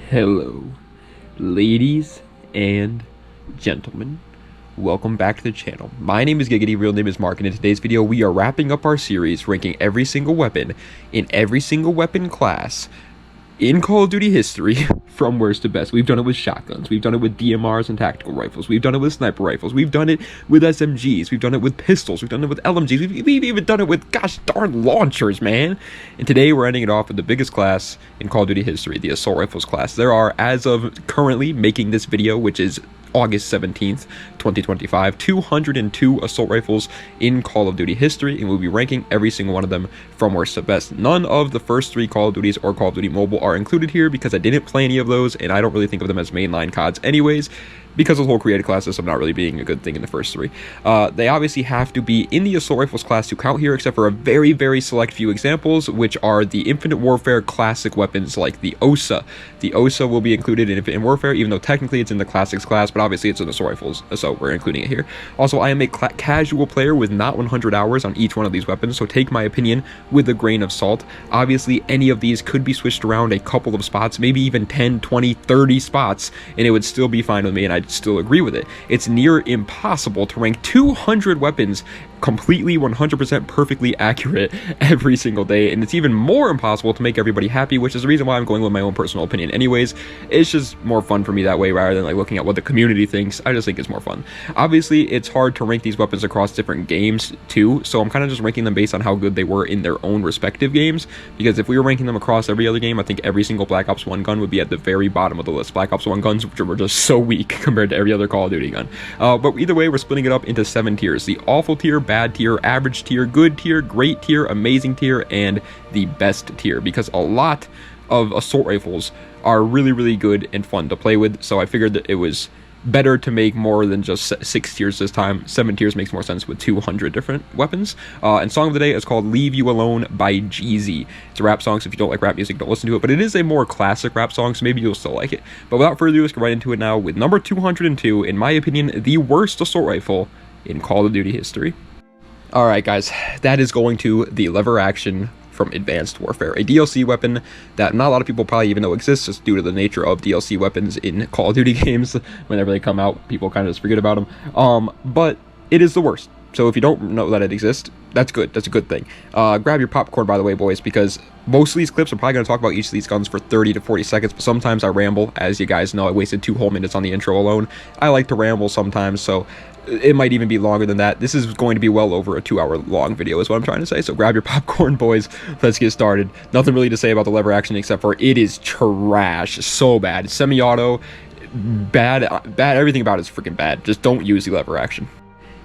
Hello, ladies and gentlemen. Welcome back to the channel. My name is Giggity, real name is Mark, and in today's video we are wrapping up our series ranking every single weapon in every single weapon class in Call of Duty history from worst to best. We've done it with shotguns, we've done it with DMRs and tactical rifles, we've done it with sniper rifles, we've done it with SMGs, we've done it with pistols, we've done it with LMGs, we've even done it with gosh darn launchers, man. And today we're ending it off with the biggest class in Call of Duty history, the assault rifles class. There are, as of currently making this video, which is August 17th, 2025, 202 assault rifles in Call of Duty history, and we'll be ranking every single one of them from worst to best. None of the first three Call of Duties or Call of Duty Mobile are included here because I didn't play any of those, and I don't really think of them as mainline CODs anyways, because of the whole creative class system not really being a good thing in the first three. They obviously have to be in the assault rifles class to count here, except for a very, very select few examples, which are the Infinite Warfare classic weapons like the OSA. The OSA will be included in Infinite Warfare, even though technically it's in the classics class, but obviously it's in assault rifles, so we're including it here. Also, I am a casual player with not 100 hours on each one of these weapons, so take my opinion with a grain of salt. Obviously, any of these could be switched around a couple of spots, maybe even 10, 20, 30 spots, and it would still be fine with me, and I'd still agree with it. It's near impossible to rank 200 weapons completely 100% perfectly accurate every single day, and it's even more impossible to make everybody happy, which is the reason why I'm going with my own personal opinion anyways. It's just more fun for me that way rather than like looking at what the community thinks. I just think it's more fun. Obviously it's hard to rank these weapons across different games too, so I'm kind of just ranking them based on how good they were in their own respective games, because if we were ranking them across every other game, I think every single Black Ops 1 gun would be at the very bottom of the list. Black Ops 1 guns were just so weak compared to every other Call of Duty gun. But either way, we're splitting it up into 7 tiers: the awful tier, bad tier, average tier, good tier, great tier, amazing tier, and the best tier, because a lot of assault rifles are really, really good and fun to play with, so I figured that it was better to make more than just 6 tiers this time. 7 tiers makes more sense with 200 different weapons. And song of the day is called Leave You Alone by Jeezy. It's a rap song, so if you don't like rap music, don't listen to it, but it is a more classic rap song, so maybe you'll still like it. But without further ado, let's get right into it now with number 202, in my opinion, the worst assault rifle in Call of Duty history. Alright guys, that is going to the lever action from Advanced Warfare, a DLC weapon that not a lot of people probably even know exists, just due to the nature of DLC weapons in Call of Duty games. Whenever they come out, people kind of just forget about them. But it is the worst. So if you don't know that it exists, that's good. That's a good thing. Grab your popcorn, by the way, boys, because most of these clips are probably going to talk about each of these guns for 30 to 40 seconds, but sometimes I ramble. As you guys know, I wasted 2 whole minutes on the intro alone. I like to ramble sometimes, so it might even be longer than that. This is going to be well over a 2-hour long video is what I'm trying to say, so grab your popcorn, boys. Let's get started. Nothing really to say about the lever action except for it is trash. So bad. Semi-auto, bad, everything about it is freaking bad. Just don't use the lever action.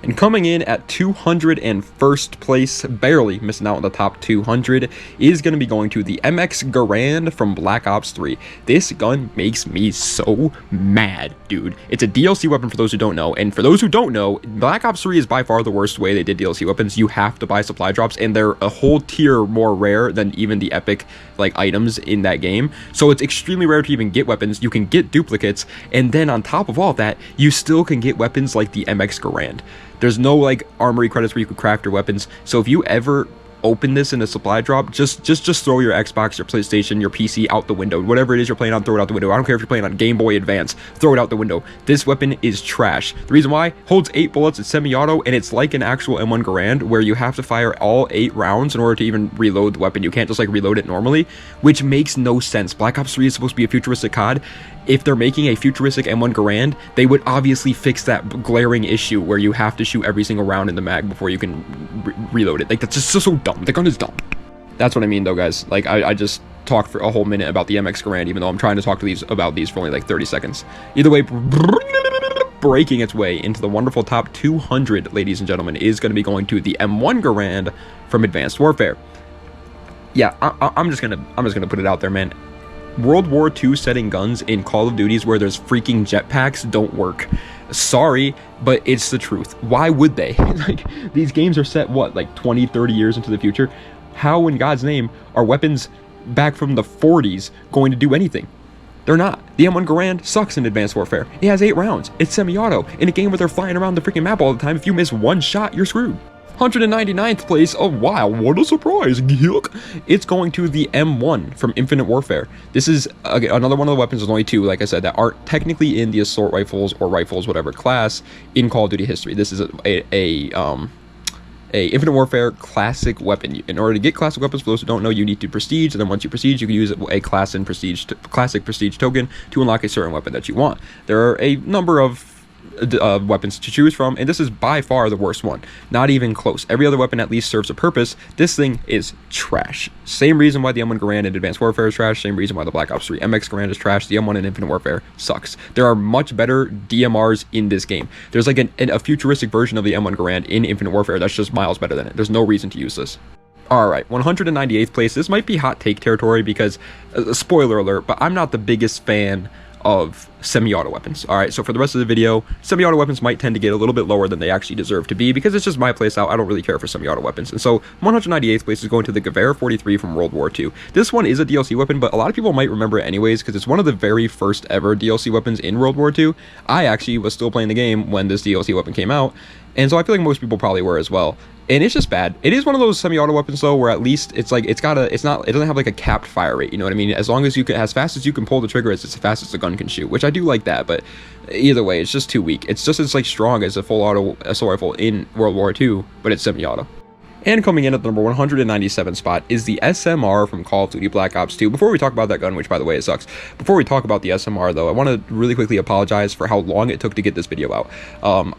And coming in at 201st place, barely missing out on the top 200, is going to be going to the MX Garand from Black Ops 3. This gun makes me so mad, dude. It's a DLC weapon for those who don't know, and for those who don't know, Black Ops 3 is by far the worst way they did DLC weapons. You have to buy supply drops, and they're a whole tier more rare than even the epic like items in that game. So it's extremely rare to even get weapons. You can get duplicates, and then on top of all that, you still can get weapons like the MX Garand. There's no like armory credits where you could craft your weapons, so if you ever open this in a supply drop, just throw your Xbox, your PlayStation, your PC out the window. Whatever it is you're playing on, throw it out the window. I don't care if you're playing on Game Boy Advance, throw it out the window. This weapon is trash. The reason why: holds 8 bullets, it's semi-auto, and it's like an actual M1 Garand where you have to fire all 8 rounds in order to even reload the weapon. You can't just like reload it normally, which makes no sense. Black Ops 3 is supposed to be a futuristic COD. If they're making a futuristic M1 Garand, they would obviously fix that glaring issue where you have to shoot every single round in the mag before you can reload it. Like, that's just so dumb. The gun is dumb. That's what I mean, though, guys. Like, I just talked for a whole minute about the MX Garand, even though I'm trying to talk to about these for only like 30 seconds. Either way, breaking its way into the wonderful top 200, ladies and gentlemen, is going to be going to the M1 Garand from Advanced Warfare. Yeah, I'm just gonna put it out there, man. World War II setting guns in Call of Duties where there's freaking jetpacks don't work. Sorry, but it's the truth. Why would they? Like, these games are set, what, like 20, 30 years into the future? How in God's name are weapons back from the 40s going to do anything? They're not. The M1 Garand sucks in Advanced Warfare. It has 8 rounds. It's semi-auto. In a game where they're flying around the freaking map all the time, if you miss one shot, you're screwed. 199th place, oh wow, what a surprise, yuck. It's going to the M1 from Infinite Warfare. This is another one of the weapons, there's only two, like I said, that aren't technically in the assault rifles or rifles, whatever class, in Call of Duty history. This is a Infinite Warfare classic weapon. In order to get classic weapons, for those who don't know, you need to prestige, and then once you prestige, you can use a classic prestige token to unlock a certain weapon that you want. There are a number of weapons to choose from, and this is by far the worst one. Not even close. Every other weapon at least serves a purpose. This thing is trash. Same reason why the M1 Garand in Advanced Warfare is trash. Same reason why the Black Ops 3 MX Garand is trash. The M1 in Infinite Warfare sucks. There are much better DMRs in this game. There's like a futuristic version of the M1 Garand in Infinite Warfare that's just miles better than it. There's no reason to use this. Alright, 198th place. This might be hot take territory because, spoiler alert, but I'm not the biggest fan of semi-auto weapons. Alright, so for the rest of the video, semi-auto weapons might tend to get a little bit lower than they actually deserve to be because it's just my place out. I don't really care for semi-auto weapons. And so 198th place is going to the Gewehr 43 from World War II. This one is a DLC weapon, but a lot of people might remember it anyways because it's one of the very first ever DLC weapons in World War II. I actually was still playing the game when this DLC weapon came out, and so I feel like most people probably were as well. And it's just bad. It is one of those semi-auto weapons though, where at least it's like it doesn't have like a capped fire rate. You know what I mean? As long as you can, as fast as you can pull the trigger, it's as fast as the gun can shoot. Which I do like that, but either way, it's just too weak. It's just as like strong as a full auto assault rifle in World War II, but it's semi-auto. And coming in at the number 197 spot is the SMR from Call of Duty Black Ops 2. Before we talk about that gun, which by the way, it sucks. Before we talk about the SMR though, I want to really quickly apologize for how long it took to get this video out.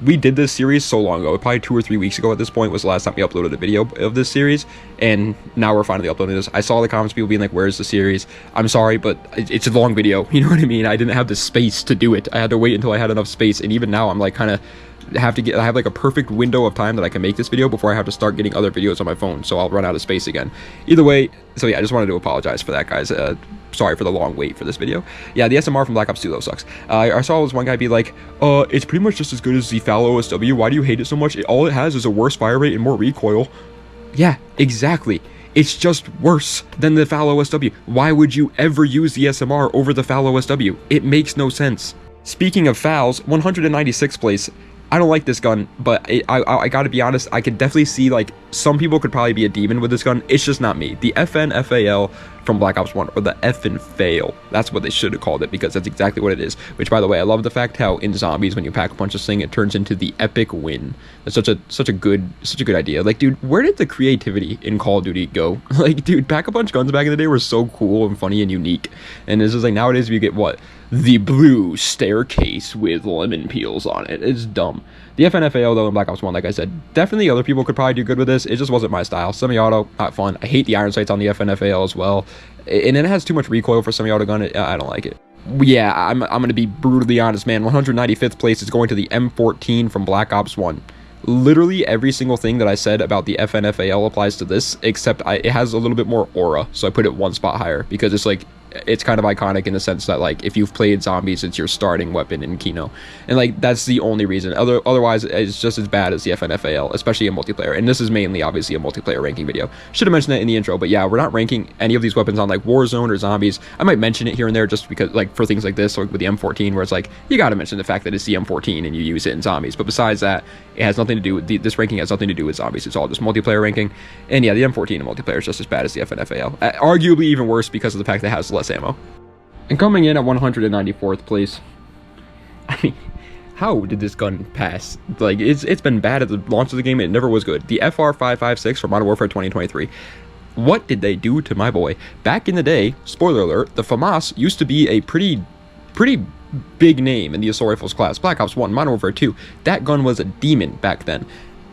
We did this series so long ago, probably 2 or 3 weeks ago at this point was the last time we uploaded a video of this series, and now we're finally uploading this. I saw the comments, people being like, where's the series? I'm sorry, but it's a long video, you know what I mean? I didn't have the space to do it. I had to wait until I had enough space, and even now I'm like kind of I have like a perfect window of time that I can make this video before I have to start getting other videos on my phone, so I'll run out of space again. Either way, so yeah, I just wanted to apologize for that, guys. Sorry for the long wait for this video. Yeah, the SMR from Black Ops 2 though sucks. I saw this one guy be like, it's pretty much just as good as the FAL OSW. Why do you hate it so much? All it has is a worse fire rate and more recoil. Yeah, exactly. It's just worse than the FAL OSW. Why would you ever use the SMR over the FAL OSW? It makes no sense. Speaking of FALs, 196th place. I don't like this gun, but I gotta be honest, I could definitely see, like, some people could probably be a demon with this gun. It's just not me. The FN FAL from Black Ops 1, or the FN fail. That's what they should have called it, because that's exactly what it is. Which, by the way, I love the fact how in zombies, when you pack a punch this thing, it turns into the epic win. That's such a good idea. Like, dude, where did the creativity in Call of Duty go? Like, dude, pack-a-punch guns back in the day were so cool and funny and unique. And it's just like, nowadays you get what? The blue staircase with lemon peels on it. It's dumb. The FNFAO though in Black Ops 1, like I said, definitely other people could probably do good with this. It just wasn't my style. Semi-auto, not fun. I hate the iron sights on the FNFAO as well. And it has too much recoil for semi-auto gun. I don't like it. Yeah, I'm gonna be brutally honest, man. 195th place is going to the M14 from Black Ops 1. Literally every single thing that I said about the FNFAL applies to this, except it has a little bit more aura, so I put it one spot higher, because it's like, it's kind of iconic in the sense that, like, if you've played zombies, it's your starting weapon in Kino, and like that's the only reason. Otherwise it's just as bad as the FNFAL, especially in multiplayer, and this is mainly obviously a multiplayer ranking video. Should have mentioned that in the intro, but yeah, we're not ranking any of these weapons on like Warzone or zombies. I might mention it here and there just because, like, for things like this, like with the M14, where it's like, you gotta mention the fact that it's the M14 and you use it in zombies, but besides that, it has nothing to do with this ranking has nothing to do with zombies. It's all just multiplayer ranking. And yeah, the M14 in multiplayer is just as bad as the FNFAL, arguably even worse because of the fact that it has less ammo. And coming in at 194th place, I mean, how did this gun pass? Like, it's been bad at the launch of the game. It never was good. The FR556 from Modern Warfare 2023. What did they do to my boy? Back in the day, spoiler alert, the FAMAS used to be a pretty big name in the assault rifles class. Black Ops 1, Modern Warfare 2, that gun was a demon back then.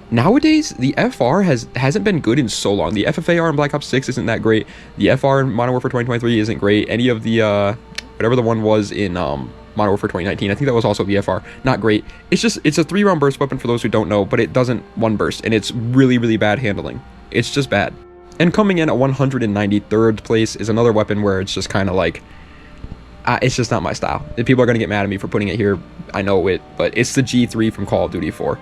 Nowadays, the FR hasn't been good in so long. The FFAR in Black Ops 6 isn't that great. The FR in Modern Warfare 2023 isn't great. Any of the, whatever the one was in Modern Warfare 2019, I think that was also the FR, not great. It's a 3-round burst weapon for those who don't know, but it doesn't one burst, and it's really bad handling. It's just bad. And coming in at 193rd place is another weapon where it's just kind of like, it's just not my style. People are going to get mad at me for putting it here, I know it, but it's the G3 from Call of Duty 4.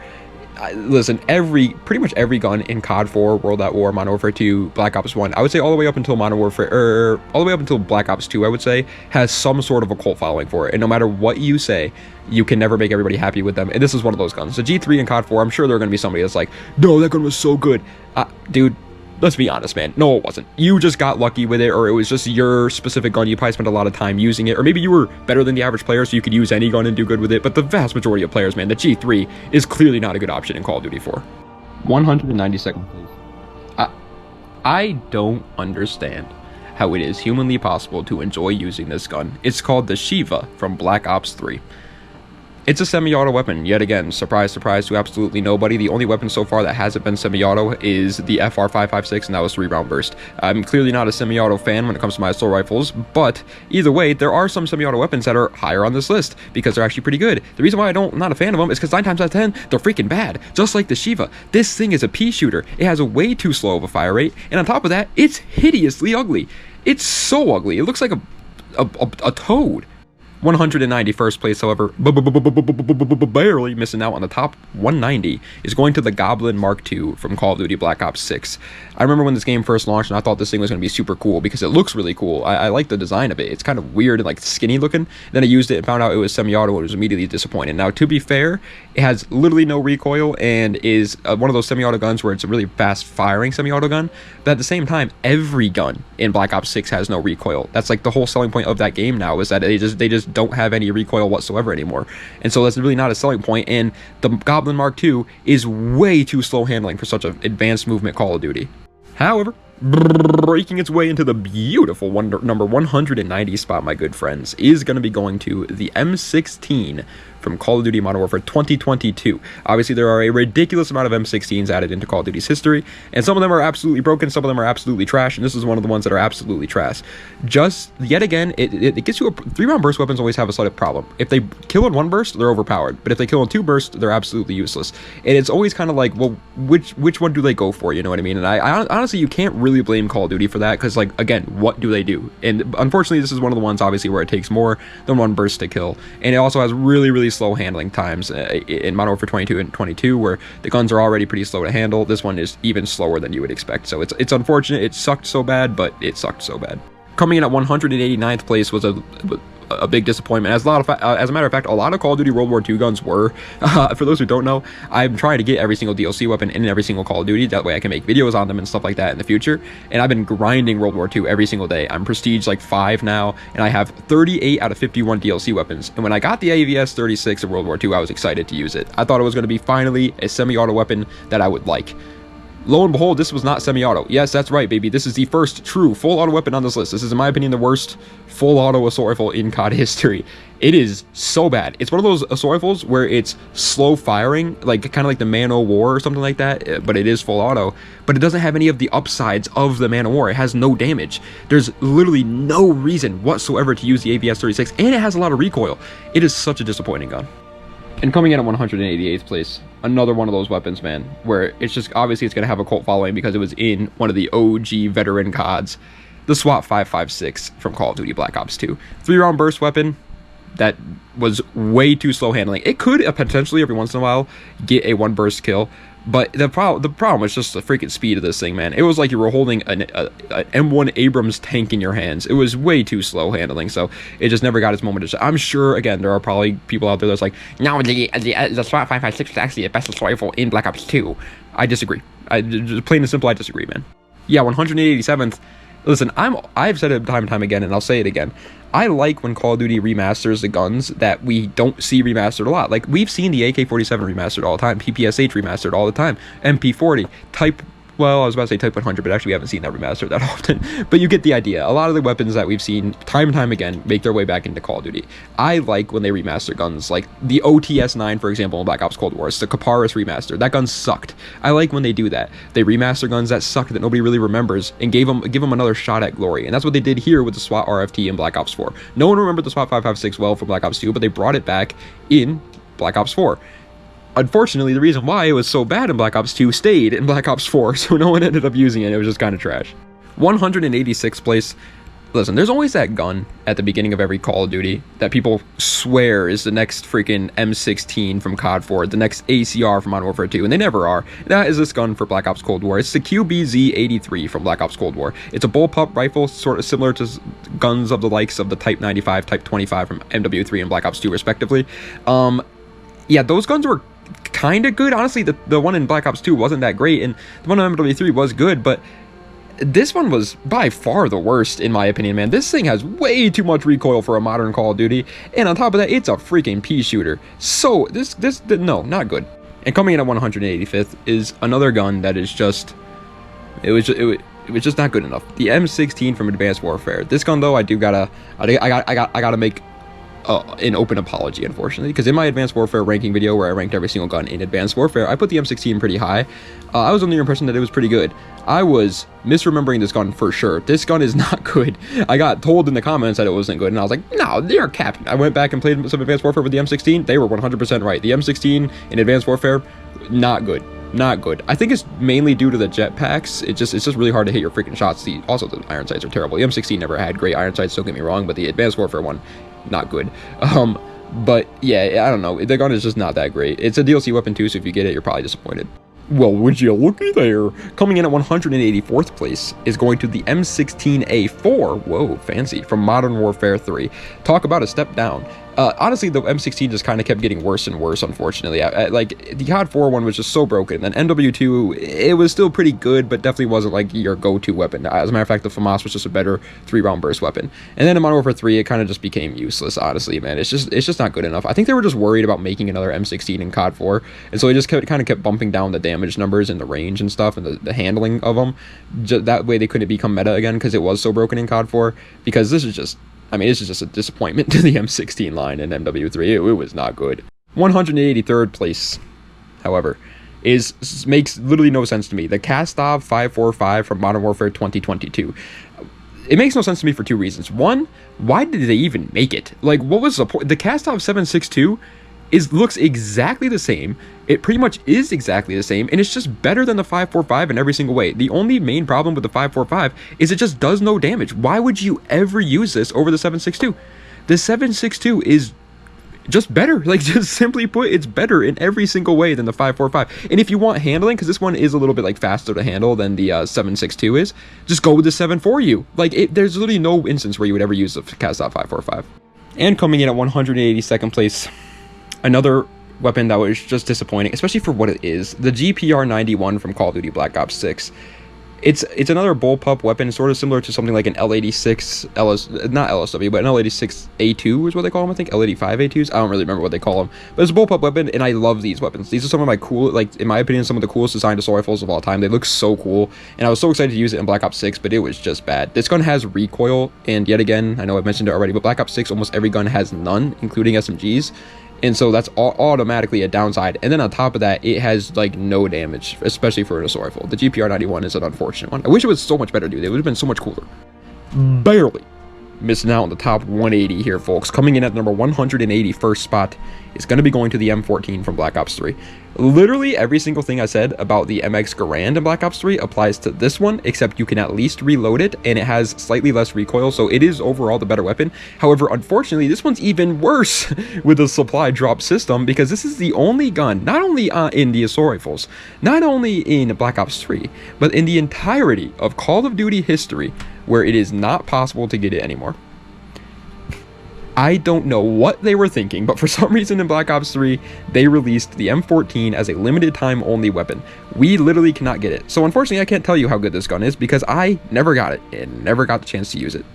Listen, pretty much every gun in COD 4, World at War, Modern Warfare 2, Black Ops 1, I would say all the way up until Modern Warfare, or all the way up until Black Ops 2, I would say, has some sort of a cult following for it. And no matter what you say, you can never make everybody happy with them. And this is one of those guns. The G3 in COD 4, I'm sure there are going to be somebody that's like, no, that gun was so good. Dude, let's be honest, man. No, it wasn't. You just got lucky with it, or it was just your specific gun. You probably spent a lot of time using it, or maybe you were better than the average player, so you could use any gun and do good with it. But the vast majority of players, man, the G3 is clearly not a good option in Call of Duty 4. 192nd place. I don't understand how it is humanly possible to enjoy using this gun. It's called the Shiva from Black Ops 3. It's a semi-auto weapon, yet again, surprise, surprise to absolutely nobody. The only weapon so far that hasn't been semi-auto is the FR556, and that was 3-round burst. I'm clearly not a semi-auto fan when it comes to my assault rifles, but either way, there are some semi-auto weapons that are higher on this list, because they're actually pretty good. The reason why I'm not a fan of them is because 9 times out of 10, they're freaking bad. Just like the Shiva. This thing is a pea shooter. It has a way too slow of a fire rate, and on top of that, it's hideously ugly. It's so ugly. It looks like a toad. 191st place, however, barely missing out on the top 190, is going to the Goblin Mark II from Call of Duty Black Ops 6. I remember when this game first launched, and I thought this thing was going to be super cool because it looks really cool. I like the design of it. It's kind of weird and like skinny looking. Then I used it and found out it was semi-auto and was immediately disappointed. Now, to be fair, it has literally no recoil and is one of those semi-auto guns where it's a really fast firing semi-auto gun. But at the same time, every gun in Black Ops 6 has no recoil. That's like the whole selling point of that game now, is that they just don't have any recoil whatsoever anymore. And so that's really not a selling point. And the Goblin Mark II is way too slow handling for such an advanced movement Call of Duty. However, breaking its way into the beautiful number 190 spot, my good friends, is going to be going to the M16 from Call of Duty Modern Warfare 2022. Obviously, there are a ridiculous amount of M16s added into Call of Duty's history, and some of them are absolutely broken, some of them are absolutely trash, and this is one of the ones that are absolutely trash. Just, yet again, it gets you a 3-round burst weapons always have a slight problem. If they kill in 1 burst, they're overpowered, but if they kill in 2 bursts, they're absolutely useless. And it's always kind of like, well, which one do they go for, you know what I mean? And I honestly, you can't really blame Call of Duty for that, because, like, again, what do they do? And unfortunately, this is one of the ones, obviously, where it takes more than 1 burst to kill, and it also has really slow handling times in Modern Warfare 22 and 22, where the guns are already pretty slow to handle. This one is even slower than you would expect, so it's unfortunate. It sucked so bad, but it sucked so bad. Coming in at 189th place was a big disappointment. As a matter of fact, a lot of Call of Duty World War II guns were. For those who don't know, I'm trying to get every single DLC weapon in every single Call of Duty. That way I can make videos on them and stuff like that in the future. And I've been grinding World War II every single day. I'm prestige like 5 now, and I have 38 out of 51 DLC weapons. And when I got the AVS 36 in World War II, I was excited to use it. I thought it was going to be finally a semi-auto weapon that I would like. Lo and behold, this was not semi-auto. Yes, that's right, baby. This is the first true full-auto weapon on this list. This is, in my opinion, the worst full-auto assault rifle in COD history. It is so bad. It's one of those assault rifles where it's slow firing, like kind of like the Man O' War or something like that, but it is full-auto. But it doesn't have any of the upsides of the Man O' War. It has no damage. There's literally no reason whatsoever to use the AVS 36, and it has a lot of recoil. It is such a disappointing gun. And coming in at 188th place, another one of those weapons, man, where it's just, obviously it's going to have a cult following because it was in one of the OG veteran CODs, the SWAT 556 from Call of Duty Black Ops 2. 3-round burst weapon that was way too slow handling. It could potentially, every once in a while, get a 1 burst kill, but the problem was just the freaking speed of this thing, man. It was like you were holding an M1 Abrams tank in your hands. It was way too slow handling, so it just never got its moment. I'm sure, again, there are probably people out there that's like, no, the SWAT 556 is actually the best assault rifle in Black Ops 2. I disagree. Just plain and simple, I disagree, man. Yeah, 187th. Listen, I've said it time and time again, and I'll say it again. I like when Call of Duty remasters the guns that we don't see remastered a lot. Like, we've seen the AK-47 remastered all the time, PPSH remastered all the time, MP40, well, I was about to say Type 100, but actually we haven't seen that remastered that often. But you get the idea. A lot of the weapons that we've seen time and time again make their way back into Call of Duty. I like when they remaster guns, like the OTS-9, for example, in Black Ops Cold War. It's the Kaparis remaster. That gun sucked. I like when they do that. They remaster guns that suck, that nobody really remembers, and give them another shot at glory. And that's what they did here with the SWAT RFT in Black Ops 4. No one remembered the SWAT 556 well from Black Ops 2, but they brought it back in Black Ops 4. Unfortunately, the reason why it was so bad in Black Ops 2 stayed in Black Ops 4, so no one ended up using it. It was just kind of trash. 186th place. Listen, there's always that gun at the beginning of every Call of Duty that people swear is the next freaking M16 from COD 4, the next ACR from Modern Warfare 2, and they never are. That is this gun for Black Ops Cold War. It's the QBZ-83 from Black Ops Cold War. It's a bullpup rifle, sort of similar to guns of the likes of the Type 95, Type 25 from MW3 and Black Ops 2, respectively. Yeah, those guns were kind of good. Honestly, the one in Black Ops 2 wasn't that great, and the one in MW3 was good, but this one was by far the worst, in my opinion, man. This thing has way too much recoil for a modern Call of Duty, and on top of that, it's a freaking pea shooter. So, no, not good. And coming in at 185th is another gun that is just, it was just not good enough. The M16 from Advanced Warfare. This gun, though, I gotta make an open apology, unfortunately, because in my Advanced Warfare ranking video where I ranked every single gun in Advanced Warfare, I put the M16 pretty high. I was under the impression that it was pretty good. I was misremembering this gun for sure. This gun is not good. I got told in the comments that it wasn't good, and I was like, no, they're capping. I went back and played some Advanced Warfare with the M16. They were 100% right. The M16 in Advanced Warfare, not good. Not good. I think it's mainly due to the jetpacks. It's just really hard to hit your freaking shots. Also, the iron sights are terrible. The M16 never had great iron sights, don't get me wrong, but the Advanced Warfare one, not good. But yeah, I don't know. The gun is just not that great. It's a DLC weapon too, so if you get it, you're probably disappointed. Well, would you looky there? Coming in at 184th place is going to the M16A4. Whoa, fancy. From Modern Warfare 3. Talk about a step down. Honestly, the M16 just kind of kept getting worse and worse, unfortunately. Like, the COD 4 one was just so broken. And MW2, it was still pretty good, but definitely wasn't, like, your go-to weapon. As a matter of fact, the FAMAS was just a better 3-round burst weapon. And then in Modern Warfare 3, it kind of just became useless, honestly, man. It's just not good enough. I think they were just worried about making another M16 in COD 4, and so they just kind of kept bumping down the damage numbers and the range and stuff, and the handling of them. That way they couldn't become meta again, because it was so broken in COD 4, because this is just... I mean, this is just a disappointment to the M16 line in MW3. It was not good. 183rd place, however, makes literally no sense to me. The Kastov 545 from Modern Warfare 2022. It makes no sense to me for two reasons. One, why did they even make it? Like, what was the point? The Kastov 762 looks exactly the same. It pretty much is exactly the same, and it's just better than the 545 in every single way. The only main problem with the 545 is it just does no damage. Why would you ever use this over the 762? The 762 is just better. Like, just simply put, it's better in every single way than the 545. And if you want handling, because this one is a little bit like faster to handle than the 762 is, just go with the 740. Like, there's literally no instance where you would ever use the Kastov 545. And coming in at 182nd place, another weapon that was just disappointing, especially for what it is. The GPR-91 from Call of Duty Black Ops 6. It's another bullpup weapon, sort of similar to something like an L86, not LSW, but an L86A2 is what they call them, I think. L85A2s? I don't really remember what they call them. But it's a bullpup weapon, and I love these weapons. These are some of my cool, like, in my opinion, some of the coolest designed assault rifles of all time. They look so cool, and I was so excited to use it in Black Ops 6, but it was just bad. This gun has recoil, and yet again, I know I've mentioned it already, but Black Ops 6, almost every gun has none, including SMGs. And so that's automatically a downside. And then on top of that, it has like no damage, especially for an assault rifle. The GPR-91 is an unfortunate one. I wish it was so much better, dude. It would have been so much cooler. Barely missing out on the top 180 here, folks. Coming in at number 181st spot is going to be going to the M14 from Black Ops 3. Literally every single thing I said about the MX Garand in Black Ops 3 applies to this one, except you can at least reload it, and it has slightly less recoil, so it is overall the better weapon. However, unfortunately, this one's even worse with the supply drop system, because this is the only gun, not only in the assault rifles, not only in Black Ops 3, but in the entirety of Call of Duty history, where it is not possible to get it anymore. I don't know what they were thinking, but for some reason in Black Ops 3, they released the M14 as a limited time only weapon. We literally cannot get it. So unfortunately, I can't tell you how good this gun is because I never got it and never got the chance to use it.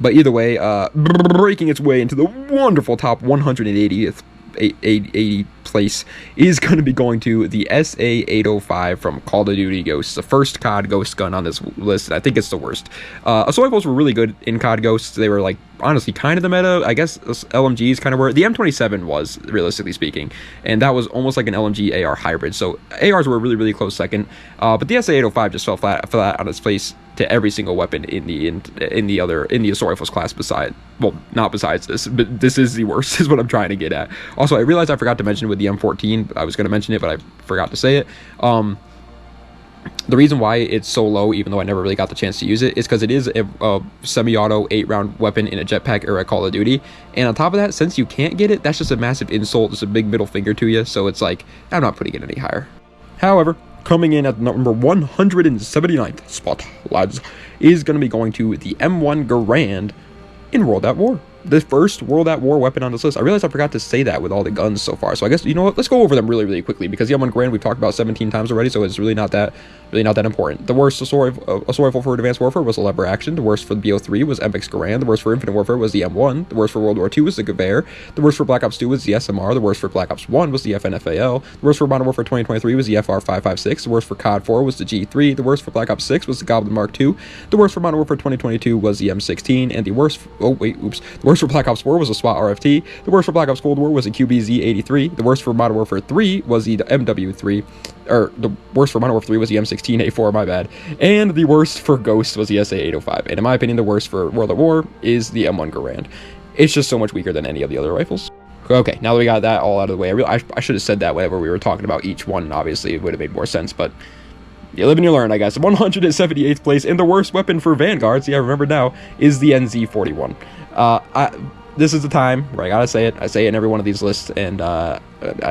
But either way, breaking its way into the wonderful top 180th 80 place is going to be going to the SA-805 from Call of Duty Ghosts, the first COD Ghost gun on this list. I think it's the worst. Assault rifles were really good in COD Ghosts. They were like honestly kind of the meta. I guess LMGs kind of were. The M27 was, realistically speaking, and that was almost like an LMG AR hybrid. So ARs were a really, really close second. But the SA-805 just fell flat on its face to every single weapon in the assault rifles class not besides this, but this is the worst is what I'm trying to get at. Also, I realized I forgot to mention with the M14, I was going to mention it, but I forgot to say it. The reason why it's so low, even though I never really got the chance to use it, is because it is a semi-auto 8-round weapon in a jetpack era Call of Duty. And on top of that, since you can't get it, that's just a massive insult. It's a big middle finger to you. So it's like, I'm not putting it any higher. However, coming in at the number 179th spot, lads, is going to be going to the M1 Garand in World at War. The first World at War weapon on this list. I realized I forgot to say that with all the guns so far. So I guess, you know what, let's go over them really, really quickly, because the M1 Garand we've talked about 17 times already, so it's really not that important. The worst assault rifle for Advanced Warfare was the Lever Action. The worst for the BO3 was MX Garand. The worst for Infinite Warfare was the M1. The worst for World War II was the Gewehr. The worst for Black Ops 2 was the SMR. The worst for Black Ops 1 was the FNFAL. The worst for Modern Warfare 2023 was the FR556. The worst for COD 4 was the G3. The worst for Black Ops 6 was the Goblin Mark II. The worst for Modern Warfare 2022 was the M16. And the worst the worst for Black Ops 4 was the SWAT RFT. The worst for Black Ops Cold War was the QBZ-83. The worst for Modern Warfare 3 was the MW3. Or the worst for Modern Warfare 3 was the M16A4, my bad. And the worst for Ghost was the SA805. And in my opinion, the worst for World at War is the M1 Garand. It's just so much weaker than any of the other rifles. Okay, now that we got that all out of the way, I should have said that whenever we were talking about each one, and obviously it would have made more sense, but you live and you learn, I guess. 178th place, and the worst weapon for Vanguards, yeah, remember now, is the NZ41. This is the time where I gotta say it. I say it in every one of these lists, and I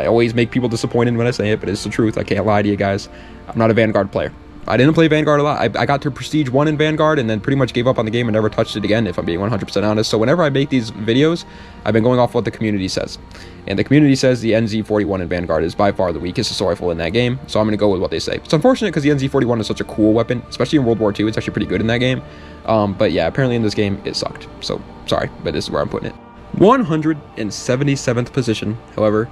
always make people disappointed when I say it, but it's the truth. I can't lie to you guys. I'm not a Vanguard player. I didn't play Vanguard a lot. I got to Prestige 1 in Vanguard and then pretty much gave up on the game and never touched it again, if I'm being 100% honest. So whenever I make these videos, I've been going off what the community says. And the community says the NZ41 in Vanguard is by far the weakest assault rifle in that game, so I'm going to go with what they say. It's unfortunate because the NZ41 is such a cool weapon, especially in World War II. It's actually pretty good in that game. But yeah, apparently in this game, it sucked. So sorry, but this is where I'm putting it. 177th position, however,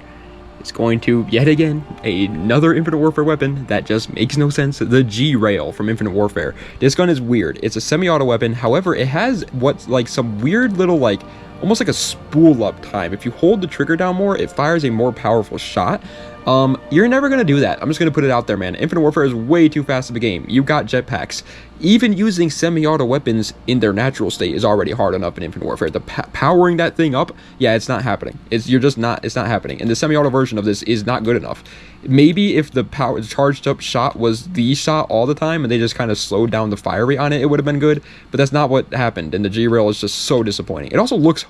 is going to, yet again, another Infinite Warfare weapon that just makes no sense. The G-Rail from Infinite Warfare. This gun is weird. It's a semi-auto weapon. However, it has what's like some weird little, like, almost like a spool up time. If you hold the trigger down more, it fires a more powerful shot. You're never going to do that. I'm just going to put it out there, man. Infinite Warfare is way too fast of a game. You got jetpacks. Even using semi-auto weapons in their natural state is already hard enough in Infinite Warfare. The powering that thing up, yeah, it's not happening. It's not happening. And the semi-auto version of this is not good enough. Maybe if the charged up shot was the shot all the time and they just kind of slowed down the fire rate on it, it would have been good. But that's not what happened. And the G-Rail is just so disappointing. It also looks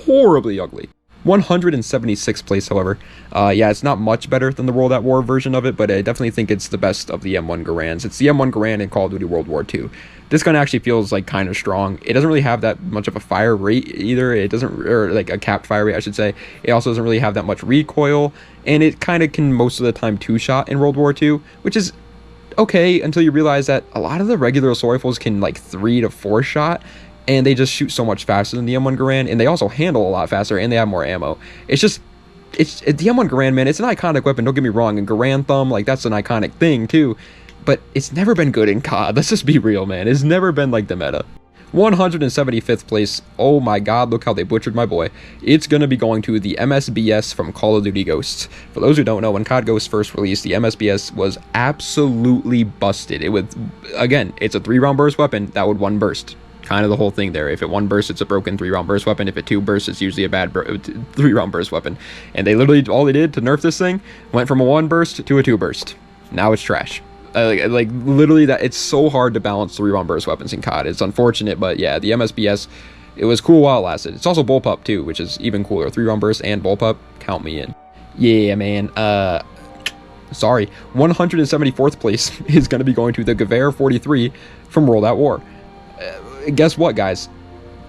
horribly ugly. 176th place, however. Yeah, it's not much better than the World at War version of it, but I definitely think it's the best of the M1 Garands. It's the M1 Garand in Call of Duty World War II. This gun actually feels like kind of strong. It doesn't really have that much of a fire rate either. It doesn't, or like a capped fire rate, I should say. It also doesn't really have that much recoil, and it kind of can most of the time two-shot in World War II, which is okay until you realize that a lot of the regular assault rifles can like 3 to 4 shot, and they just shoot so much faster than the M1 Garand, and they also handle a lot faster, and they have more ammo. It's the M1 Garand, man, it's an iconic weapon, don't get me wrong, and Garand Thumb, like, that's an iconic thing, too, but it's never been good in COD. Let's just be real, man. It's never been, like, the meta. 175th place, oh my god, look how they butchered my boy. It's gonna be going to the MSBS from Call of Duty Ghosts. For those who don't know, when COD Ghosts first released, the MSBS was absolutely busted. It would, again, it's a 3-round burst weapon that would 1 burst. Kind of the whole thing there. If it 1 burst, it's a broken 3-round burst weapon. If it 2 bursts, it's usually a bad 3-round burst weapon. And they literally, all they did to nerf this thing, went from a 1 burst to a 2 burst. Now it's trash. Like literally, that it's so hard to balance 3-round burst weapons in COD. It's unfortunate, but yeah, the MSBS, it was cool while it lasted. It's also bullpup too, which is even cooler. 3-round burst and bullpup, count me in. Yeah, man. Sorry. 174th place is going to be going to the Gewehr 43 from World at War. Guess what, guys?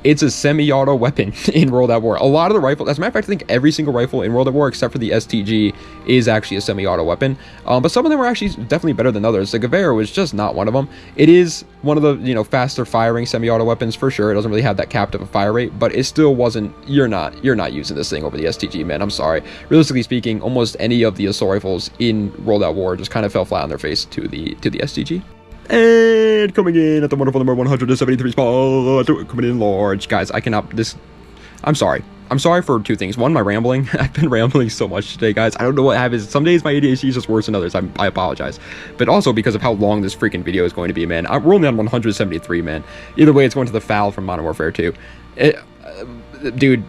It's a semi-auto weapon in World at War. A lot of the rifles, as a matter of fact, I think every single rifle in World at War, except for the STG, is actually a semi-auto weapon. But some of them are actually definitely better than others. The Gewehr was just not one of them. It is one of the, you know, faster firing semi-auto weapons for sure. It doesn't really have that capped of a fire rate, but it still wasn't. You're not using this thing over the STG, man. I'm sorry. Realistically speaking, almost any of the assault rifles in World at War just kind of fell flat on their face to the STG. And coming in at the wonderful number 173 spot, coming in large, guys. I'm sorry for 2 things. One, my rambling. I've been rambling so much today, guys. I don't know what happens. Some days my ADHD is just worse than others. I apologize, but also because of how long this freaking video is going to be, man. We're only on 173, man. Either way, it's going to the FAL from Modern Warfare 2. Dude,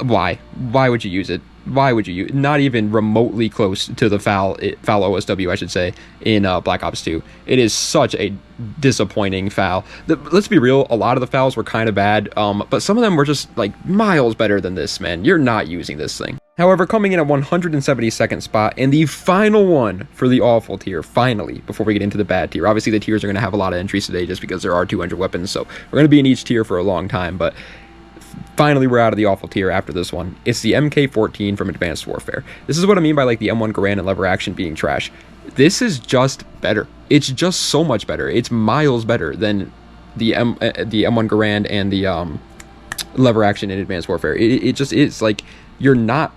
why would you use it? Why would you? Not even remotely close to the foul OSW, I should say, in Black Ops 2. It is such a disappointing foul. Let's be real, a lot of the fouls were kind of bad, but some of them were just like miles better than this, man. You're not using this thing. However, coming in at 172nd spot, and the final one for the awful tier, finally, before we get into the bad tier. Obviously, the tiers are going to have a lot of entries today just because there are 200 weapons, so we're going to be in each tier for a long time, but finally we're out of the awful tier after this one. It's the MK14 from Advanced Warfare. This is what I mean by like the M1 Garand and lever action being trash. This is just better. It's just so much better. It's miles better than the M1 Garand and the lever action in Advanced Warfare. It just is. Like, you're not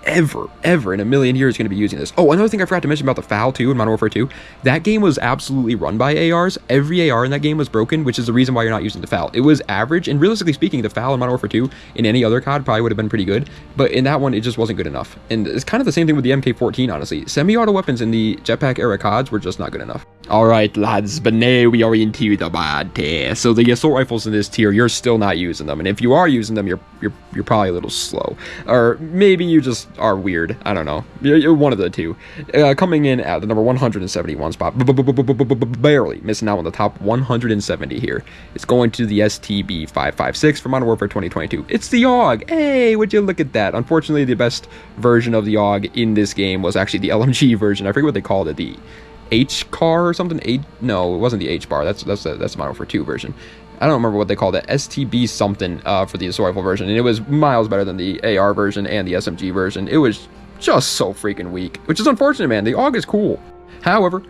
ever in a million years going to be using this. Oh, another thing I forgot to mention about the foul too in Modern Warfare 2, that game was absolutely run by ARs. Every AR in that game was broken, which is the reason why you're not using the foul. It was average, and realistically speaking, the foul in Modern Warfare 2 in any other COD probably would have been pretty good, but in that one it just wasn't good enough. And it's kind of the same thing with the MK14, honestly. Semi-auto weapons in the jetpack era CODs were just not good enough. Alright lads, but now we are into the bad tier. So the assault rifles in this tier, you're still not using them, and if you are using them, you're probably a little slow, or maybe you just are weird. I don't know. You're one of the two. Coming in at the number 171 spot, barely missing out on the top 170 here. It's going to the STB 556 for Modern Warfare 2022. It's the AUG. Hey, would you look at that? Unfortunately, the best version of the AUG in this game was actually the LMG version. I forget what they called it. The H car or something. No, it wasn't the H bar. That's the Modern Warfare 2 version. I don't remember what they called it. STB something for the assault rifle version, and it was miles better than the AR version and the SMG version. It was just so freaking weak, which is unfortunate, man. The AUG is cool. However,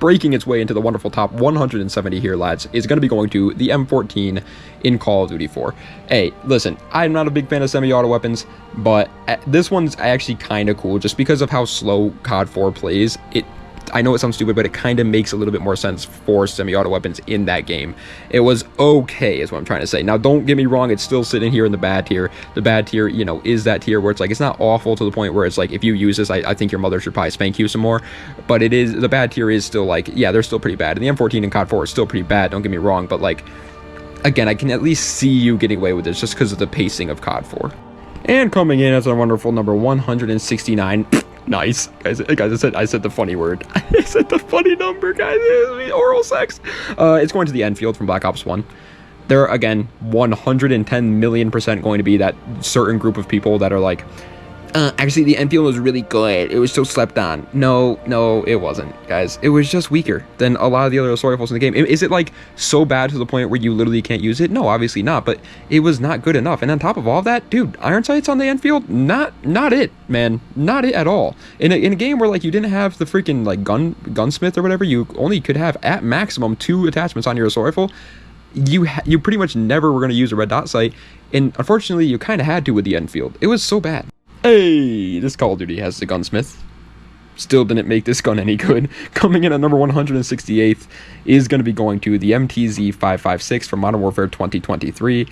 breaking its way into the wonderful top 170 here, lads, is going to be going to the M14 in Call of Duty 4. Hey, listen, I'm not a big fan of semi-auto weapons, but this one's actually kind of cool just because of how slow COD 4 plays. I know it sounds stupid, but it kind of makes a little bit more sense for semi-auto weapons in that game. It was okay, is what I'm trying to say. Now, don't get me wrong, it's still sitting here in the bad tier. The bad tier, you know, is that tier where it's like, it's not awful to the point where it's like, if you use this, I think your mother should probably spank you some more. But it is, the bad tier is still like, yeah, they're still pretty bad. And the M14 in COD 4 is still pretty bad, don't get me wrong, but like, again, I can at least see you getting away with this just because of the pacing of COD 4. And coming in as a wonderful number 169. Nice, guys. I said the funny word. I said the funny number, guys. Oral sex. It's going to the Enfield from Black Ops 1. They're, again, 110 million% going to be that certain group of people that are like, actually, the Enfield was really good. It was so slept on. No, it wasn't, guys. It was just weaker than a lot of the other assault rifles in the game. Is it, like, so bad to the point where you literally can't use it? No, obviously not, but it was not good enough. And on top of all that, dude, iron sights on the Enfield, not it, man. Not it at all. In a game where, like, you didn't have the freaking, like, gunsmith or whatever, you only could have, at maximum, 2 attachments on your assault rifle. You pretty much never were going to use a red dot sight, and unfortunately, you kind of had to with the Enfield. It was so bad. Hey, this Call of Duty has the gunsmith. Still didn't make this gun any good. Coming in at number 168th is going to be going to the MTZ 556 from Modern Warfare 2023.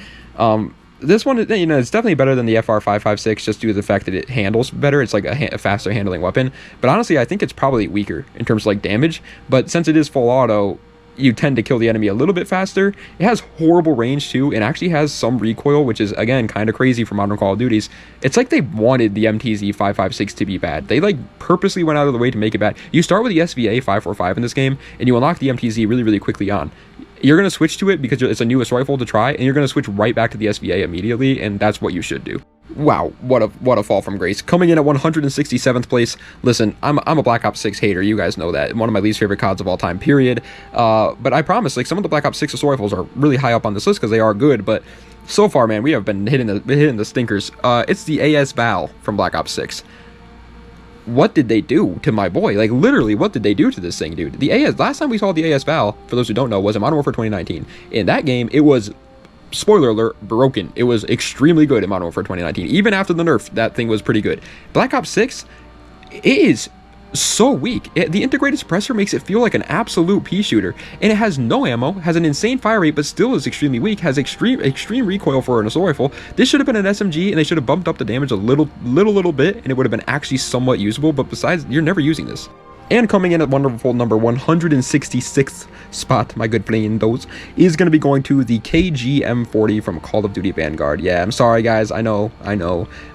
This one, you know, it's definitely better than the FR 556 just due to the fact that it handles better. It's like a faster handling weapon. But honestly, I think it's probably weaker in terms of like damage. But since it is full auto, you tend to kill the enemy a little bit faster. It has horrible range too, and actually has some recoil, which is again kind of crazy for modern Call of Duties. It's like they wanted the MTZ 556 to be bad. They like purposely went out of the way to make it bad. You start with the SVA 545 in this game, and you unlock the MTZ really quickly on. You're going to switch to it because it's a newest rifle to try, and you're going to switch right back to the SVA immediately, and that's what you should do. Wow, what a fall from grace. Coming in at 167th place. Listen, I'm a Black Ops 6 hater. You guys know that. One of my least favorite CODs of all time, period. But I promise, like, some of the Black Ops 6 assault rifles are really high up on this list because they are good, but so far, man, we have been hitting the stinkers. It's the AS Val from Black Ops 6. What did they do to my boy? Like, literally, what did they do to this thing, dude? The AS, last time we saw the AS Val, for those who don't know, was in Modern Warfare 2019. In that game, it was, spoiler alert, broken. It was extremely good in Modern Warfare 2019. Even after the nerf, that thing was pretty good. Black Ops 6, it is so weak. The integrated suppressor makes it feel like an absolute pea shooter, and it has no ammo, has an insane fire rate, but still is extremely weak, has extreme recoil for an assault rifle. This should have been an SMG, and they should have bumped up the damage a little bit, and it would have been actually somewhat usable, but besides, you're never using this. And coming in at wonderful number 166th spot, my good friendos, is going to be going to the KG-M40 from Call of Duty Vanguard. Yeah, I'm sorry guys, I know,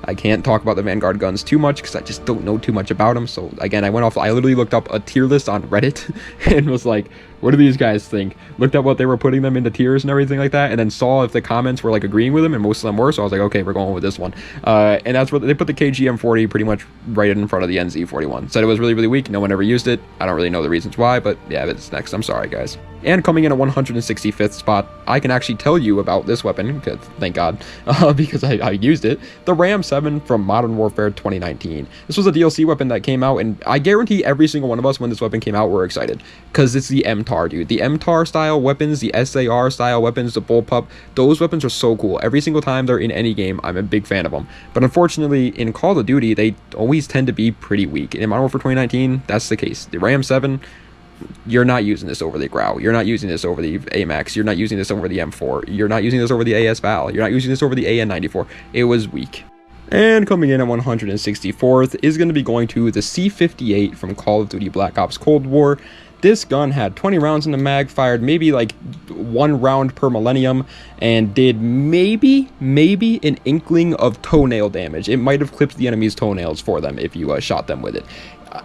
I can't talk about the Vanguard guns too much because I just don't know too much about them. So again, I literally looked up a tier list on Reddit and was like, what do these guys think? Looked at what they were putting them into tiers and everything like that, and then saw if the comments were like agreeing with them, and most of them were, so I was like, okay, we're going with this one. And that's what they put the KG-M40 pretty much right in front of the NZ41. Said it was really, really weak. No one ever used it. I don't really know the reasons why, but yeah, it's next. I'm sorry, guys. And coming in at 165th spot, I can actually tell you about this weapon, thank God, because I used it. The Ram 7 from Modern Warfare 2019. This was a DLC weapon that came out, and I guarantee every single one of us when this weapon came out were excited, because it's the MTAR, dude. The MTAR style weapons, the SAR style weapons, the bullpup, those weapons are so cool. Every single time they're in any game, I'm a big fan of them. But unfortunately, in Call of Duty, they always tend to be pretty weak. In Modern Warfare 2019, that's the case. The Ram 7, you're not using this over the Grau. You're not using this over the AMAX. You're not using this over the M4. You're not using this over the AS Val. You're not using this over the AN94. It was weak. And coming in at 164th is going to be going to the C58 from Call of Duty Black Ops Cold War. This gun had 20 rounds in the mag, fired maybe like 1 round per millennium, and did maybe an inkling of toenail damage. It might have clipped the enemy's toenails for them if you shot them with it.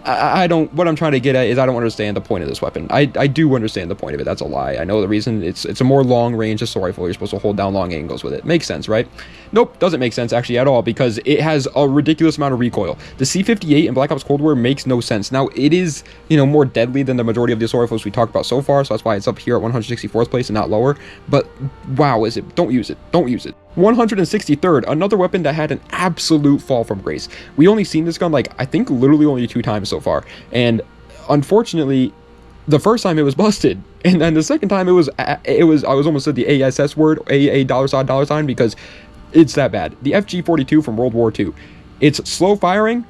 I don't, what I'm trying to get at is I don't understand the point of this weapon. I do understand the point of it. That's a lie. I know the reason. It's a more long range assault rifle. You're supposed to hold down long angles with it. Makes sense, right? Nope, doesn't make sense actually at all, because it has a ridiculous amount of recoil. The C58 in Black Ops Cold War makes no sense. Now it is, more deadly than the majority of the assault rifles we talked about so far, so that's why it's up here at 164th place and not lower. But wow, don't use it. Don't use it. 163rd, another weapon that had an absolute fall from grace. We only seen this gun I think literally only 2 times so far, and unfortunately the first time it was busted, and then the second time it was I was almost said the ASS word, a $, because it's that bad. The FG-42 from World War II. It's slow firing,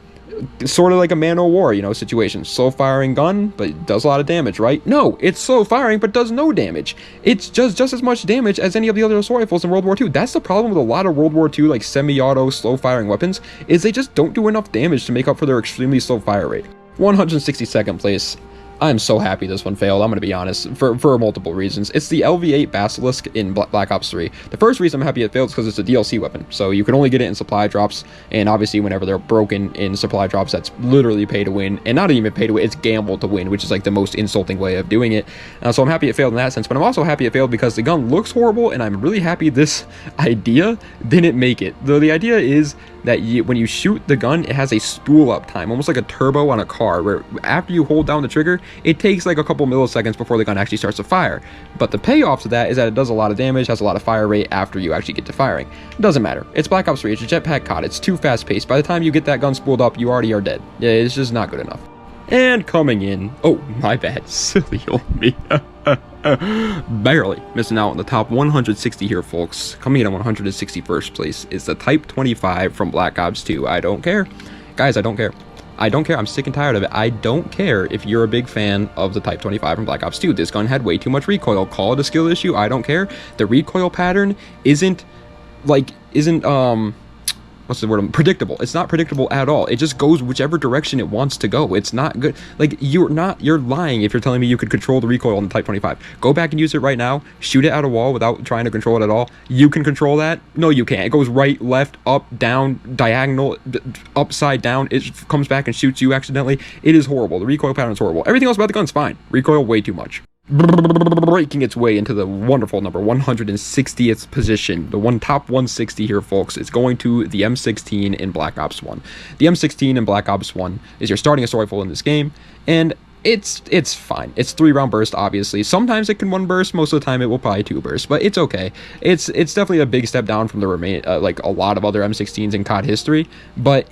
sort of like a man o' war, situation. Slow firing gun, but it does a lot of damage, right? No, it's slow firing, but does no damage. It's just as much damage as any of the other assault rifles in World War II. That's the problem with a lot of World War II, semi-auto, slow firing weapons, is they just don't do enough damage to make up for their extremely slow fire rate. 162nd place. I'm so happy this one failed, I'm going to be honest, for multiple reasons. It's the LV8 Basilisk in Black Ops 3. The first reason I'm happy it failed is because it's a DLC weapon, so you can only get it in supply drops, and obviously whenever they're broken in supply drops, that's literally pay to win, and not even pay to win, it's gamble to win, which is the most insulting way of doing it. So I'm happy it failed in that sense, but I'm also happy it failed because the gun looks horrible, and I'm really happy this idea didn't make it. Though the idea is that when you shoot the gun, it has a spool up time, almost like a turbo on a car, where after you hold down the trigger, it takes a couple milliseconds before the gun actually starts to fire. But the payoff to that is that it does a lot of damage, has a lot of fire rate after you actually get to firing. It doesn't matter. It's Black Ops 3, it's a jetpack COD, it's too fast paced. By the time you get that gun spooled up, you already are dead. Yeah, it's just not good enough. And coming in, oh my bad, silly old me. Barely missing out on the top 160 here, folks. Coming in at 161st place is the Type 25 from Black Ops 2. I don't care. Guys, I don't care. I don't care. I'm sick and tired of it. I don't care if you're a big fan of the Type 25 from Black Ops 2. This gun had way too much recoil. Call it a skill issue. I don't care. The recoil pattern isn't what's the word? Predictable. It's not predictable at all. It just goes whichever direction it wants to go. It's not good. You're lying if you're telling me you could control the recoil on the Type 25. Go back and use it right now. Shoot it at a wall without trying to control it at all. You can control that? No, you can't. It goes right, left, up, down, diagonal, upside down. It comes back and shoots you accidentally. It is horrible. The recoil pattern is horrible. Everything else about the gun's fine. Recoil way too much. Breaking its way into the wonderful number 160th position, the top 160 here, folks, is going to the M16 in Black Ops 1. The M16 in Black Ops 1 is your starting assault rifle in this game, and it's fine. It's 3-round burst, obviously. Sometimes it can 1 burst. Most of the time it will probably 2 burst, but it's okay. It's definitely a big step down from the a lot of other M16s in COD history, but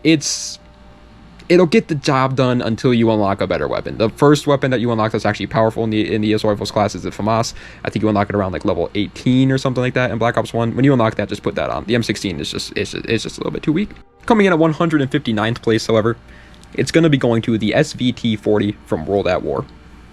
it'll get the job done until you unlock a better weapon. The first weapon that you unlock that's actually powerful in the assault rifles class is the FAMAS. I think you unlock it around level 18 or something like that in Black Ops 1. When you unlock that, just put that on. The M16 is just a little bit too weak. Coming in at 159th place, however, it's going to be going to the SVT-40 from World at War.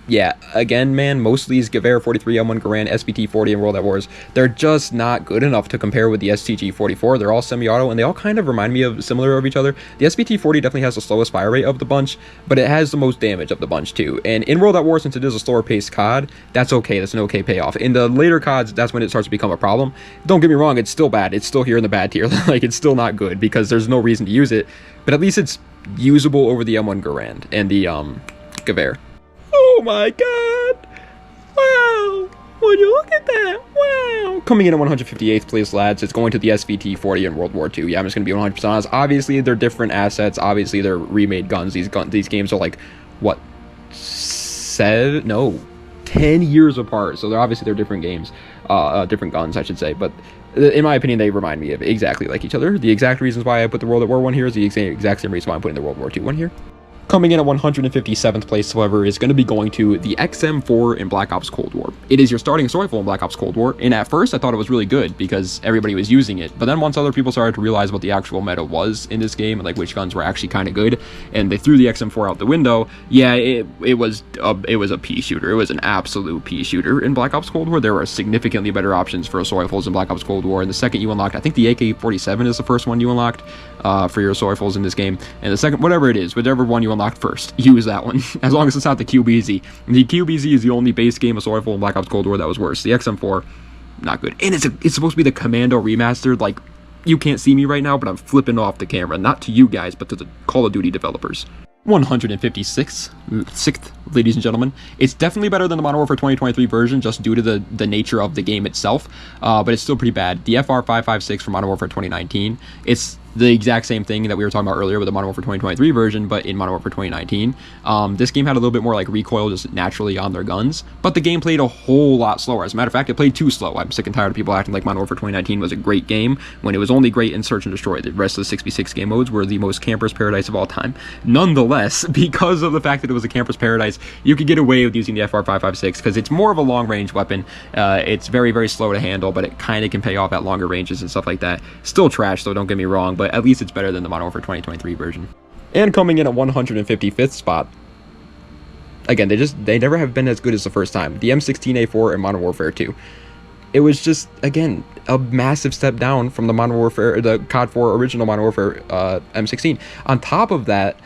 yeah, again, man, most of these Gewehr 43, M1 Garand, SBT 40, and World at Wars, they're just not good enough to compare with the STG 44. They're all semi-auto, and they all kind of remind me of similar of each other. The SBT 40 definitely has the slowest fire rate of the bunch, but it has the most damage of the bunch too. And in World at War, since it is a slower paced COD, that's okay. That's an okay payoff. In the later CODs, that's when it starts to become a problem. Don't get me wrong, it's still bad. It's still here in the bad tier. Like, it's still not good because there's no reason to use it, but at least it's usable over the M1 Garand and the Gewehr. Oh my god! Wow! Would you look at that? Wow! Coming in at 158th place, lads, it's going to the SVT 40 in World War II. Yeah, I'm just going to be 100% honest. Obviously, they're different assets. Obviously, they're remade guns. These games are like, what, 10 years apart. So they're different games. Different guns, I should say. But in my opinion, they remind me of exactly like each other. The exact reasons why I put the World at War one here is the exact same reason why I'm putting the World War II one here. Coming in at 157th place, however, is going to be going to the XM4 in Black Ops Cold War. It is your starting rifle in Black Ops Cold War, and at first I thought it was really good because everybody was using it, but then once other people started to realize what the actual meta was in this game and like which guns were actually kind of good, and they threw the XM4 out the window, yeah, it was a pea shooter. It was an absolute pea shooter in Black Ops Cold War. There were significantly better options for assault rifles in Black Ops Cold War, and the second you unlocked, I think the AK-47 is the first one you unlocked for your assault rifles in this game, and the second, whatever it is, whatever one you unlocked first, use that one, as long as it's not the QBZ. The QBZ is the only base game assault rifle in Black Ops Cold War that was worse. The XM4, not good. And it's supposed to be the Commando remastered. Like, you can't see me right now, but I'm flipping off the camera, not to you guys, but to the Call of Duty developers. 156th, ladies and gentlemen. It's definitely better than the Modern Warfare 2023 version, just due to the nature of the game itself, but it's still pretty bad. The FR556 from Modern Warfare 2019, it's the exact same thing that we were talking about earlier with the Modern Warfare 2023 version, but in Modern Warfare 2019. This game had a little bit more like recoil just naturally on their guns, but the game played a whole lot slower. As a matter of fact, it played too slow. I'm sick and tired of people acting like Modern Warfare 2019 was a great game when it was only great in Search and Destroy. The rest of the 6v6 game modes were the most camper's paradise of all time. Nonetheless, because of the fact that it was a camper's paradise, you could get away with using the FR556 because it's more of a long-range weapon. It's very, very slow to handle, but it kind of can pay off at longer ranges and stuff like that. Still trash, though, don't get me wrong, but at least it's better than the Modern Warfare 2023 version. And coming in at 155th spot, again, they never have been as good as the first time. The M16A4 in Modern Warfare 2. It was just, again, a massive step down from the Modern Warfare, the COD 4 original Modern Warfare M16. On top of that,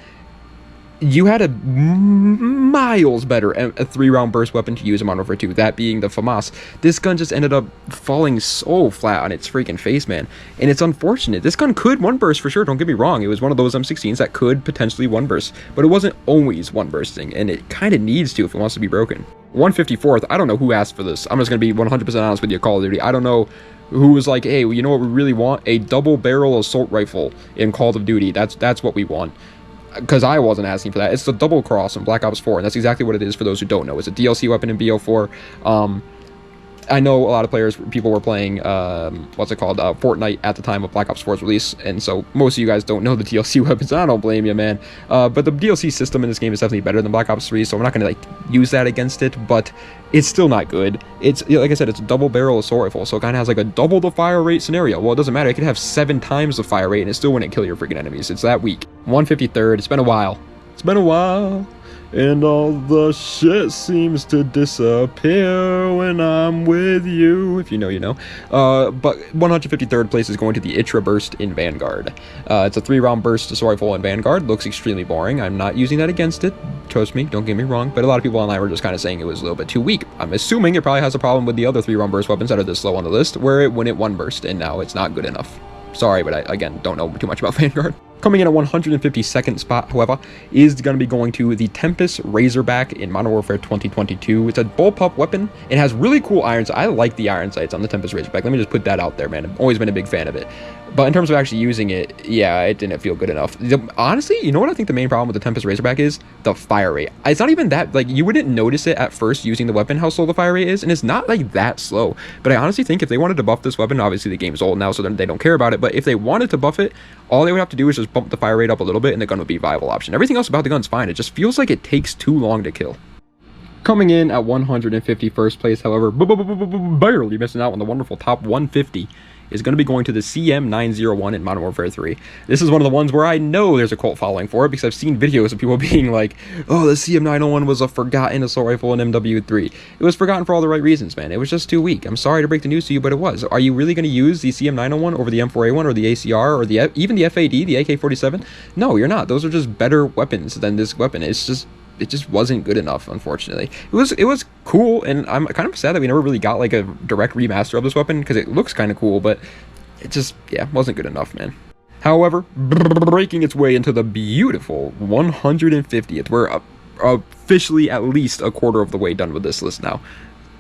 you had a miles better a 3-round burst weapon to use in Modern Warfare 2, that being the FAMAS. This gun just ended up falling so flat on its freaking face, man. And it's unfortunate. This gun could one burst for sure, don't get me wrong. It was one of those M16s that could potentially one burst, but it wasn't always one bursting, and it kind of needs to if it wants to be broken. 154th, I don't know who asked for this. I'm just going to be 100% honest with you, Call of Duty. I don't know who was like, hey, you know what we really want? A double barrel assault rifle in Call of Duty. That's what we want. Because I wasn't asking for that. It's the double cross in Black Ops 4, and that's exactly what it is for those who don't know. It's a DLC weapon in BO4. I know a lot of people were playing, Fortnite at the time of Black Ops 4's release, and so most of you guys don't know the DLC weapons, and I don't blame you, man. But the DLC system in this game is definitely better than Black Ops 3, so I'm not going to, use that against it, but it's still not good. It's, like I said, it's a double barrel assault rifle, so it kind of has, a double the fire rate scenario. Well, it doesn't matter. It could have 7 times the fire rate, and it still wouldn't kill your freaking enemies. It's that weak. 153rd, it's been a while. It's been a while. And all the shit seems to disappear when I'm with you. If you know, you know. But 153rd place is going to the ITRA burst in Vanguard. It's a 3-round burst assault rifle in Vanguard. Looks extremely boring. I'm not using that against it. Trust me, don't get me wrong. But a lot of people online were just kind of saying it was a little bit too weak. I'm assuming it probably has a problem with the other 3-round burst weapons that are this low on the list, where it wouldn't one burst, and now it's not good enough. Sorry, but I, again, don't know too much about Vanguard. Coming in at 152nd spot, however, is going to be going to the Tempest Razorback in Modern Warfare 2022. It's a bullpup weapon. It has really cool iron sights. I like the iron sights on the Tempest Razorback. Let me just put that out there, man. I've always been a big fan of it. But in terms of actually using it, yeah, it didn't feel good enough. Honestly, you know what I think the main problem with the Tempest Razorback is? The fire rate. It's not even that, you wouldn't notice it at first using the weapon, how slow the fire rate is, and it's not, that slow. But I honestly think if they wanted to buff this weapon, obviously the game's old now, so then they don't care about it, but if they wanted to buff it, all they would have to do is just bump the fire rate up a little bit, and the gun would be a viable option. Everything else about the gun's fine. It just feels like it takes too long to kill. Coming in at 151st place, however, barely missing out on the wonderful top 150, is going to be going to the CM901 in Modern Warfare 3. This is one of the ones where I know there's a cult following for it because I've seen videos of people being like, oh, the CM901 was a forgotten assault rifle in MW3. It was forgotten for all the right reasons, man. It was just too weak. I'm sorry to break the news to you, but it was. Are you really going to use the CM901 over the M4A1 or the ACR or even the FAD, the AK-47? No, you're not. Those are just better weapons than this weapon. It just wasn't good enough, unfortunately. It was cool, and I'm kind of sad that we never really got like a direct remaster of this weapon because it looks kind of cool, but it just, yeah, wasn't good enough, man. However, breaking its way into the beautiful 150th, we're officially at least a quarter of the way done with this list now.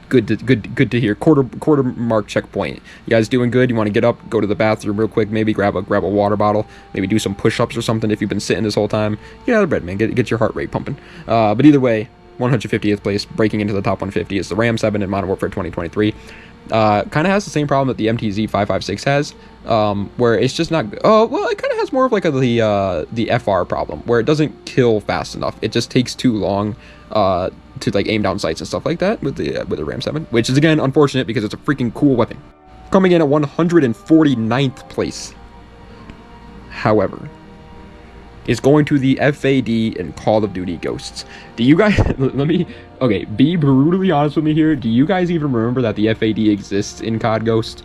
Good to hear. Quarter mark checkpoint. You guys doing good? You want to get up, go to the bathroom real quick, maybe grab a water bottle, maybe do some push-ups or something if you've been sitting this whole time. Get out of bed, man. Get your heart rate pumping. But either way, 150th place, breaking into the top 150 is the Ram 7 in Modern Warfare 2023. Kind of has the same problem that the MTZ 556 has, where it's just not. Oh, well, it kind of has more of like the FR problem, where it doesn't kill fast enough. It just takes too long to like aim down sights and stuff like that with the Ram 7, which is again unfortunate because it's a freaking cool weapon. Coming in at 149th place, however, is going to the FAD in Call of Duty Ghosts. Do you guys be brutally honest with me here? Do you guys even remember that the FAD exists in COD Ghost?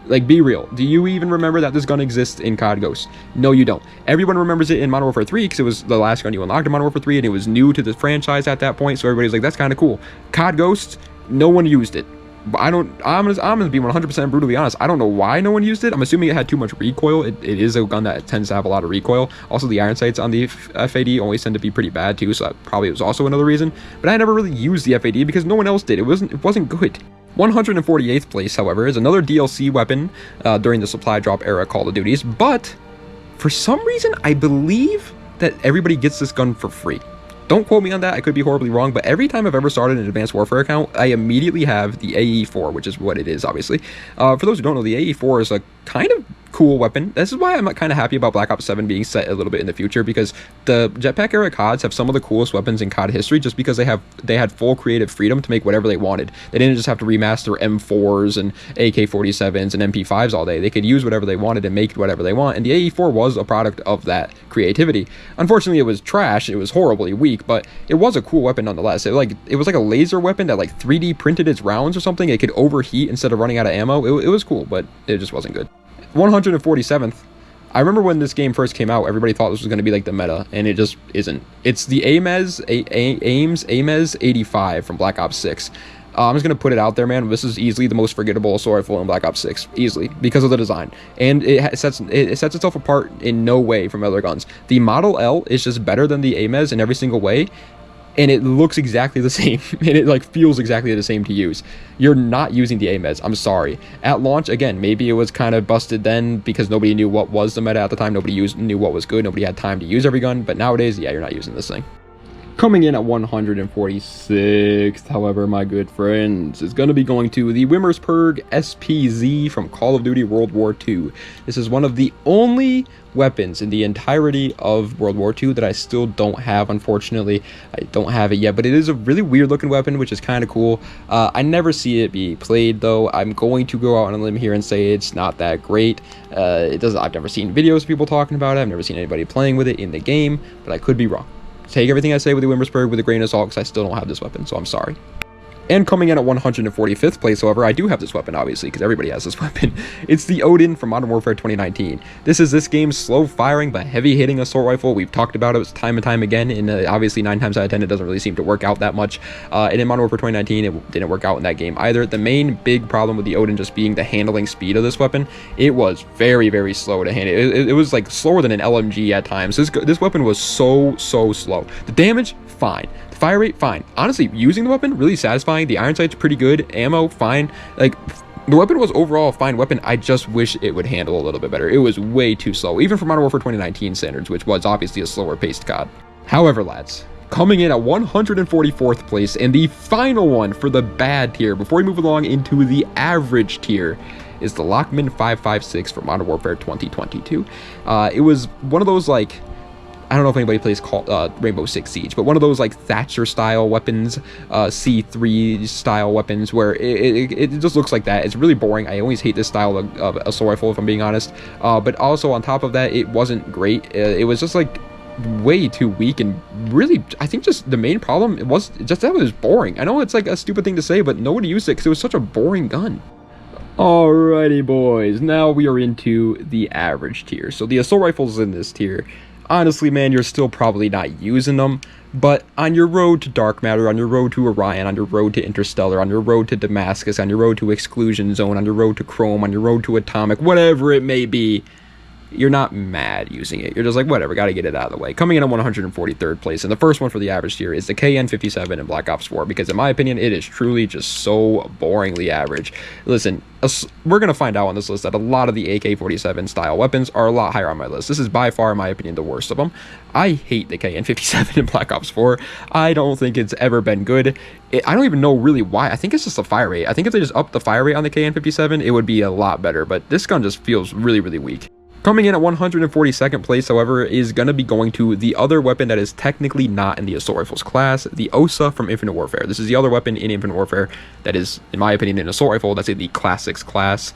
Like, be real. Do you even remember that this gun exists in COD Ghost? No, you don't. Everyone remembers it in Modern Warfare 3 because it was the last gun you unlocked in Modern Warfare 3 and it was new to the franchise at that point, so everybody's like, that's kind of cool. COD Ghost, no one used it. But I'm gonna be 100% brutally honest. I don't know why no one used it. I'm assuming it had too much recoil. It is a gun that tends to have a lot of recoil. Also, the iron sights on the FAD always tend to be pretty bad too, so that probably was also another reason. But I never really used the FAD because no one else did. It wasn't good. 148th place, however, is another DLC weapon during the supply drop era Call of Duties, but for some reason, I believe that everybody gets this gun for free. Don't quote me on that, I could be horribly wrong, but every time I've ever started an Advanced Warfare account, I immediately have the AE4, which is what it is, obviously. For those who don't know, the AE4 is a kind of cool weapon. This is why I'm kind of happy about Black Ops 7 being set a little bit in the future, because the jetpack era CODs have some of the coolest weapons in COD history just because they had full creative freedom to make whatever they wanted. They didn't just have to remaster M4s and AK-47s and MP5s all day. They could use whatever they wanted and make whatever they want, and the AE4 was a product of that creativity. Unfortunately, it was trash. It was horribly weak, but it was a cool weapon nonetheless. It was like a laser weapon that like 3D printed its rounds or something. It could overheat instead of running out of ammo. It was cool, but it just wasn't good. 147th. I remember when this game first came out, everybody thought this was going to be like the meta, and it just isn't. It's the AMES 85 from Black Ops 6. I'm just going to put it out there, man. This is easily the most forgettable assault rifle in Black Ops 6. Easily. Because of the design. And it sets itself apart in no way from other guns. The Model L is just better than the AMES in every single way. And it looks exactly the same, and it like feels exactly the same to use. You're not using the AMES, I'm sorry. At launch, again, maybe it was kind of busted then because nobody knew what was the meta at the time. Nobody knew what was good. Nobody had time to use every gun. But nowadays, yeah, you're not using this thing. Coming in at 146th, however, my good friends, is going to be going to the Remastered SPZ from Call of Duty World War II. This is one of the only weapons in the entirety of World War II that I still don't have, unfortunately. I don't have it yet, but it is a really weird looking weapon, which is kind of cool. I never see it be played, though. I'm going to go out on a limb here and say it's not that great. I've never seen videos of people talking about it. I've never seen anybody playing with it in the game, but I could be wrong. Take everything I say with the Remastered with a grain of salt because I still don't have this weapon, so I'm sorry. And coming in at 145th place, however, I do have this weapon, obviously, because everybody has this weapon. It's the Odin from Modern Warfare 2019. This is this game's slow-firing but heavy-hitting assault rifle. We've talked about it time and time again, and obviously 9 times out of 10 it doesn't really seem to work out that much. And in Modern Warfare 2019, it didn't work out in that game either. The main big problem with the Odin just being the handling speed of this weapon. It was very, very slow to handle. It was like slower than an LMG at times. This weapon was so slow. The damage, fine. The fire rate, fine. Honestly, using the weapon, really satisfying. The iron sight's pretty good. Ammo, fine. Like, the weapon was overall a fine weapon. I just wish it would handle a little bit better. It was way too slow, even for Modern Warfare 2019 standards, which was obviously a slower paced COD. However, lads, coming in at 144th place, and the final one for the bad tier, before we move along into the average tier, is the Lockman 556 for Modern Warfare 2022. It was one of those, like, I don't know if anybody plays Rainbow Six Siege, but one of those like Thatcher style weapons, C3 style weapons, where it just looks like that. It's really boring. I always hate this style of assault rifle, if I'm being honest. But also on top of that, it wasn't great. It was just like way too weak, and really, I think just the main problem was just that it was boring. I know it's like a stupid thing to say, but nobody used it because it was such a boring gun. Alrighty, boys, now we are into the average tier. So the assault rifles in this tier, honestly, man, you're still probably not using them, but on your road to Dark Matter, on your road to Orion, on your road to Interstellar, on your road to Damascus, on your road to Exclusion Zone, on your road to Chrome, on your road to Atomic, whatever it may be, you're not mad using it. You're just like, whatever, gotta get it out of the way. Coming in at 143rd place, and the first one for the average tier is the KN57 in Black Ops 4, because in my opinion, it is truly just so boringly average. Listen, we're gonna find out on this list that a lot of the AK-47 style weapons are a lot higher on my list. This is by far, in my opinion, the worst of them. I hate the KN57 in Black Ops 4. I don't think it's ever been good. I don't even know really why. I think it's just the fire rate. I think if they just upped the fire rate on the KN57, it would be a lot better, but this gun just feels really, really weak. Coming in at 142nd place, however, is going to be going to the other weapon that is technically not in the assault rifles class, the OSA from Infinite Warfare. This is the other weapon in Infinite Warfare that is, in my opinion, an assault rifle that's in the classics class.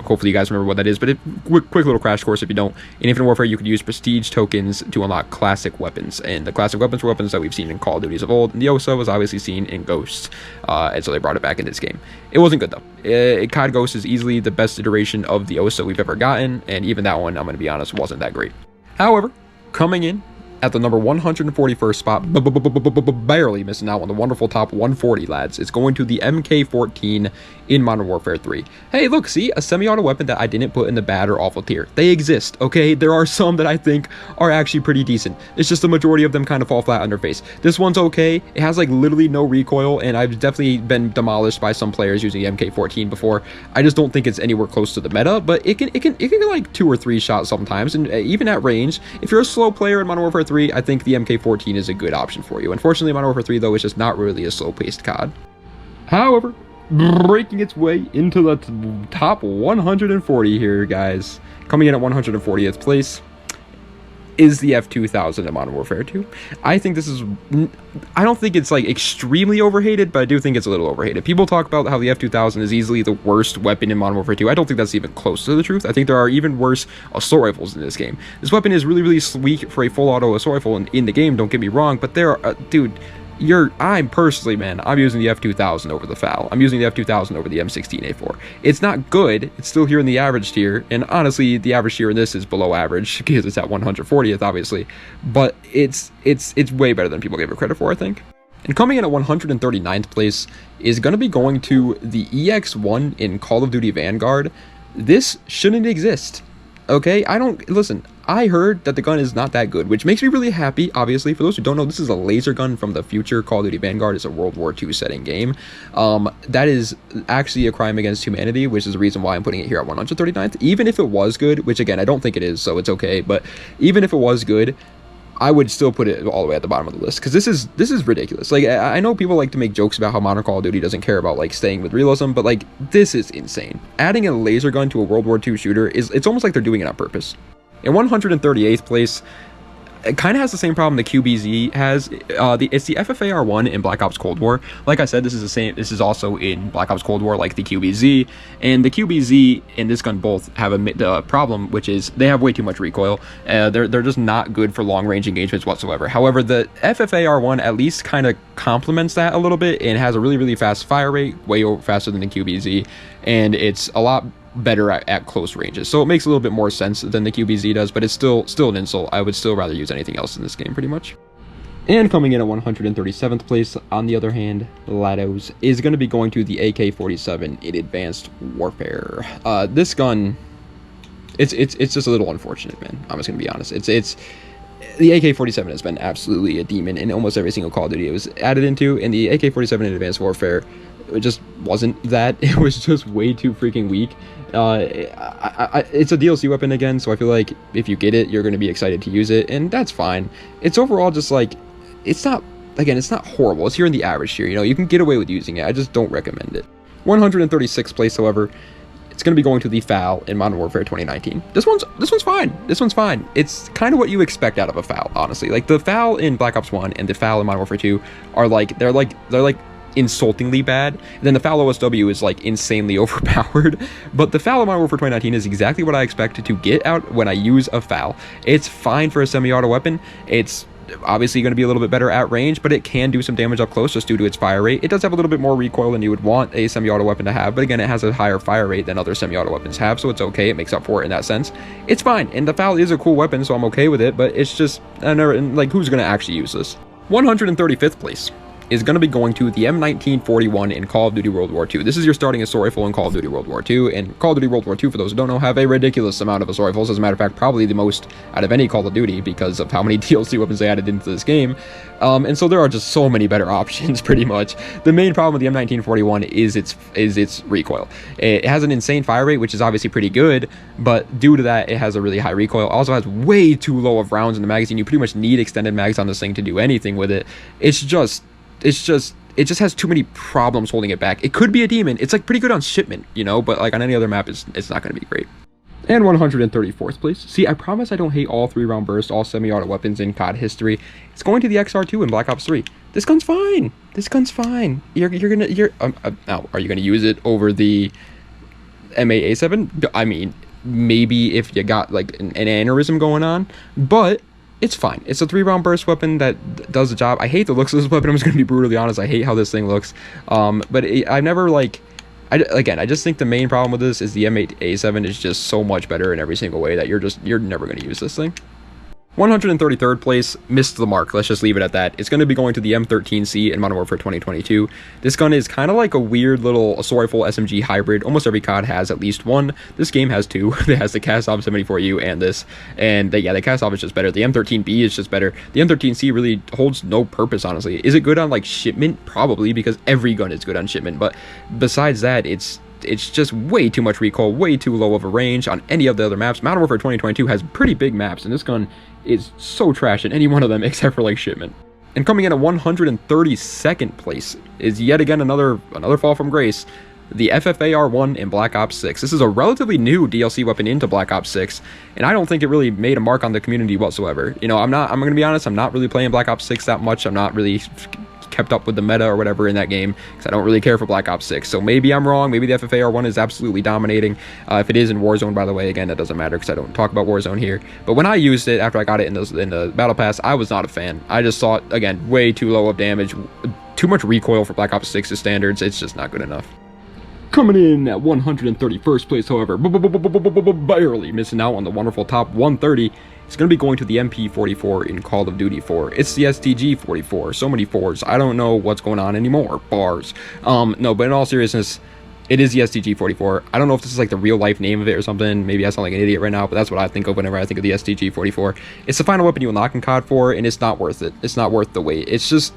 Hopefully you guys remember what that is, but quick little crash course if you don't. In Infinite Warfare, you could use prestige tokens to unlock classic weapons, and the classic weapons were weapons that we've seen in Call of Duties of old, and the OSA was obviously seen in Ghosts, and so they brought it back in this game. It wasn't good, though. COD Ghost is easily the best iteration of the OSA we've ever gotten, and even that one, I'm going to be honest, wasn't that great. However, coming in at the number 141st spot, barely missing out on the wonderful top 140, lads, it's going to the MK14 in Modern Warfare 3. Hey, look, see, a semi-auto weapon that I didn't put in the bad or awful tier. They exist, okay? There are some that I think are actually pretty decent. It's just the majority of them kind of fall flat on their face. This one's okay. It has like literally no recoil, and I've definitely been demolished by some players using the MK14 before. I just don't think it's anywhere close to the meta, but it can get like 2 or 3 shots sometimes, and even at range, if you're a slow player in Modern Warfare 3, I think the MK14 is a good option for you. Unfortunately, Modern Warfare 3, though, is just not really a slow-paced COD. However, breaking its way into the top 140 here, guys, coming in at 140th place is the F2000 in Modern Warfare 2. I think this is, I don't think it's like extremely overhated, but I do think it's a little overhated. People talk about how the F2000 is easily the worst weapon in Modern Warfare 2. I don't think that's even close to the truth. I think there are even worse assault rifles in this game. This weapon is really, really weak for a full auto assault rifle in the game, don't get me wrong, but there are, dude, I'm personally, man, I'm using the F2000 over the FAL. I'm using the F2000 over the M16A4. It's not good. It's still here in the average tier, and honestly, the average tier in this is below average because it's at 140th, obviously. But it's way better than people gave it credit for, I think. And coming in at 139th place is going to be going to the EX1 in Call of Duty Vanguard. This shouldn't exist. Okay, listen, I heard that the gun is not that good, which makes me really happy, obviously. For those who don't know, this is a laser gun from the future. Call of Duty Vanguard is a World War II setting game. That is actually a crime against humanity, which is the reason why I'm putting it here at 139th. Even if it was good, which again, I don't think it is, so it's okay, but even if it was good, I would still put it all the way at the bottom of the list, because this is ridiculous. Like, I know people like to make jokes about how modern Call of Duty doesn't care about like staying with realism, but like, this is insane. Adding a laser gun to a World War II shooter it's almost like they're doing it on purpose. In 138th place, it kind of has the same problem the QBZ has. It's the FFAR1 in Black Ops Cold War. Like I said, this is the same. This is also in Black Ops Cold War, like the QBZ, and the QBZ and this gun both have a problem, which is they have way too much recoil. They're just not good for long range engagements whatsoever. However, the FFAR1 at least kind of complements that a little bit and has a really, really fast fire rate, way faster than the QBZ, and it's a lot better at close ranges, so it makes a little bit more sense than the QBZ does, but it's still an insult. I would still rather use anything else in this game, pretty much. And coming in at 137th place, on the other hand, Lados, is going to be going to the AK-47 in Advanced Warfare. This gun, it's just a little unfortunate, man. I'm just going to be honest. It's the AK-47 has been absolutely a demon in almost every single Call of Duty it was added into, and the AK-47 in Advanced Warfare, it just wasn't that. It was just way too freaking weak. It's a DLC weapon again, so I feel like if you get it, you're going to be excited to use it, and that's fine. It's overall just like, it's not horrible. It's here in the average tier, you know, you can get away with using it. I just don't recommend it. 136th place, however, It's going to be going to the FAL in Modern Warfare 2019. This one's fine. This one's fine. It's kind of what you expect out of a FAL, honestly. Like the FAL in Black Ops 1 and the FAL in Modern Warfare 2 are like they're like insultingly bad. And then the FAL OSW is like insanely overpowered. But the FAL in Modern Warfare 2019 is exactly what I expected to get out when I use a FAL. It's fine for a semi-auto weapon. It's obviously going to be a little bit better at range, but it can do some damage up close just due to its fire rate. It does have a little bit more recoil than you would want a semi-auto weapon to have, but again, it has a higher fire rate than other semi-auto weapons have, so it's okay. It makes up for it in that sense. It's fine, and the FAL is a cool weapon, so I'm okay with it, but it's just, I never, like, who's going to actually use this? 135th place is going to be going to the M1941 in Call of Duty World War II. This is your starting assault rifle in Call of Duty World War II, and Call of Duty World War II, for those who don't know, have a ridiculous amount of assault rifles. As a matter of fact, probably the most out of any Call of Duty because of how many DLC weapons they added into this game. And so there are just so many better options, pretty much. The main problem with the M1941 is its recoil. It has an insane fire rate, which is obviously pretty good, but due to that, it has a really high recoil. It also has way too low of rounds in the magazine. You pretty much need extended mags on this thing to do anything with it. It just has too many problems holding it back. It could be a demon. It's like pretty good on shipment, you know, but like on any other map, it's not going to be great. And 134th place. See, I promise I don't hate all 3-round burst, all semi-auto weapons in COD history. It's going to the XR2 in Black Ops 3. This gun's fine. This gun's fine. Now, are you gonna use it over the M8A7? I mean, maybe if you got like an aneurysm going on, but it's fine. It's a 3-round burst weapon that does the job. I hate the looks of this weapon. I'm just going to be brutally honest. I hate how this thing looks. But I've never like... I just think the main problem with this is the M8A7 is just so much better in every single way that you're never going to use this thing. 133rd place, missed the mark. Let's just leave it at that. It's going to be going to the M13C in Modern Warfare 2022. This gun is kind of like a weird little assault rifle SMG hybrid. Almost every COD has at least one. This game has two. It has the Cast-Off 74U and this. And yeah, the Cast-Off is just better. The M13B is just better. The M13C really holds no purpose, honestly. Is it good on like shipment? Probably, because every gun is good on shipment. But besides that, it's just way too much recoil, way too low of a range on any of the other maps. Modern Warfare 2022 has pretty big maps, and this gun is so trash in any one of them except for like shipment. And coming in at 132nd place is yet again another fall from grace, the FFAR-1 in Black Ops 6. This is a relatively new DLC weapon into Black Ops 6, and I don't think it really made a mark on the community whatsoever. You know, I'm gonna be honest, I'm not really playing Black Ops 6 that much. I'm not really kept up with the meta or whatever in that game because I don't really care for Black Ops 6. So maybe I'm wrong. Maybe the FFAR-1 is absolutely dominating. If it is in Warzone, by the way, again, that doesn't matter because I don't talk about Warzone here. But when I used it after I got it in the Battle Pass, I was not a fan. I just thought, again, way too low of damage, too much recoil for Black Ops 6's standards. It's just not good enough. Coming in at 131st place, however, barely missing out on the wonderful top 130, it's going to be going to the MP44 in Call of Duty 4. It's the STG-44. So many 4s. I don't know what's going on anymore. Bars. No, but in all seriousness, it is the STG-44. I don't know if this is like the real life name of it or something. Maybe I sound like an idiot right now, but that's what I think of whenever I think of the STG-44. It's the final weapon you unlock in COD 4, and it's not worth it. It's not worth the wait. It's just,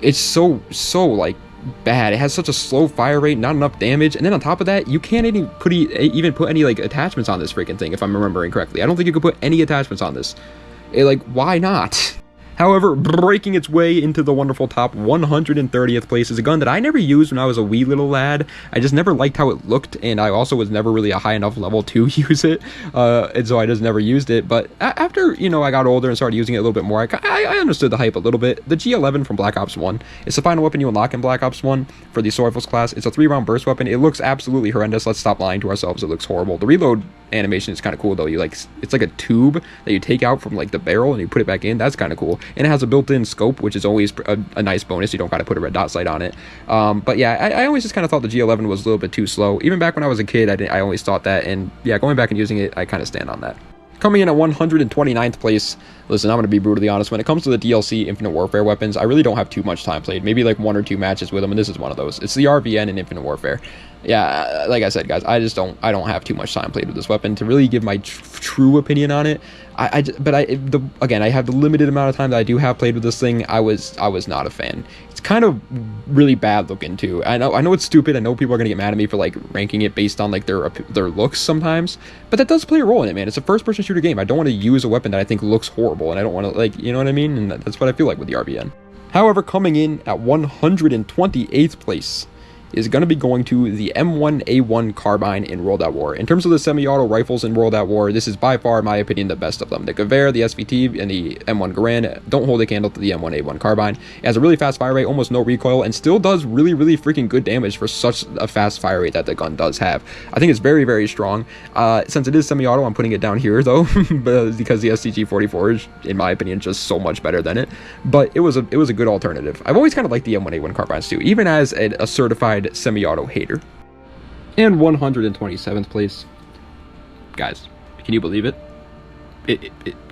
it's so like bad. It has such a slow fire rate, not enough damage, and then on top of that, you can't even put any like attachments on this freaking thing, if I'm remembering correctly. I don't think you could put any attachments on this. Like, why not? However, breaking its way into the wonderful top 130th place is a gun that I never used when I was a wee little lad. I just never liked how it looked, and I also was never really a high enough level to use it, and so I just never used it. But after, you know, I got older and started using it a little bit more, I understood the hype a little bit. The G11 from Black Ops 1. It's the final weapon you unlock in Black Ops 1 for the assault rifles class. It's a 3-round burst weapon. It looks absolutely horrendous. Let's stop lying to ourselves. It looks horrible. The reload animation is kind of cool though. It's like a tube that you take out from like the barrel and you put it back in. That's kind of cool, and it has a built-in scope, which is always a nice bonus. You don't got to put a red dot sight on it. But yeah, I always just kind of thought the G11 was a little bit too slow. Even back when I was a kid, I always thought that, and yeah, going back and using it, I kind of stand on that. Coming in at 129th place, listen, I'm going to be brutally honest. When it comes to the DLC Infinite Warfare weapons, I really don't have too much time played. Maybe like 1 or 2 matches with them, and this is one of those. It's the RVN in Infinite Warfare. Yeah, like I said, guys, I don't have too much time played with this weapon to really give my true opinion on it. Again, I have the limited amount of time that I do have played with this thing. I was not a fan. It's kind of really bad looking too. I know it's stupid. I know people are gonna get mad at me for like ranking it based on like their looks sometimes, but that does play a role in it, man. It's a first-person shooter game. I don't want to use a weapon that I think looks horrible, and I don't want to, like, you know what I mean? And that's what I feel like with the RVN. However, coming in at 128th place is going to be going to the M1A1 carbine in World at War. In terms of the semi-auto rifles in World at War, this is by far, in my opinion, the best of them. The Gewehr, the SVT, and the M1 Garand don't hold a candle to the M1A1 carbine. It has a really fast fire rate, almost no recoil, and still does really, really freaking good damage for such a fast fire rate that the gun does have. I think it's very, very strong. Since it is semi-auto, I'm putting it down here, though, because the STG-44 is, in my opinion, just so much better than it. But it was a good alternative. I've always kind of liked the M1A1 carbines, too, even as a certified semi-auto hater. And 127th place, guys, can you believe it?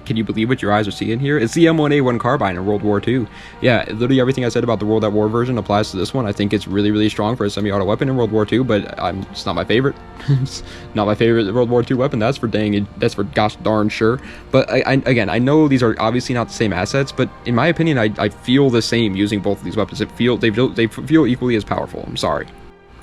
Can you believe what your eyes are seeing here? It's the M1A1 carbine in World War II. Yeah, literally everything I said about the World at War version applies to this one. I think it's really, really strong for a semi-auto weapon in World War II, but it's not my favorite. It's not my favorite World War II weapon. That's for gosh darn sure. But again, I know these are obviously not the same assets, but in my opinion, I feel the same using both of these weapons. They feel equally as powerful. I'm sorry.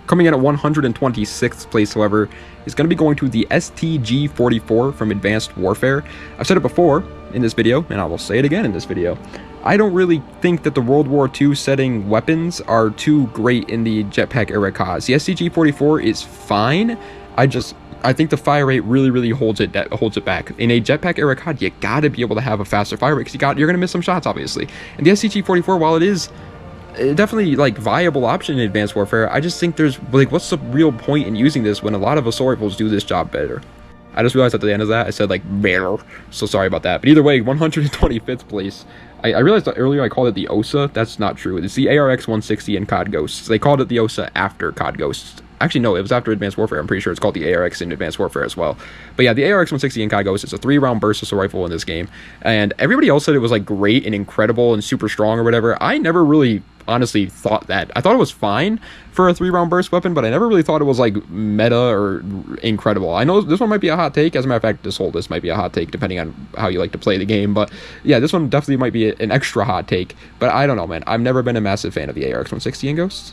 Coming in at 126th place, however, is going to be going to the STG-44 from Advanced Warfare. I've said it before in this video, and I will say it again in this video. I don't really think that the World War II setting weapons are too great in the jetpack era CODs. The STG-44 is fine. I think the fire rate really holds it back. In a jetpack era COD, you gotta be able to have a faster fire rate because you're gonna miss some shots, obviously. And the STG-44, while it is definitely like viable option in Advanced Warfare, I just think there's like, what's the real point in using this when a lot of assault rifles do this job better? I just realized at the end of that I said like better, so sorry about that. But either way, 125th place. I realized that earlier I called it the OSA. That's not true. It's the ARX 160 in COD Ghosts. They called it the OSA after COD Ghosts. Actually, no, it was after Advanced Warfare. I'm pretty sure it's called the ARX in Advanced Warfare as well. But yeah, the ARX 160 in COD Ghosts is a 3-round burst assault rifle in this game. And everybody else said it was like great and incredible and super strong or whatever. I never really honestly thought that. I thought it was fine for a 3-round burst weapon, but I never really thought it was like meta or incredible. I know this one might be a hot take. As a matter of fact, this whole list might be a hot take depending on how you like to play the game. But yeah, this one definitely might be an extra hot take. But I don't know, man. I've never been a massive fan of the ARX 160 in Ghosts.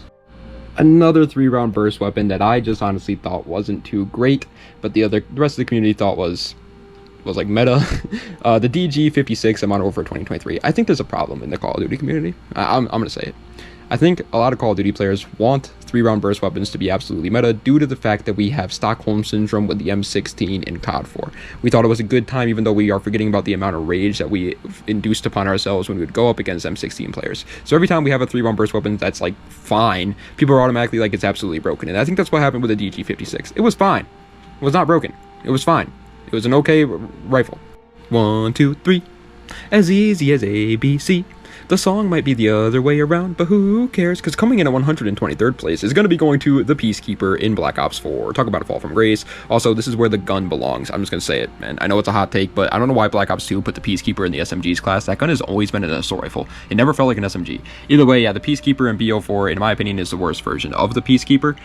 Another 3-round burst weapon that I just honestly thought wasn't too great, but the rest of the community thought was like meta. The DG56 in Modern Warfare 2023. I think there's a problem in the Call of Duty community. I'm gonna say it. I think a lot of Call of Duty players want 3-round burst weapons to be absolutely meta due to the fact that we have Stockholm Syndrome with the M16 in COD 4. We thought it was a good time, even though we are forgetting about the amount of rage that we induced upon ourselves when we would go up against M16 players. So every time we have a 3-round burst weapon that's like fine, people are automatically like it's absolutely broken. And I think that's what happened with the DG56. It was fine. It was not broken. It was fine. It was an okay rifle. 1, 2, 3. As easy as ABC. The song might be the other way around, but who cares? Because coming in at 123rd place is going to be going to the Peacekeeper in Black Ops 4. Talk about a fall from grace. Also, this is where the gun belongs. I'm just going to say it, man. I know it's a hot take, but I don't know why Black Ops 2 put the Peacekeeper in the SMGs class. That gun has always been an assault rifle. It never felt like an SMG. Either way, yeah, the Peacekeeper in BO4, in my opinion, is the worst version of the Peacekeeper.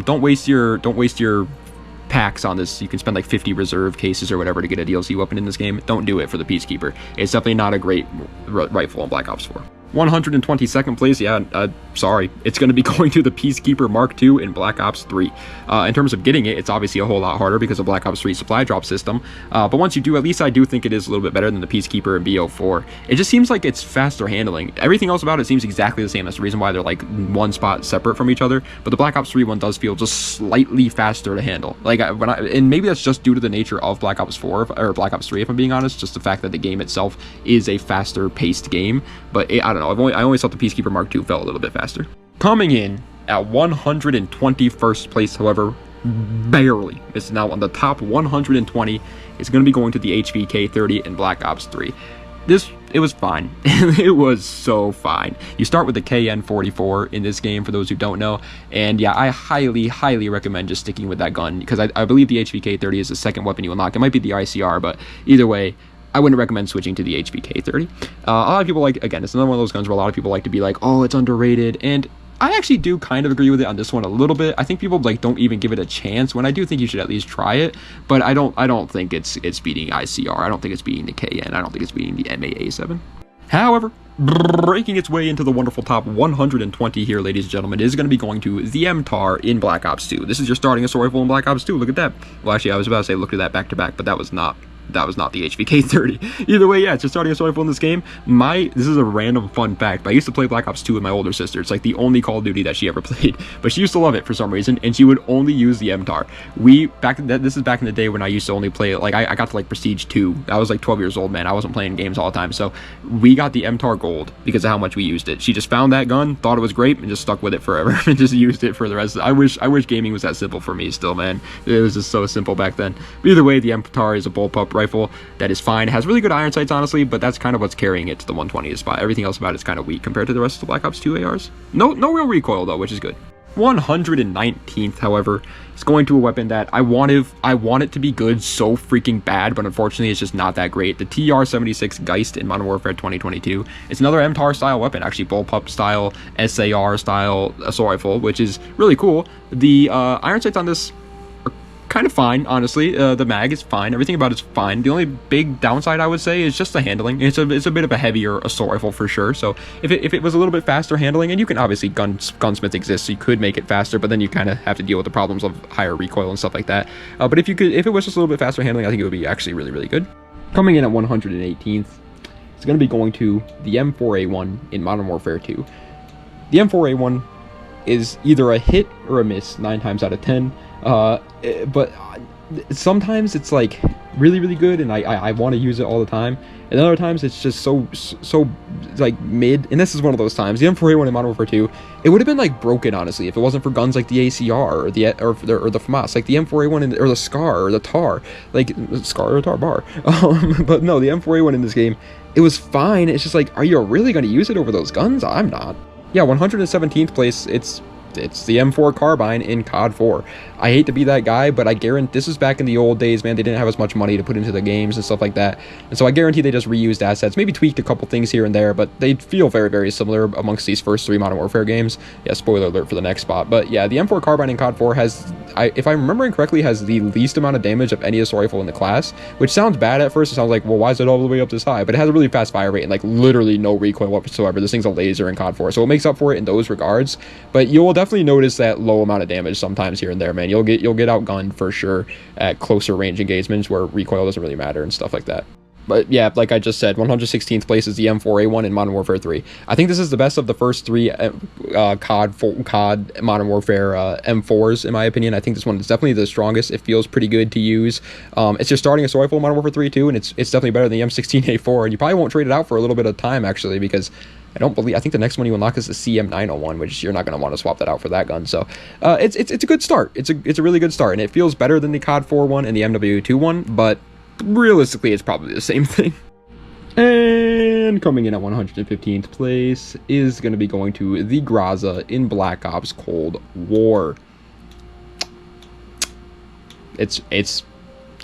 Don't waste your packs on this. You can spend like 50 reserve cases or whatever to get a DLC weapon in this game. Don't do it for the Peacekeeper. It's definitely not a great rifle in Black Ops 4. 122nd place, yeah, sorry. It's going to be going to the Peacekeeper Mark II in Black Ops 3. In terms of getting it, it's obviously a whole lot harder because of Black Ops 3 supply drop system. But once you do, at least I do think it is a little bit better than the Peacekeeper in BO4. It just seems like it's faster handling. Everything else about it seems exactly the same. That's the reason why they're like one spot separate from each other. But the Black Ops 3 one does feel just slightly faster to handle. Like and maybe that's just due to the nature of Black Ops 4 or Black Ops 3, if I'm being honest. Just the fact that the game itself is a faster paced game. But I don't know. I always thought the Peacekeeper Mark II felt a little bit faster. Coming in at 121st place, however, barely. It's now on the top 120. It's going to be going to the HVK-30 in Black Ops 3. It was fine. It was so fine. You start with the KN-44 in this game, for those who don't know. And yeah, I highly recommend just sticking with that gun, because I believe the HVK-30 is the second weapon you unlock. It might be the ICR, but either way, I wouldn't recommend switching to the HVK-30. A lot of people like, again, it's another one of those guns where a lot of people like to be like, oh, it's underrated, and I actually do kind of agree with it on this one a little bit. I think people like don't even give it a chance, when I do think you should at least try it, but I don't think it's beating ICR. I don't think it's beating the KN. I don't think it's beating the MAA7. However, breaking its way into the wonderful top 120 here, ladies and gentlemen, is going to be going to the MTAR in Black Ops 2. This is your starting assault rifle in Black Ops 2. Look at that. Well, actually, I was about to say look at that back to back, but that was not that was not the HVK-30. Either way, yeah, it's just starting a rifle in this game. This is a random fun fact, but I used to play Black Ops 2 with my older sister. It's like the only Call of Duty that she ever played, but she used to love it for some reason, and she would only use the MTAR. This is back in the day when I used to only play, like, I got to like Prestige 2. I was like 12 years old, man. I wasn't playing games all the time, so we got the MTAR Gold because of how much we used it. She just found that gun, thought it was great, and just stuck with it forever, and just used it for the rest of it. I wish gaming was that simple for me still, man. It was just so simple back then. But either way, the MTAR is a bullpup rifle that is fine. It has really good iron sights, honestly, but that's kind of what's carrying it to the 120 spot. Everything else about it is kind of weak compared to the rest of the Black Ops 2 ARs. No real recoil though, which is good. 119th, however, is going to a weapon that I want it to be good so freaking bad, but unfortunately it's just not that great. The TR-76 Geist in Modern Warfare 2022. It's another MTAR style weapon, actually bullpup style, SAR style assault rifle, which is really cool. The iron sights on this kind of fine, honestly. The mag is fine, everything about it's fine. The only big downside I would say is just the handling. It's a bit of a heavier assault rifle for sure, so if it was a little bit faster handling, and you can obviously gunsmith exists, so you could make it faster, but then you kind of have to deal with the problems of higher recoil and stuff like that. But if it was just a little bit faster handling, I think it would be actually really good. Coming in at 118th, it's going to be going to the M4A1 in Modern Warfare 2. The M4A1 is either a hit or a miss 9 times out of 10. But sometimes it's like really good, and I want to use it all the time, and other times it's just so like mid, and this is one of those times. The M4A1 in Modern Warfare 2, it would have been like broken, honestly, if it wasn't for guns like the ACR or the FAMAS, like the M4A1 or the SCAR or the TAR, like SCAR or TAR bar. But no, the M4A1 in this game, it was fine. It's just like, are you really going to use it over those guns? I'm not. Yeah, 117th place. It's the M4 carbine in COD 4. I hate to be that guy, but I guarantee this is back in the old days, man. They didn't have as much money to put into the games and stuff like that, and so I guarantee they just reused assets, maybe tweaked a couple things here and there, but they feel very similar amongst these first 3 Modern Warfare games. Yeah, spoiler alert for the next spot, but yeah, the M4 carbine in COD 4 has, if I'm remembering correctly, has the least amount of damage of any assault rifle in the class, which sounds bad at first. It sounds like, well, why is it all the way up this high? But it has a really fast fire rate and like literally no recoil whatsoever. This thing's a laser in COD 4, so it makes up for it in those regards, but you will definitely notice that low amount of damage sometimes here and there, man. You'll get outgunned for sure at closer range engagements where recoil doesn't really matter and stuff like that. But yeah, like I just said, 116th place is the M4A1 in Modern Warfare 3. I think this is the best of the first 3 COD Modern Warfare M4s, in my opinion. I think this one is definitely the strongest. It feels pretty good to use. It's just starting assault rifle in Modern Warfare 3 too, and it's definitely better than the M16A4. And you probably won't trade it out for a little bit of time, actually, because I think the next one you unlock is the CM901, which you're not going to want to swap that out for that gun. So it's a good start. It's a really good start, and it feels better than the COD 4 one and the MW2 one, but realistically it's probably the same thing. And coming in at 115th place is going to be going to the Graza in Black Ops Cold War. It's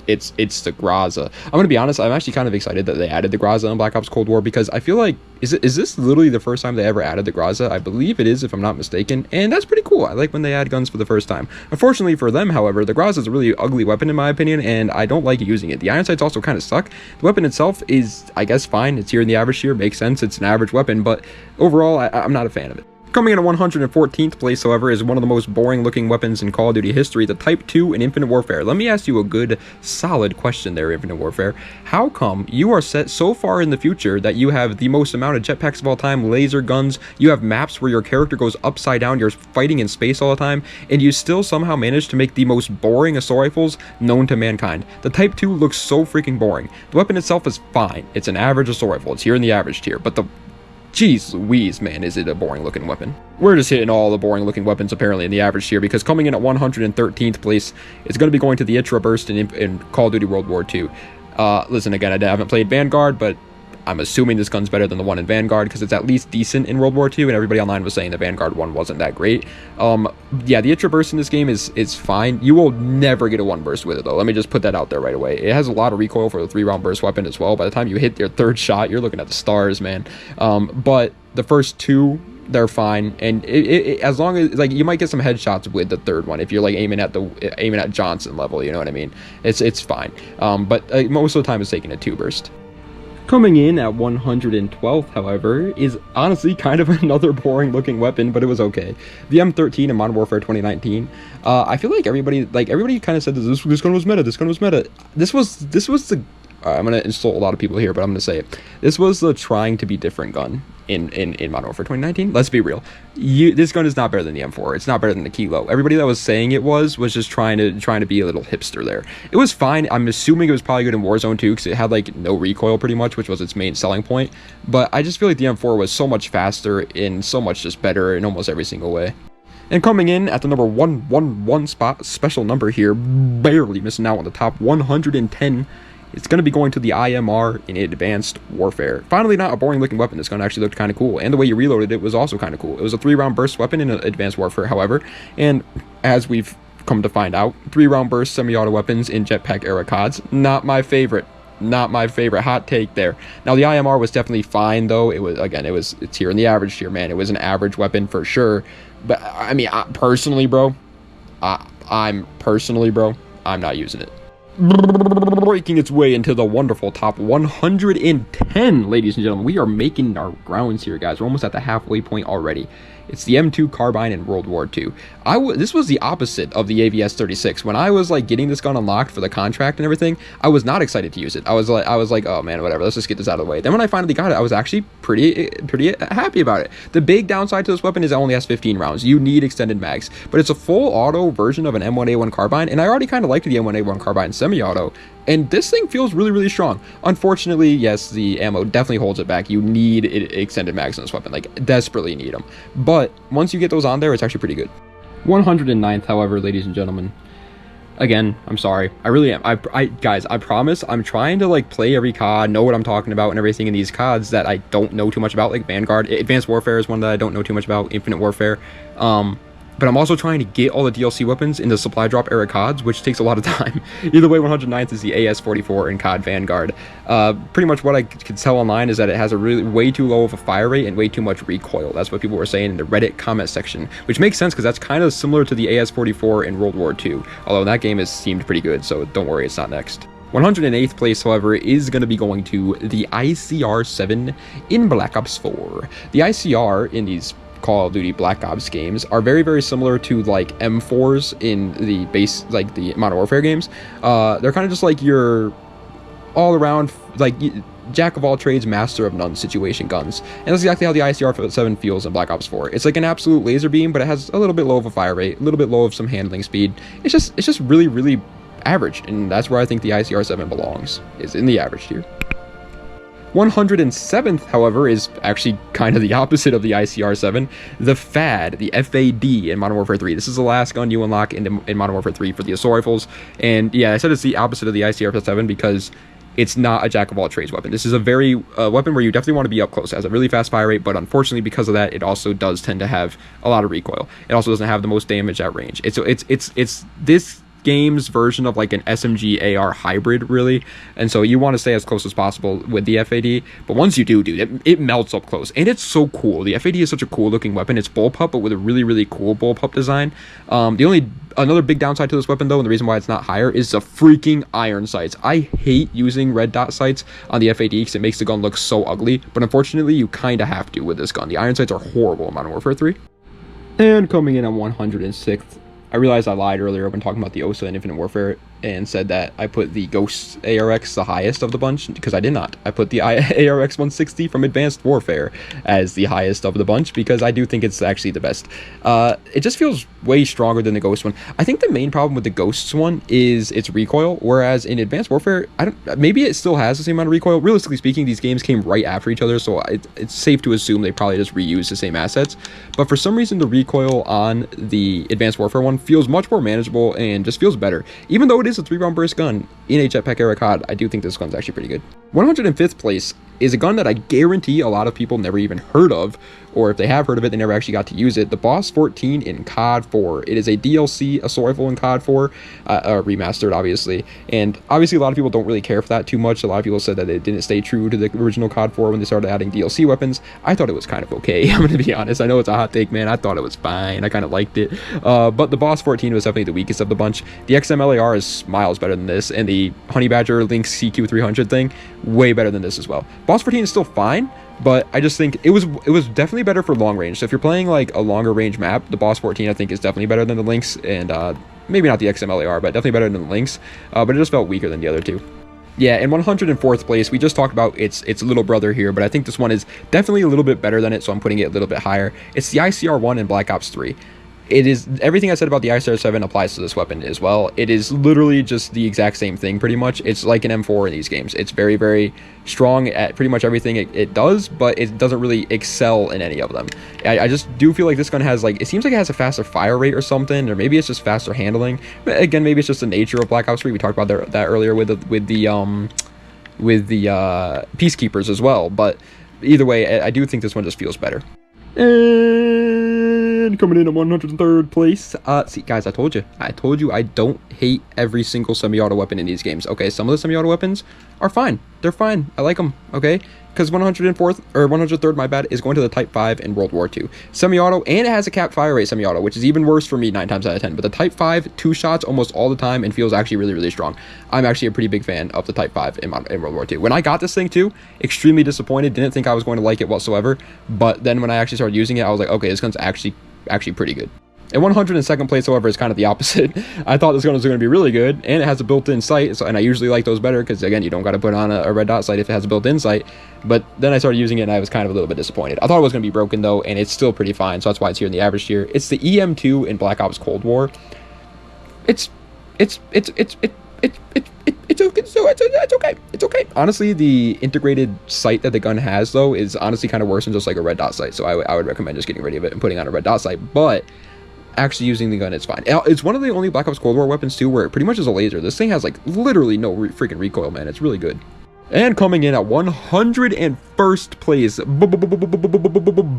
the Graza. I'm gonna be honest, I'm actually kind of excited that they added the Graza in Black Ops Cold War, because I feel like, is this literally the first time they ever added the Graza? I believe it is, if I'm not mistaken, and that's pretty cool. I like when they add guns for the first time. Unfortunately for them, however, the Graza is a really ugly weapon in my opinion, and I don't like using it. The iron sights also kind of suck. The weapon itself is, I guess, fine. It's here in the average tier, makes sense. It's an average weapon, but overall, I'm not a fan of it. Coming in at 114th place, however, is one of the most boring looking weapons in Call of Duty history, the Type 2 in Infinite Warfare. Let me ask you a good, solid question there, Infinite Warfare. How come you are set so far in the future that you have the most amount of jetpacks of all time, laser guns, you have maps where your character goes upside down, you're fighting in space all the time, and you still somehow manage to make the most boring assault rifles known to mankind? The Type 2 looks so freaking boring. The weapon itself is fine. It's an average assault rifle. It's here in the average tier, but jeez Louise, man, is it a boring looking weapon. We're just hitting all the boring looking weapons apparently in the average tier, because coming in at 113th place is going to be going to the Itra Burst in Call of Duty World War II. Listen, again, I haven't played Vanguard, but I'm assuming this gun's better than the one in Vanguard, because it's at least decent in World War II, and everybody online was saying the Vanguard one wasn't that great. Yeah, the Itra Burst in this game is fine. You will never get a 1 burst with it, though. Let me just put that out there right away. It has a lot of recoil for the 3-round burst weapon as well. By the time you hit your 3rd shot, you're looking at the stars, man. But the first 2, they're fine, and as long as, like, you might get some headshots with the 3rd one if you're like aiming at Johnson level, you know what I mean? It's fine. But most of the time it's taking a 2 burst. Coming in at 112th, however, is honestly kind of another boring looking weapon, but it was okay. The M13 in Modern Warfare 2019. I feel like everybody kind of said this gun was meta. This gun was meta. This was the I'm gonna insult a lot of people here, but I'm gonna say it. This was the trying to be different gun in Modern Warfare 2019. Let's be real. This gun is not better than the M4. It's not better than the Kilo. Everybody that was saying it was just trying to be a little hipster there. It was fine. I'm assuming it was probably good in Warzone too, because it had like no recoil pretty much, which was its main selling point. But I just feel like the M4 was so much faster and so much just better in almost every single way. And coming in at the number 111 spot, special number here, barely missing out on the top 110. It's going to be going to the IMR in Advanced Warfare. Finally, not a boring looking weapon. This gun actually looked kind of cool. And the way you reloaded it was also kind of cool. It was a 3-round burst weapon in Advanced Warfare, however. And as we've come to find out, 3-round burst semi-auto weapons in jetpack era CODs, not my favorite. Not my favorite. Hot take there. Now the IMR was definitely fine though. It was, again, it's here in the average tier, man. It was an average weapon for sure. But I mean, personally, bro, I'm not using it. Breaking its way into the wonderful top 110, ladies and gentlemen. We are making our grounds here, guys. We're almost at the halfway point already. It's the M2 carbine in World War II. This was the opposite of the AVS-36. When I was like getting this gun unlocked for the contract and everything, I was not excited to use it. I was like, oh man, whatever. Let's just get this out of the way. Then when I finally got it, I was actually pretty happy about it. The big downside to this weapon is it only has 15 rounds. You need extended mags, but it's a full auto version of an M1A1 carbine, and I already kind of liked the M1A1 carbine semi-auto. And this thing feels really, really strong. Unfortunately, yes, the ammo definitely holds it back. You need extended mags on this weapon, like desperately need them. But once you get those on there, it's actually pretty good. 109th, however, ladies and gentlemen. Again, I'm sorry. I really am. Guys, I promise I'm trying to like play every COD, know what I'm talking about and everything in these CODs that I don't know too much about, like Vanguard. Advanced Warfare is one that I don't know too much about, Infinite Warfare. But I'm also trying to get all the DLC weapons in the supply drop era CODs, which takes a lot of time. Either way, 109th is the AS-44 in COD Vanguard. Pretty much what I could tell online is that it has a really way too low of a fire rate and way too much recoil. That's what people were saying in the Reddit comment section, which makes sense because that's kind of similar to the AS-44 in World War II. Although that game has seemed pretty good, so don't worry, it's not next. 108th place, however, is going to be going to the ICR-7 in Black Ops 4. The ICR in these Call of Duty Black Ops games are very, very similar to like M4s in the base, like the Modern Warfare games. They're kind of just like your all around, like jack of all trades, master of none situation guns. And that's exactly how the ICR-7 feels in Black Ops 4. It's like an absolute laser beam, but it has a little bit low of a fire rate, a little bit low of some handling speed. It's just really, really average. And that's where I think the ICR-7 belongs, is in the average tier. 107th, however, is actually kind of the opposite of the ICR-7, the FAD, the FAD in Modern Warfare 3. This is the last gun you unlock in Modern Warfare 3 for the assault rifles. And yeah, I said it's the opposite of the ICR-7 because it's not a jack-of-all-trades weapon. This is a very weapon where you definitely want to be up close. It has a really fast fire rate, but unfortunately, because of that, it also does tend to have a lot of recoil. It also doesn't have the most damage at range. It's this game's version of like an SMG AR hybrid, really, and so you want to stay as close as possible with the FAD. But once you do, dude, it melts up close, and it's so cool. The FAD is such a cool looking weapon. It's bullpup, but with a really, really cool bullpup design. Another big downside to this weapon, though, and the reason why it's not higher, is the freaking iron sights. I hate using red dot sights on the FAD because it makes the gun look so ugly, but unfortunately, you kind of have to with this gun. The iron sights are horrible in Modern Warfare 3. And coming in at 106th, I realized I lied earlier when talking about the OSA and Infinite Warfare and said that I put the Ghost ARX the highest of the bunch, because I did not. I put the ARX 160 from Advanced Warfare as the highest of the bunch because I do think it's actually the best. It just feels way stronger than the Ghost one. I think the main problem with the Ghosts one is its recoil, whereas in Advanced Warfare, maybe it still has the same amount of recoil. Realistically speaking, these games came right after each other, so it's safe to assume they probably just reused the same assets. But for some reason, the recoil on the Advanced Warfare one feels much more manageable and just feels better. Even though it is a 3-round burst gun in a jetpack era COD, I do think this gun's actually pretty good. 105th place is a gun that I guarantee a lot of people never even heard of, or if they have heard of it, they never actually got to use it. The Boss 14 in COD 4. It is a DLC assault rifle in COD 4, remastered, obviously. And obviously, a lot of people don't really care for that too much. A lot of people said that it didn't stay true to the original COD 4 when they started adding DLC weapons. I thought it was kind of okay. I'm going to be honest. I know it's a hot take, man. I thought it was fine. I kind of liked it. But the Boss 14 was definitely the weakest of the bunch. The XMLAR is miles better than this, and the Honey Badger Lynx CQ300 thing, way better than this as well. Boss 14 is still fine, but I just think it was definitely better for long range. So if you're playing like a longer range map, the Boss 14 I think is definitely better than the Lynx, and maybe not the XMLAR, but definitely better than the Lynx. But it just felt weaker than the other two. Yeah, in 104th place, we just talked about its little brother here, but I think this one is definitely a little bit better than it, so I'm putting it a little bit higher. It's the ICR-1 in Black Ops 3. It is everything I said about the ICR-7 applies to this weapon as well. It is literally just the exact same thing, pretty much. It's like an M4 in these games. It's very, very strong at pretty much everything it does, but it doesn't really excel in any of them. I just do feel like this gun has, like, it seems like it has a faster fire rate or something, or maybe it's just faster handling. But again, maybe it's just the nature of Black Ops 3. We talked about that earlier with the Peacekeepers as well. But either way, I do think this one just feels better. And coming in at 103rd place, see guys, I told you I don't hate every single semi-auto weapon in these games. Okay, some of the semi-auto weapons are fine. They're fine. I like them, okay? Because 104th or 103rd, my bad, is going to the Type 5 in World War II. Semi-auto, and it has a capped fire rate semi-auto, which is even worse for me 9 times out of 10. But the Type 5, 2 shots almost all the time and feels actually really, really strong. I'm actually a pretty big fan of the Type 5 in World War II. When I got this thing too, extremely disappointed. Didn't think I was going to like it whatsoever. But then when I actually started using it, I was like, okay, this gun's actually pretty good. In 102nd place, however, is kind of the opposite. I thought this gun was going to be really good, and it has a built-in sight, and I usually like those better because, again, you don't got to put on a red dot sight if it has a built-in sight. But then I started using it, and I was kind of a little bit disappointed. I thought it was going to be broken, though, and it's still pretty fine, so that's why it's here in the average tier. It's the EM2 in Black Ops Cold War. It's okay. It's okay. Honestly, the integrated sight that the gun has, though, is honestly kind of worse than just like a red dot sight. So I would recommend just getting rid of it and putting on a red dot sight. But actually using the gun, it's fine. It's one of the only Black Ops Cold War weapons too where it pretty much is a laser. This thing has like literally no freaking recoil, man. It's really good. And coming in at 101st place,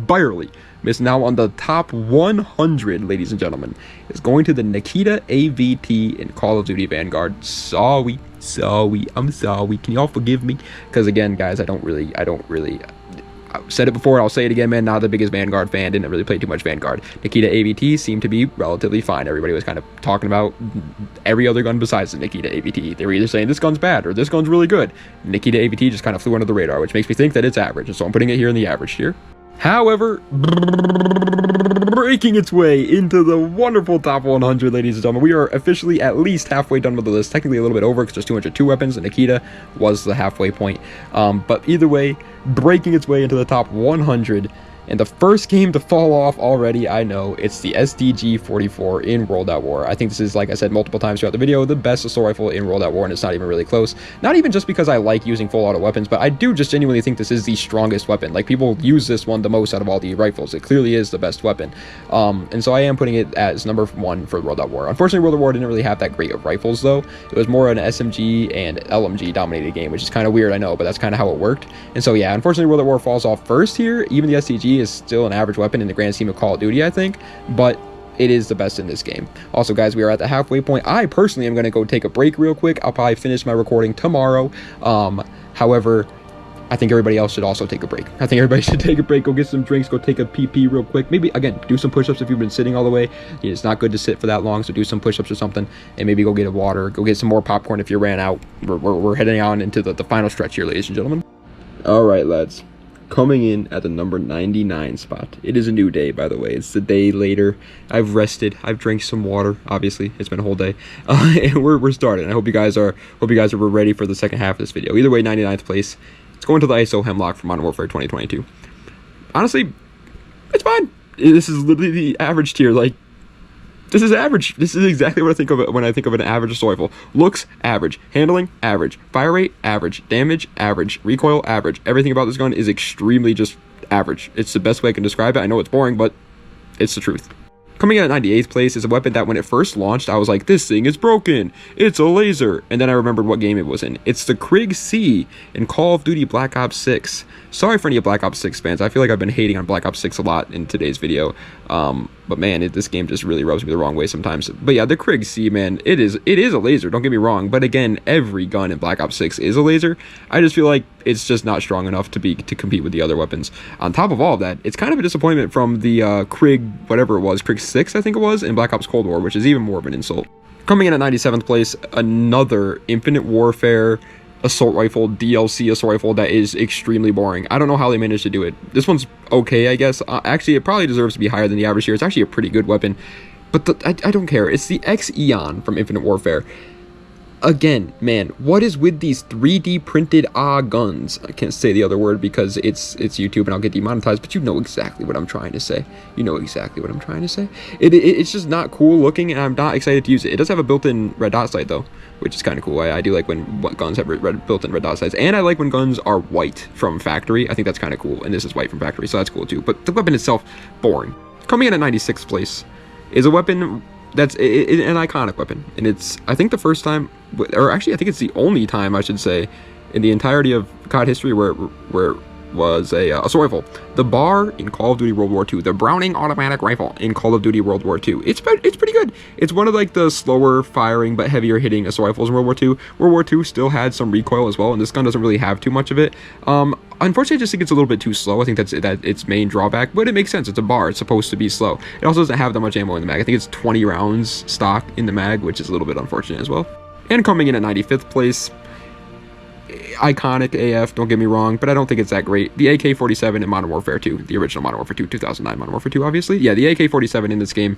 barely missed now on the top 100, ladies and gentlemen, is going to the Nikita AVT in Call of Duty Vanguard. I'm sorry. Can y'all forgive me? Because again, guys, I don't really. I've said it before, I'll say it again, man. Not the biggest Vanguard fan, didn't really play too much Vanguard. Nikita AVT seemed to be relatively fine. Everybody was kind of talking about every other gun besides the Nikita AVT. They were either saying this gun's bad or this gun's really good. Nikita AVT just kind of flew under the radar, which makes me think that it's average, and so I'm putting it here in the average tier. However, breaking its way into the wonderful top 100, ladies and gentlemen, we are officially at least halfway done with the list. Technically a little bit over because there's 202 weapons, and Nikita was the halfway point. But either way, breaking its way into the top 100. And the first game to fall off already, I know, it's the SDG-44 in World at War. I think this is, like I said multiple times throughout the video, the best assault rifle in World at War, and it's not even really close. Not even just because I like using full auto weapons, but I do just genuinely think this is the strongest weapon. Like, people use this one the most out of all the rifles. It clearly is the best weapon. And so I am putting it as number 1 for World at War. Unfortunately, World at War didn't really have that great of rifles, though. It was more an SMG and LMG dominated game, which is kind of weird, I know, but that's kind of how it worked. And so, yeah, unfortunately, World at War falls off first here. Even the SDG is still an average weapon in the grand scheme of Call of Duty, I think, but it is the best in this game. Also, guys, we are at the halfway point. I personally am going to go take a break real quick. I'll probably finish my recording tomorrow. However, I think everybody else should also take a break. I think everybody should take a break, go get some drinks, go take a PP real quick. Maybe, again, do some push-ups if you've been sitting all the way. It's not good to sit for that long, so do some push-ups or something, and maybe go get a water, go get some more popcorn if you ran out. We're heading on into the final stretch here, ladies and gentlemen. All right, lads. Coming in at the number 99 spot. It is a new day, by the way. It's the day later. I've rested. I've drank some water. Obviously, it's been a whole day, and we're starting. I hope you guys are ready for the second half of this video. Either way, 99th place. It's going to the ISO Hemlock for Modern Warfare 2022. Honestly, it's fine. This is literally the average tier. Like, this is average. This is exactly what I think of it when I think of an average assault rifle. Looks, average. Handling, average. Fire rate, average. Damage, average. Recoil, average. Everything about this gun is extremely just average. It's the best way I can describe it. I know it's boring, but it's the truth. Coming in at 98th place is a weapon that when it first launched, I was like, this thing is broken. It's a laser. And then I remembered what game it was in. It's the Krig C in Call of Duty Black Ops 6. Sorry for any Black Ops 6 fans. I feel like I've been hating on Black Ops 6 a lot in today's video. But man, this game just really rubs me the wrong way sometimes. But yeah, the Krig C, man, it is a laser. Don't get me wrong. But again, every gun in Black Ops 6 is a laser. I just feel like it's just not strong enough to compete with the other weapons. On top of all of that, it's kind of a disappointment from the Krig, whatever it was, Krig 6, I think it was, in Black Ops Cold War, which is even more of an insult. Coming in at 97th place, another Infinite Warfare assault rifle, DLC assault rifle that is extremely boring. I don't know how they managed to do it. This one's okay, I guess. Actually, it probably deserves to be higher than the average here. It's actually a pretty good weapon, but I don't care. It's the X Eon from Infinite Warfare. Again, man, what is with these 3D printed guns? I can't say the other word because it's YouTube and I'll get demonetized, but you know exactly what I'm trying to say. You know exactly what I'm trying to say. It's just not cool looking, and I'm not excited to use it. It does have a built-in red dot sight though, which is kind of cool. I do like when guns have built-in red dot sights, and I like when guns are white from factory. I think that's kind of cool, and this is white from factory, so that's cool too. But the weapon itself, boring. Coming in at 96th place is a weapon that's an iconic weapon, and it's, I think, the first time, or actually I think it's the only time, I should say, in the entirety of COD history where it was a assault rifle. The bar in Call of Duty World War II, the Browning automatic rifle in Call of Duty World War II. It's pretty good. It's one of like the slower firing but heavier hitting assault rifles in World War II. World War II still had some recoil as well, and this gun doesn't really have too much of it. Unfortunately, I just think it's a little bit too slow. I think that's its main drawback, but it makes sense. It's a bar. It's supposed to be slow. It also doesn't have that much ammo in the mag. I think it's 20 rounds stock in the mag, which is a little bit unfortunate as well. And coming in at 95th place, iconic AF, don't get me wrong, but I don't think it's that great. The AK-47 in Modern Warfare 2, the original Modern Warfare 2, 2009 Modern Warfare 2, obviously. Yeah, the AK-47 in this game,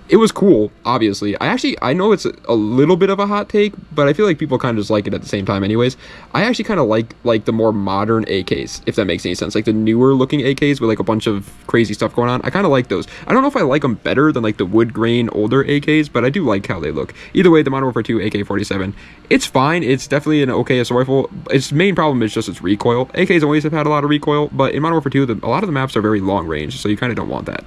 it was cool, obviously. I know it's a little bit of a hot take, but I feel like people kind of just like it at the same time anyways. I actually kind of like the more modern AKs, if that makes any sense. Like the newer looking AKs with like a bunch of crazy stuff going on. I kind of like those. I don't know if I like them better than like the wood grain older AKs, but I do like how they look. Either way, the Modern Warfare 2 AK-47, it's fine. It's definitely an okay assault rifle. Its main problem is just its recoil. AKs always have had a lot of recoil, but in Modern Warfare 2, a lot of the maps are very long range, so you kind of don't want that.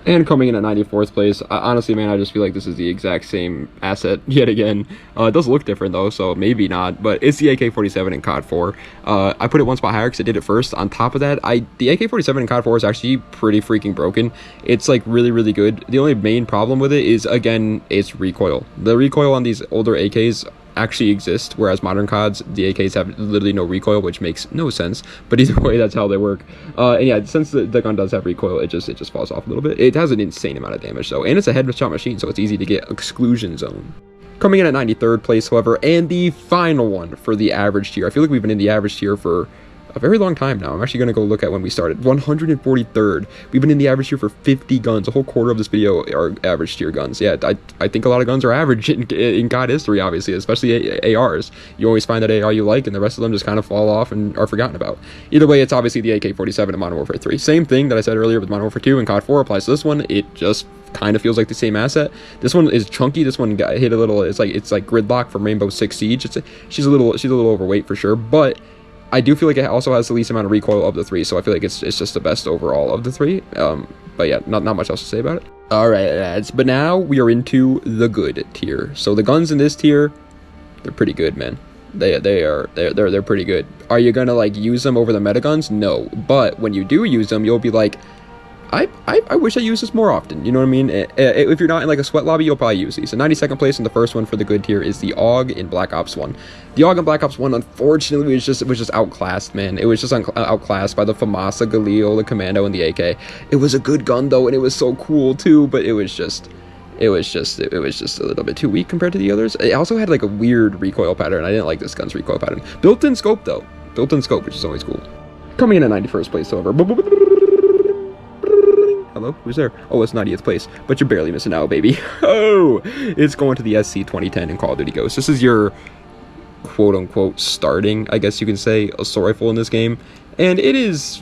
And coming in at 94th place, honestly, man, I just feel like this is the exact same asset yet again. It does look different, though, so maybe not, but it's the AK-47 in COD 4. I put it one spot higher because I did it first. On top of that, the AK-47 in COD 4 is actually pretty freaking broken. It's, like, really, really good. The only main problem with it is, again, its recoil. The recoil on these older AKs actually exist, whereas modern CODs, the AKs have literally no recoil, which makes no sense, but either way, that's how they work. And yeah, since the gun does have recoil, it just falls off a little bit. It has an insane amount of damage though, and it's a headshot machine, so it's easy to get exclusion zone. Coming in at 93rd place, however, and the final one for the average tier. I feel like we've been in the average tier for a very long time now. I'm actually going to go look at when we started. 143rd. We've been in the average tier for 50 guns. A whole quarter of this video are average tier guns. Yeah, I think a lot of guns are average in COD history, obviously, especially ARs. You always find that AR you like, and the rest of them just kind of fall off and are forgotten about. Either way, it's obviously the AK-47 in Modern Warfare 3. Same thing that I said earlier with Modern Warfare 2 and COD 4 applies to this one. It just kind of feels like the same asset. This one is chunky. This one got hit a little. It's like Gridlock from Rainbow Six Siege. She's a little overweight for sure, but I do feel like it also has the least amount of recoil of the three, so I feel like it's just the best overall of the three. But yeah, not much else to say about it. All right, lads. But now we are into the good tier. So the guns in this tier, they're pretty good, man. They're pretty good. Are you gonna like use them over the meta guns? No. But when you do use them, you'll be like, I wish I used this more often. You know what I mean? If you're not in like a sweat lobby, you'll probably use these. So 92nd place, and the first one for the good tier is the AUG in Black Ops 1. The AUG in Black Ops 1, unfortunately, was just outclassed, man. It was just outclassed by the FAMASA, Galil, the Commando, and the AK. It was a good gun though, and it was so cool too. But it was just a little bit too weak compared to the others. It also had like a weird recoil pattern. I didn't like this gun's recoil pattern. Built-in scope though. Built-in scope, which is always cool. Coming in at 91st place, however. Hello? Who's there? Oh, it's 90th place. But you're barely missing out, baby. Oh! It's going to the SC 2010 in Call of Duty Ghosts. This is your quote-unquote starting, I guess you can say, assault rifle in this game. And it is...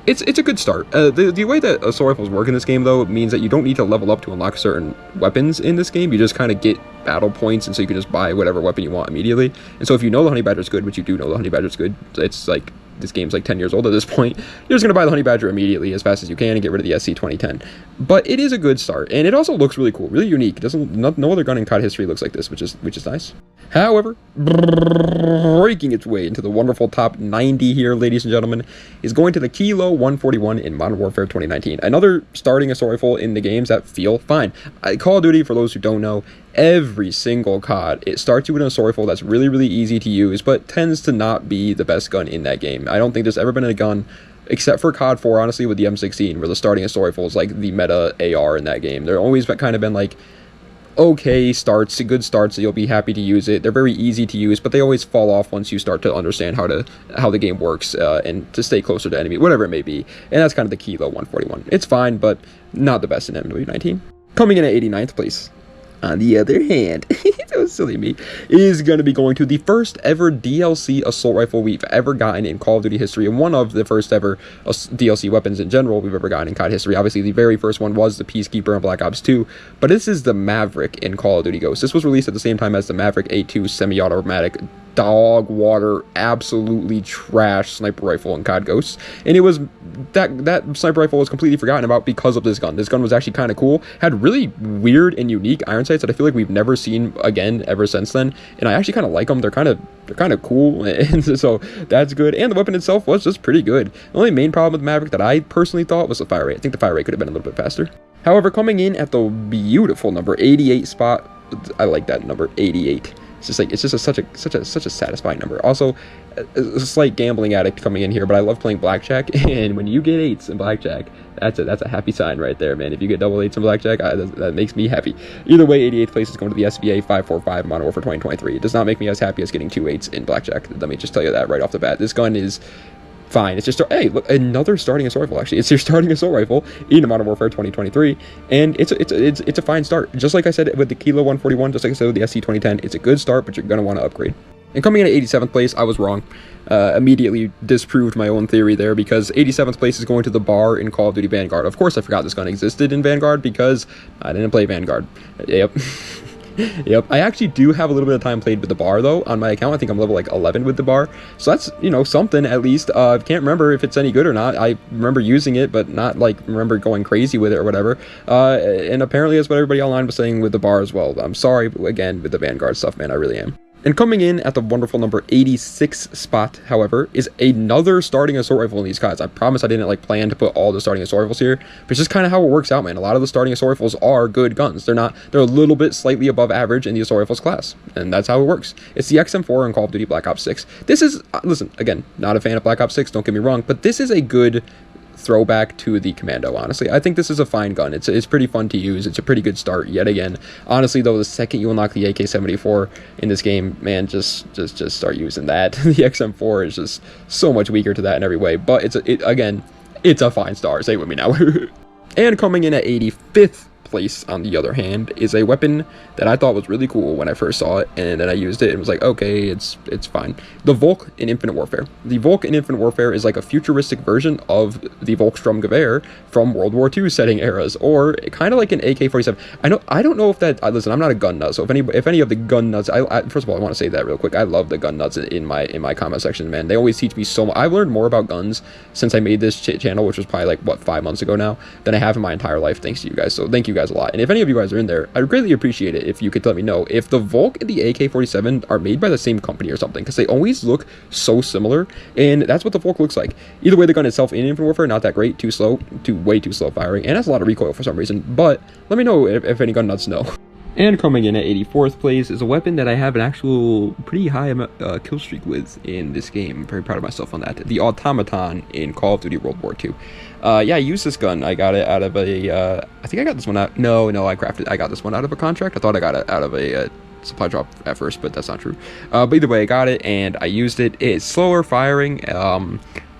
It's a good start. The way that assault rifles work in this game, though, means that you don't need to level up to unlock certain weapons in this game. You just kind of get battle points, and so you can just buy whatever weapon you want immediately. And so if you know the Honey Badger's good, which you do know the Honey Badger's good, it's like... This game's like 10 years old at this point. You're just going to buy the Honey Badger immediately as fast as you can and get rid of the SC 2010. But it is a good start, and it also looks really cool, really unique. No other gun in COD history looks like this, which is nice. However, breaking its way into the wonderful top 90 here, ladies and gentlemen, is going to the Kilo 141 in Modern Warfare 2019. Another starting assault rifle in the games that feel fine. Call of Duty, for those who don't know, every single COD, it starts you with an assault rifle that's really, really easy to use, but tends to not be the best gun in that game. I don't think there's ever been a gun, except for COD 4, honestly, with the M16, where the starting assault rifle is like the meta AR in that game. There always kind of been like okay starts, good starts, so you'll be happy to use it. They're very easy to use, but they always fall off once you start to understand how the game works and to stay closer to enemy, whatever it may be. And that's kind of the Kilo 141. It's fine, but not the best in MW19. Coming in at 89th place, on the other hand, that was silly me, is going to be going to the first ever DLC assault rifle we've ever gotten in Call of Duty history, and one of the first ever DLC weapons in general we've ever gotten in COD history. Obviously, the very first one was the Peacekeeper in Black Ops 2, but this is the Maverick in Call of Duty Ghosts. This was released at the same time as the Maverick A2 semi-automatic dog water, absolutely trash sniper rifle in COD Ghosts, and it was that sniper rifle was completely forgotten about because of this gun. This gun was actually kind of cool, had really weird and unique iron sights that I feel like we've never seen again ever since then, and I actually kind of like them. They're kind of cool, and so that's good. And the weapon itself was just pretty good. The only main problem with Maverick that I personally thought was the fire rate. I think the fire rate could have been a little bit faster. However, coming in at the beautiful number 88 spot, I like that number 88. It's just such a satisfying number. Also, a slight gambling addict coming in here, but I love playing blackjack, and when you get 8s in blackjack, that's a happy sign right there, man. If you get double 8s in blackjack, that makes me happy. Either way, 88th place is going to the SVA 545 Modern Warfare 2023. It does not make me as happy as getting 2 8s in blackjack. Let me just tell you that right off the bat. This gun is fine. It's just, hey, look, another starting assault rifle. Actually, it's your starting assault rifle in Modern Warfare 2023, and it's a fine start. Just like I said with the Kilo 141, just like I said with the SC 2010, it's a good start, but you're gonna want to upgrade. And coming in at 87th place, I was wrong. Immediately disproved my own theory there, because 87th place is going to the bar in Call of Duty Vanguard. Of course, I forgot this gun existed in Vanguard because I didn't play Vanguard. Yep. Yep, I actually do have a little bit of time played with the bar though on my account. I think I'm level like 11 with the bar, so that's, you know, something at least. Can't remember if it's any good or not. I remember using it, but not like remember going crazy with it or whatever. And apparently that's what everybody online was saying with the bar as well. I'm sorry again with the Vanguard stuff, man. I really am. And coming in at the wonderful number 86 spot, however, is another starting assault rifle in these CODs. I promise I didn't like plan to put all the starting assault rifles here, but it's just kind of how it works out, man. A lot of the starting assault rifles are good guns. They're a little bit slightly above average in the assault rifles class, and that's how it works. It's the XM4 in Call of Duty Black Ops 6. This is, listen, again, not a fan of Black Ops 6, don't get me wrong, but this is a good throwback to the Commando. Honestly, I think this is a fine gun. It's pretty fun to use. It's a pretty good start yet again. Honestly though, the second you unlock the AK-74 in this game, man, just start using that. The XM4 is just so much weaker to that in every way, but again, it's a fine start. Say it with me now. And coming in at 85th place, on the other hand, is a weapon that I thought was really cool when I first saw it, and then I used it and was like, okay, it's fine. The Volk in Infinite Warfare. The Volk in Infinite Warfare is like a futuristic version of the Volkssturmgewehr from World War II setting eras, or kind of like an AK-47. I don't know if that, listen, I'm not a gun nut, so if any of the gun nuts, first of all, I want to say that real quick. I love the gun nuts in my comment section, man. They always teach me so much. I've learned more about guns since I made this channel, which was probably like, what, 5 months ago now, than I have in my entire life, thanks to you guys. So thank you guys a lot. And if any of you guys are in there, I would greatly appreciate it if you could let me know if the Volk and the AK-47 are made by the same company or something, because they always look so similar, and that's what the Volk looks like. Either way, the gun itself in Infinite Warfare, not that great, way too slow firing, and has a lot of recoil for some reason, but let me know if any gun nuts know. And coming in at 84th place is a weapon that I have an actual pretty high kill streak with in this game. I'm very proud of myself on that. The Automaton in Call of Duty World War II. Yeah, I used this gun. I got it out of I think I got this one out. No, I got this one out of a contract. I thought I got it out of a supply drop at first, but that's not true. But either way, I got it and I used it. It's slower firing,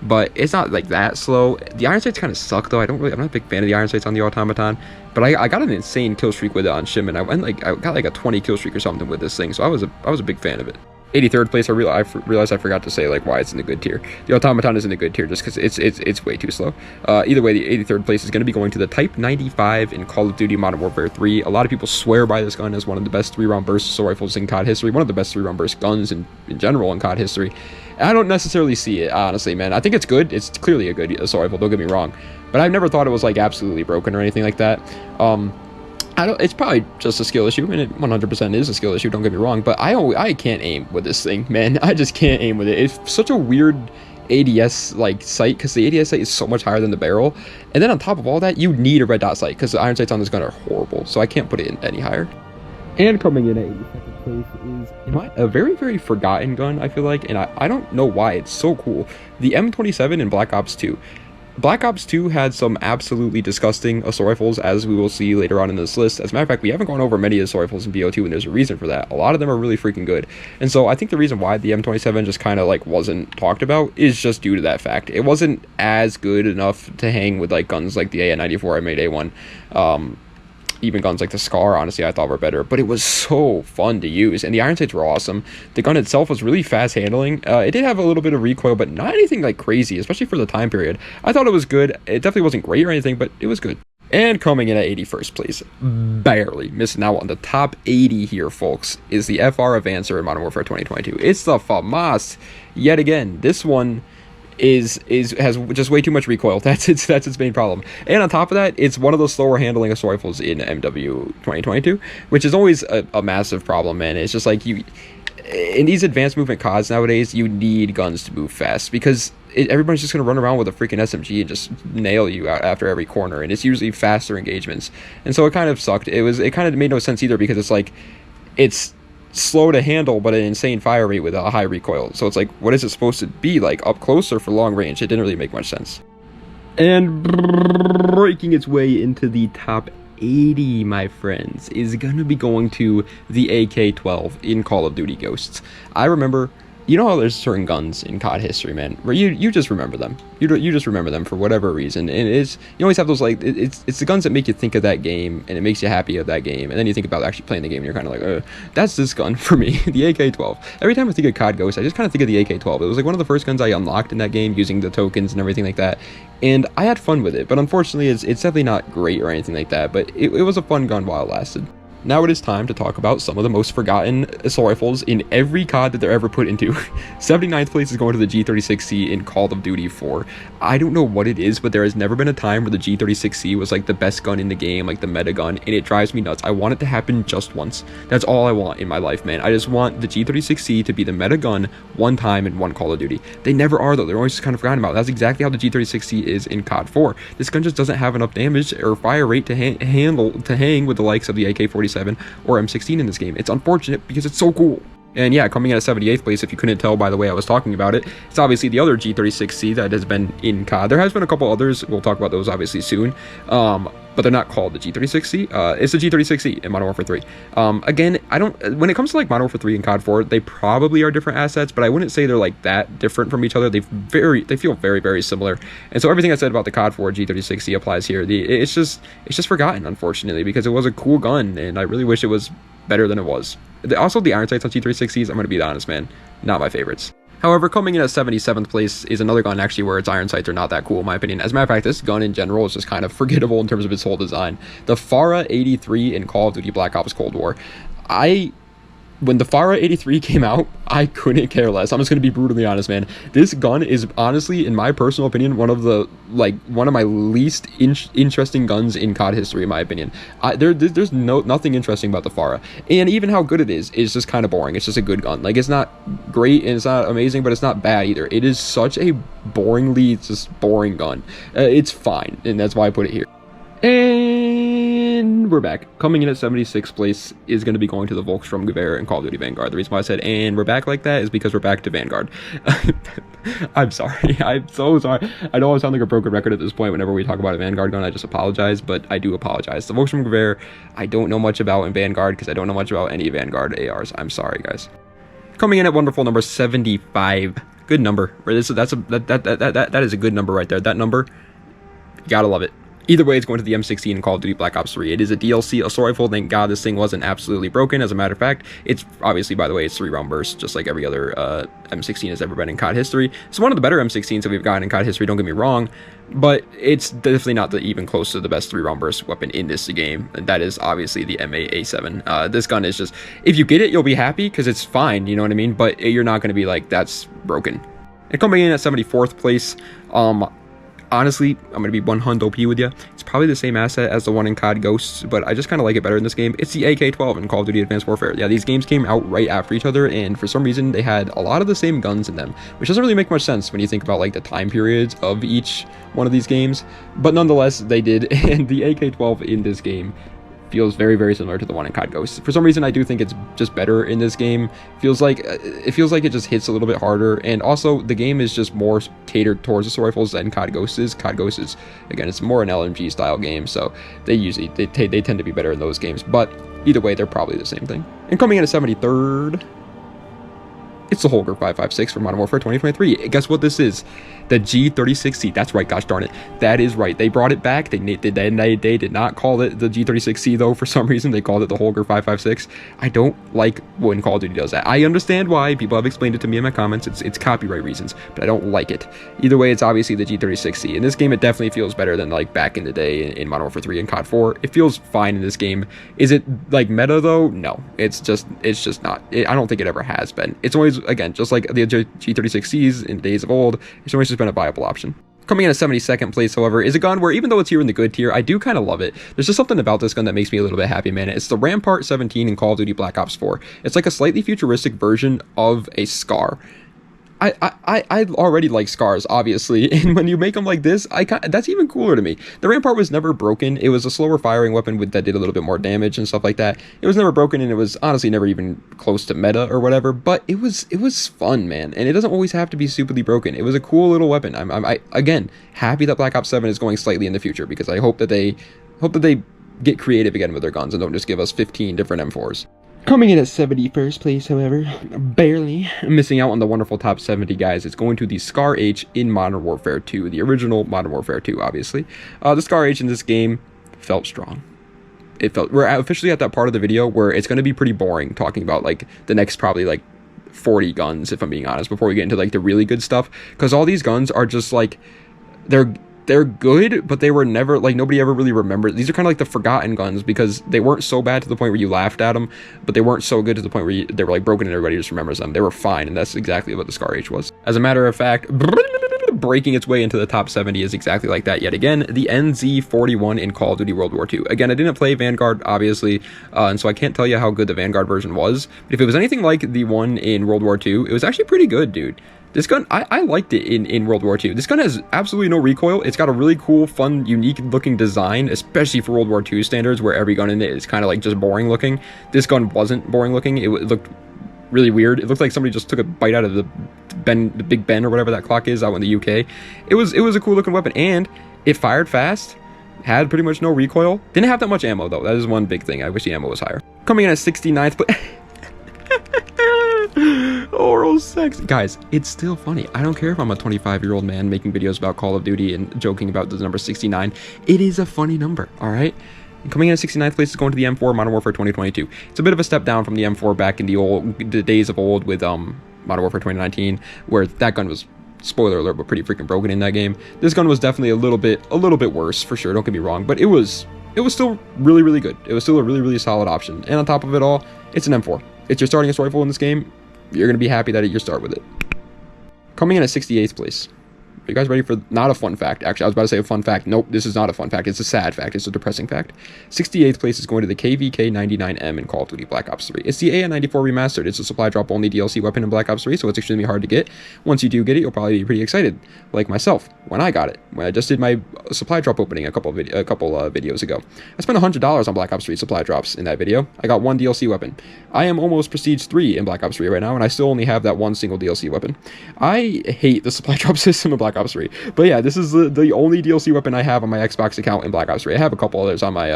but it's not like that slow. The iron sights kind of suck though. I'm not a big fan of the iron sights on the Automaton, but I got an insane kill streak with it on Shim, and I got like a 20 kill streak or something with this thing, so I was a big fan of it. 83rd place, I realized I forgot to say like why it's in the good tier. The Automaton is in the good tier just because it's way too slow. Either way, the 83rd place is going to be going to the Type 95 in Call of Duty Modern Warfare 3. A lot of people swear by this gun as one of the best 3-round burst assault rifles in COD history, one of the best 3-round burst guns in general in COD history. I don't necessarily see it, honestly, man. I think it's good. It's clearly a good assault rifle, don't get me wrong, but I've never thought it was like absolutely broken or anything like that. It's probably just a skill issue, and it 100% is a skill issue, don't get me wrong, but I can't aim with this thing, man. I just can't aim with it. It's such a weird ADS like sight, because the ADS sight is so much higher than the barrel, and then on top of all that, you need a red dot sight because the iron sights on this gun are horrible, so I can't put it in any higher. And coming in at 82nd place is a very, very forgotten gun, I feel like, and I don't know why it's so cool. The M27 in Black Ops 2. Black Ops 2 had some absolutely disgusting assault rifles, as we will see later on in this list. As a matter of fact, we haven't gone over many assault rifles in BO2, and there's a reason for that. A lot of them are really freaking good. And so I think the reason why the M27 just kind of like wasn't talked about is just due to that fact. It wasn't as good enough to hang with like guns like the AN94 I made A1. even guns like the Scar, honestly, I thought were better, but it was so fun to use, and the iron sights were awesome. The gun itself was really fast handling. It did have a little bit of recoil, but not anything like crazy, especially for the time period. I thought it was good. It definitely wasn't great or anything, but it was good. And coming in at 81st place, barely missing out on the top 80 here, folks, is the FR Advancer in Modern Warfare 2022. It's the FAMAS. Yet again, this one has just way too much recoil. That's its main problem. And on top of that, it's one of the slower handling assault rifles in MW 2022, which is always a massive problem, man. It's just like in these advanced movement CODs nowadays, you need guns to move fast, because everybody's just going to run around with a freaking SMG and just nail you out after every corner, and it's usually faster engagements. And so it kind of sucked. It kind of made no sense either, because it's like, it's slow to handle but an insane fire rate with a high recoil. So it's like, what is it supposed to be like, up close or for long range? It didn't really make much sense. And breaking its way into the top 80, my friends, is gonna be going to the AK-12 in Call of Duty Ghosts. I remember, you know how there's certain guns in COD history, man, where you just remember them. You just remember them for whatever reason, and you always have those, like, it's the guns that make you think of that game, and it makes you happy of that game, and then you think about actually playing the game, and you're kind of like, that's this gun for me, the AK-12. Every time I think of COD Ghosts, I just kind of think of the AK-12. It was like one of the first guns I unlocked in that game, using the tokens and everything like that, and I had fun with it, but unfortunately, it's definitely not great or anything like that, but it was a fun gun while it lasted. Now it is time to talk about some of the most forgotten assault rifles in every COD that they're ever put into. 79th place is going to the G36C in Call of Duty 4. I don't know what it is, but there has never been a time where the G36C was like the best gun in the game, like the meta gun, and it drives me nuts. I want it to happen just once. That's all I want in my life, man. I just want the G36C to be the meta gun one time in one Call of Duty. They never are, though. They're always just kind of forgotten about. That's exactly how the G36C is in COD 4. This gun just doesn't have enough damage or fire rate to hang with the likes of the AK-47 or M16 in this game. It's unfortunate because it's so cool. And yeah, coming in at 78th place, if you couldn't tell by the way I was talking about it, it's obviously the other G36C that has been in COD. There has been a couple others. We'll talk about those obviously soon. But they're not called the G36C. It's the G36C in Modern Warfare 3. Again, when it comes to like Modern Warfare 3 and COD 4, they probably are different assets, but I wouldn't say they're like that different from each other. They feel very, very similar. And so everything I said about the COD 4 G36C applies here. It's just forgotten, unfortunately, because it was a cool gun, and I really wish it was better than it was. Also, the iron sights on G36Cs, I'm going to be honest, man, not my favorites. However, coming in at 77th place is another gun actually where its iron sights are not that cool in my opinion. As a matter of fact, this gun in general is just kind of forgettable in terms of its whole design. The FARA 83 in Call of Duty Black Ops Cold War. When the FARA 83 came out, I couldn't care less. I'm just going to be brutally honest, man. This gun is honestly, in my personal opinion, one of my least interesting guns in COD history, in my opinion. There's nothing interesting about the FARA. And even how good it is just kind of boring. It's just a good gun. Like, it's not great and it's not amazing, but it's not bad either. It is such a just boring gun. It's fine, and that's why I put it here. And we're back. Coming in at 76th place is going to be going to the Volkssturm Gewehr in Call of Duty Vanguard. The reason why I said and we're back like that is because we're back to Vanguard. I'm sorry. I'm so sorry. I know I sound like a broken record at this point whenever we talk about a Vanguard gun. I just apologize, but I do apologize. The Volkssturm Gewehr, I don't know much about in Vanguard because I don't know much about any Vanguard ARs. I'm sorry, guys. Coming in at wonderful number 75. Good number. That is a good number right there. That number, you gotta love it. Either way, it's going to the M16 in Call of Duty Black Ops 3. It is a DLC assault rifle. Thank God this thing wasn't absolutely broken. As a matter of fact, it's obviously, by the way, it's 3-round burst, just like every other M16 has ever been in COD history. It's one of the better M16s that we've gotten in COD history, don't get me wrong, but it's definitely not even close to the best 3-round burst weapon in this game. And that is obviously the MA-A7. This gun is just, if you get it, you'll be happy because it's fine, you know what I mean? But you're not going to be like, that's broken. And coming in at 74th place, honestly, I'm going to be 100 OP with you. It's probably the same asset as the one in COD Ghosts, but I just kind of like it better in this game. It's the AK-12 in Call of Duty Advanced Warfare. Yeah, these games came out right after each other, and for some reason, they had a lot of the same guns in them, which doesn't really make much sense when you think about, like, the time periods of each one of these games. But nonetheless, they did, and the AK-12 in this game feels very, very similar to the one in COD Ghosts. For some reason, I do think it's just better in this game. It feels like it just hits a little bit harder, and also the game is just more catered towards assault rifles than COD Ghosts is. COD Ghosts is, again, it's more an LMG style game, so they tend to be better in those games. But either way, they're probably the same thing. And coming in at 73rd, It's the Holger 556 from Modern Warfare 2023. Guess what this is? The G36C. That's right, gosh darn it. That is right. They brought it back. They did not call it the G36C, though, for some reason. They called it the Holger 556. I don't like when Call of Duty does that. I understand why. People have explained it to me in my comments. It's copyright reasons, but I don't like it. Either way, it's obviously the G36C. In this game, it definitely feels better than, like, back in the day in Modern Warfare 3 and COD 4. It feels fine in this game. Is it, like, meta, though? No. It's just not. I don't think it ever has been. It's always, again, just like the G36Cs in days of old, it's always just been a viable option. Coming in at 72nd place, however, is a gun where, even though it's here in the good tier, I do kind of love it. There's just something about this gun that makes me a little bit happy, man. It's the Rampart 17 in Call of Duty Black Ops 4. It's like a slightly futuristic version of a SCAR. I already like SCARs, obviously, and when you make them like this, that's even cooler to me. The Rampart was never broken. It was a slower firing weapon that did a little bit more damage and stuff like that. It was never broken, and it was honestly never even close to meta or whatever, but it was fun, man, and it doesn't always have to be stupidly broken. It was a cool little weapon. I'm again happy that Black Ops 7 is going slightly in the future, because I hope that they get creative again with their guns and don't just give us 15 different M4s. Coming in at 71st place, however, barely missing out on the wonderful top 70, guys, it's going to the SCAR H in Modern Warfare 2, the original Modern Warfare 2, obviously. The SCAR H in this game felt strong. We're officially at that part of the video where it's going to be pretty boring talking about, like, the next probably, like, 40 guns, if I'm being honest, before we get into, like, the really good stuff, because all these guns are just, like, they're good, but they were never, like, nobody ever really remembered. These are kind of like the forgotten guns, because they weren't so bad to the point where you laughed at them, but they weren't so good to the point where they were, like, broken and everybody just remembers them. They were fine, and that's exactly what the SCAR H was. As a matter of fact, breaking its way into the top 70 is exactly like that yet again. The NZ41 in Call of Duty World War II. Again, I didn't play Vanguard, obviously, and so I can't tell you how good the Vanguard version was, but if it was anything like the one in World War II, it was actually pretty good, dude. This gun, I liked it in World War II. This gun has absolutely no recoil. It's got a really cool, fun, unique looking design, especially for World War II standards, where every gun in it is kind of like just boring looking. This gun wasn't boring looking. It looked really weird. It looked like somebody just took a bite out of the Big Ben or whatever that clock is out in the UK. It was a cool looking weapon, and it fired fast, had pretty much no recoil. Didn't have that much ammo, though. That is one big thing. I wish the ammo was higher. Coming in at 69th place. Oral sex. Guys, it's still funny. I don't care if I'm a 25-year-old man making videos about Call of Duty and joking about the number 69. It is a funny number, all right? And coming in at 69th place is going to the M4 Modern Warfare 2022. It's a bit of a step down from the M4 back in the days of old with Modern Warfare 2019, where that gun was, spoiler alert, but pretty freaking broken in that game. This gun was definitely a little bit worse, for sure, don't get me wrong, but it was still really, really good. It was still a really, really solid option. And on top of it all, it's an M4. It's your starting rifle in this game. You're going to be happy that you start with it. Coming in at 68th place. Are you guys ready for not a fun fact? Actually, I was about to say a fun fact. Nope, this is not a fun fact. It's a sad fact. It's a depressing fact. 68th place is going to the KVK-99M in Call of Duty Black Ops 3. It's the AN-94 Remastered. It's a supply drop only DLC weapon in Black Ops 3, so it's extremely hard to get. Once you do get it, you'll probably be pretty excited, like myself, when I got it. When I just did my supply drop opening a couple videos ago. I spent $100 on Black Ops 3 supply drops in that video. I got one DLC weapon. I am almost Prestige 3 in Black Ops 3 right now, and I still only have that one single DLC weapon. I hate the supply drop system in Black Ops 3. But yeah, this is the only DLC weapon I have on my Xbox account in Black Ops 3. I have a couple others on my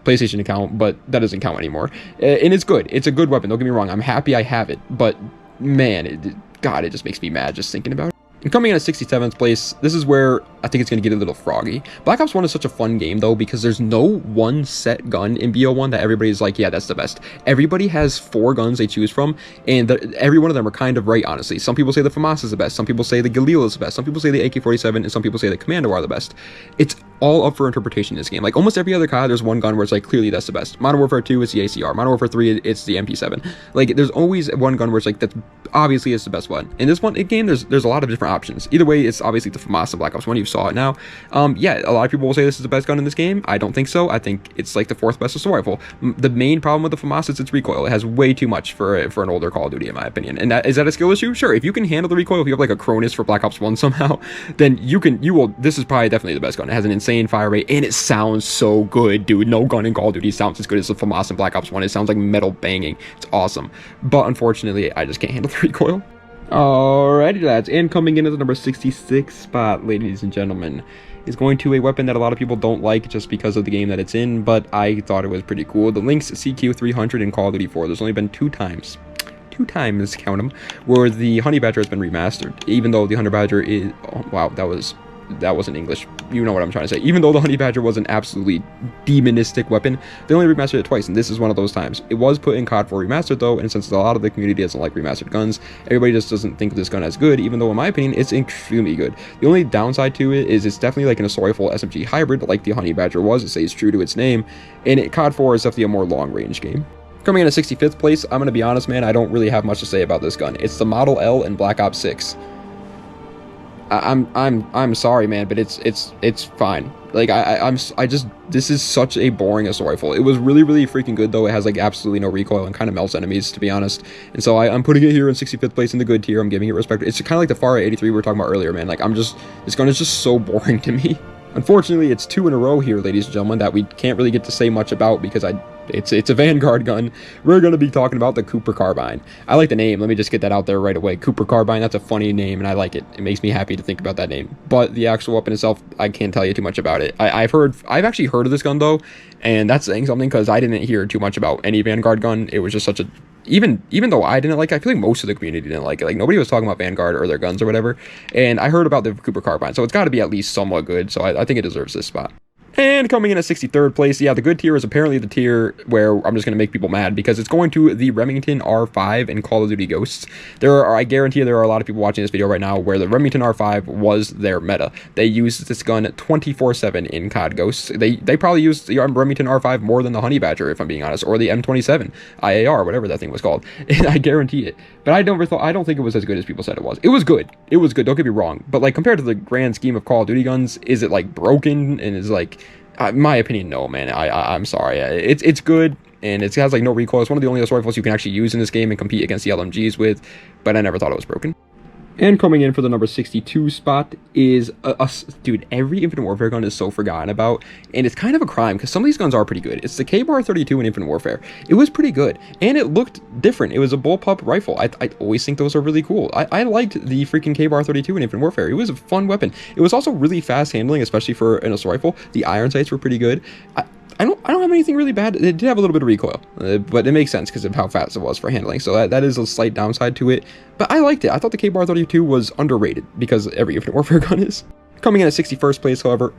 PlayStation account, but that doesn't count anymore. And it's good. It's a good weapon. Don't get me wrong. I'm happy I have it. But man, God, it just makes me mad just thinking about it. And coming in at 67th place, this is where I think it's going to get a little froggy. Black Ops 1 is such a fun game, though, because there's no one set gun in BO1 that everybody's like, yeah, that's the best. Everybody has 4 guns they choose from, and every one of them are kind of right, honestly. Some people say the FAMAS is the best, some people say the Galil is the best, some people say the AK-47, and some people say the Commando are the best. It's all up for interpretation in this game. Like, almost every other COD, there's one gun where it's like, clearly that's the best. Modern Warfare 2, it's the ACR. Modern Warfare 3, it's the MP7. Like, there's always one gun where it's like, that's obviously it's the best one. In this one game, there's a lot of different options. Either way, it's obviously the FAMAS in Black Ops 1. You saw it now. Yeah, a lot of people will say this is the best gun in this game. I don't think so. I think it's like the 4th best assault rifle. The main problem with the FAMAS is its recoil. It has way too much for an older Call of Duty, in my opinion. And is that a skill issue? Sure. If you can handle the recoil, if you have like a Cronus for Black Ops 1 somehow, then you will. This is probably definitely the best gun. It has an insane fire rate, and it sounds so good, dude. No gun in Call of Duty sounds as good as the FAMAS in Black Ops 1. It sounds like metal banging. It's awesome. But unfortunately, I just can't handle the recoil. Alrighty, lads, and coming in at the number 66 spot, ladies and gentlemen, is going to a weapon that a lot of people don't like just because of the game that it's in, but I thought it was pretty cool. The Lynx CQ300 in Call of Duty 4. There's only been 2 times 2 times, count them, where the Honey Badger has been remastered. Even though the Honey Badger is, oh, wow, that wasn't English. You know what I'm trying to say. Even though the Honey Badger was an absolutely demonistic weapon, they only remastered it twice, and this is one of those times. It was put in COD 4 Remastered, though, and since a lot of the community doesn't like remastered guns, everybody just doesn't think this gun as good, even though, in my opinion, it's extremely good. The only downside to it is it's definitely like an assault rifle SMG hybrid, like the Honey Badger was. It stays true to its name, and COD 4 is definitely a more long-range game. Coming in at 65th place, I'm going to be honest, man, I don't really have much to say about this gun. It's the Model L in Black Ops 6. I'm sorry, man, but it's fine. Like this is such a boring assault rifle. It was really this good, though. It has like absolutely no recoil and kind of melts enemies, to be honest. And so I'm putting it here in 65th place in the good tier. I'm giving it respect. It's kind of like the FAR 83 we were talking about earlier, man. Like this gun is just so boring to me. Unfortunately, it's 2 in a row here, ladies and gentlemen, that we can't really get to say much about because it's a Vanguard gun. We're going to be talking about the Cooper Carbine. I like the name. Let me just get that out there right away. Cooper Carbine, that's a funny name, and I like it. It makes me happy to think about that name. But the actual weapon itself, I can't tell you too much about it. I've actually heard of this gun, though, and that's saying something because I didn't hear too much about any Vanguard gun. It was just such a... Even though I didn't like it, I feel like most of the community didn't like it. Like, nobody was talking about Vanguard or their guns or whatever. And I heard about the Cooper Carbine, so it's got to be at least somewhat good. So I think it deserves this spot. And coming in at 63rd place, yeah, the good tier is apparently the tier where I'm just going to make people mad because it's going to the Remington R5 in Call of Duty Ghosts. I guarantee there are a lot of people watching this video right now where the Remington R5 was their meta. They used this gun 24/7 in COD Ghosts. They probably used the Remington R5 more than the Honey Badger, if I'm being honest, or the M27 IAR, whatever that thing was called. And I guarantee it. But I don't think it was as good as people said it was. It was good. It was good. Don't get me wrong. But like compared to the grand scheme of Call of Duty guns, is it like broken and is like... my opinion, no, man. I'm sorry. It's good, and it has like no recoil. It's one of the only assault rifles you can actually use in this game and compete against the LMGs with, but I never thought it was broken. And coming in for the number 62 spot is dude, every Infinite Warfare gun is so forgotten about, and it's kind of a crime because some of these guns are pretty good. It's the KBAR 32 in Infinite Warfare. It was pretty good, and it looked different. It was a bullpup rifle. I always think those are really cool. I liked the freaking KBAR 32 in Infinite Warfare. It was a fun weapon. It was also really fast handling, especially for an assault rifle. The iron sights were pretty good. I don't have anything really bad. It did have a little bit of recoil, but it makes sense because of how fast it was for handling. So that is a slight downside to it. But I liked it. I thought the KBAR 32 was underrated because every Infinite Warfare gun is. Coming in at 61st place, however,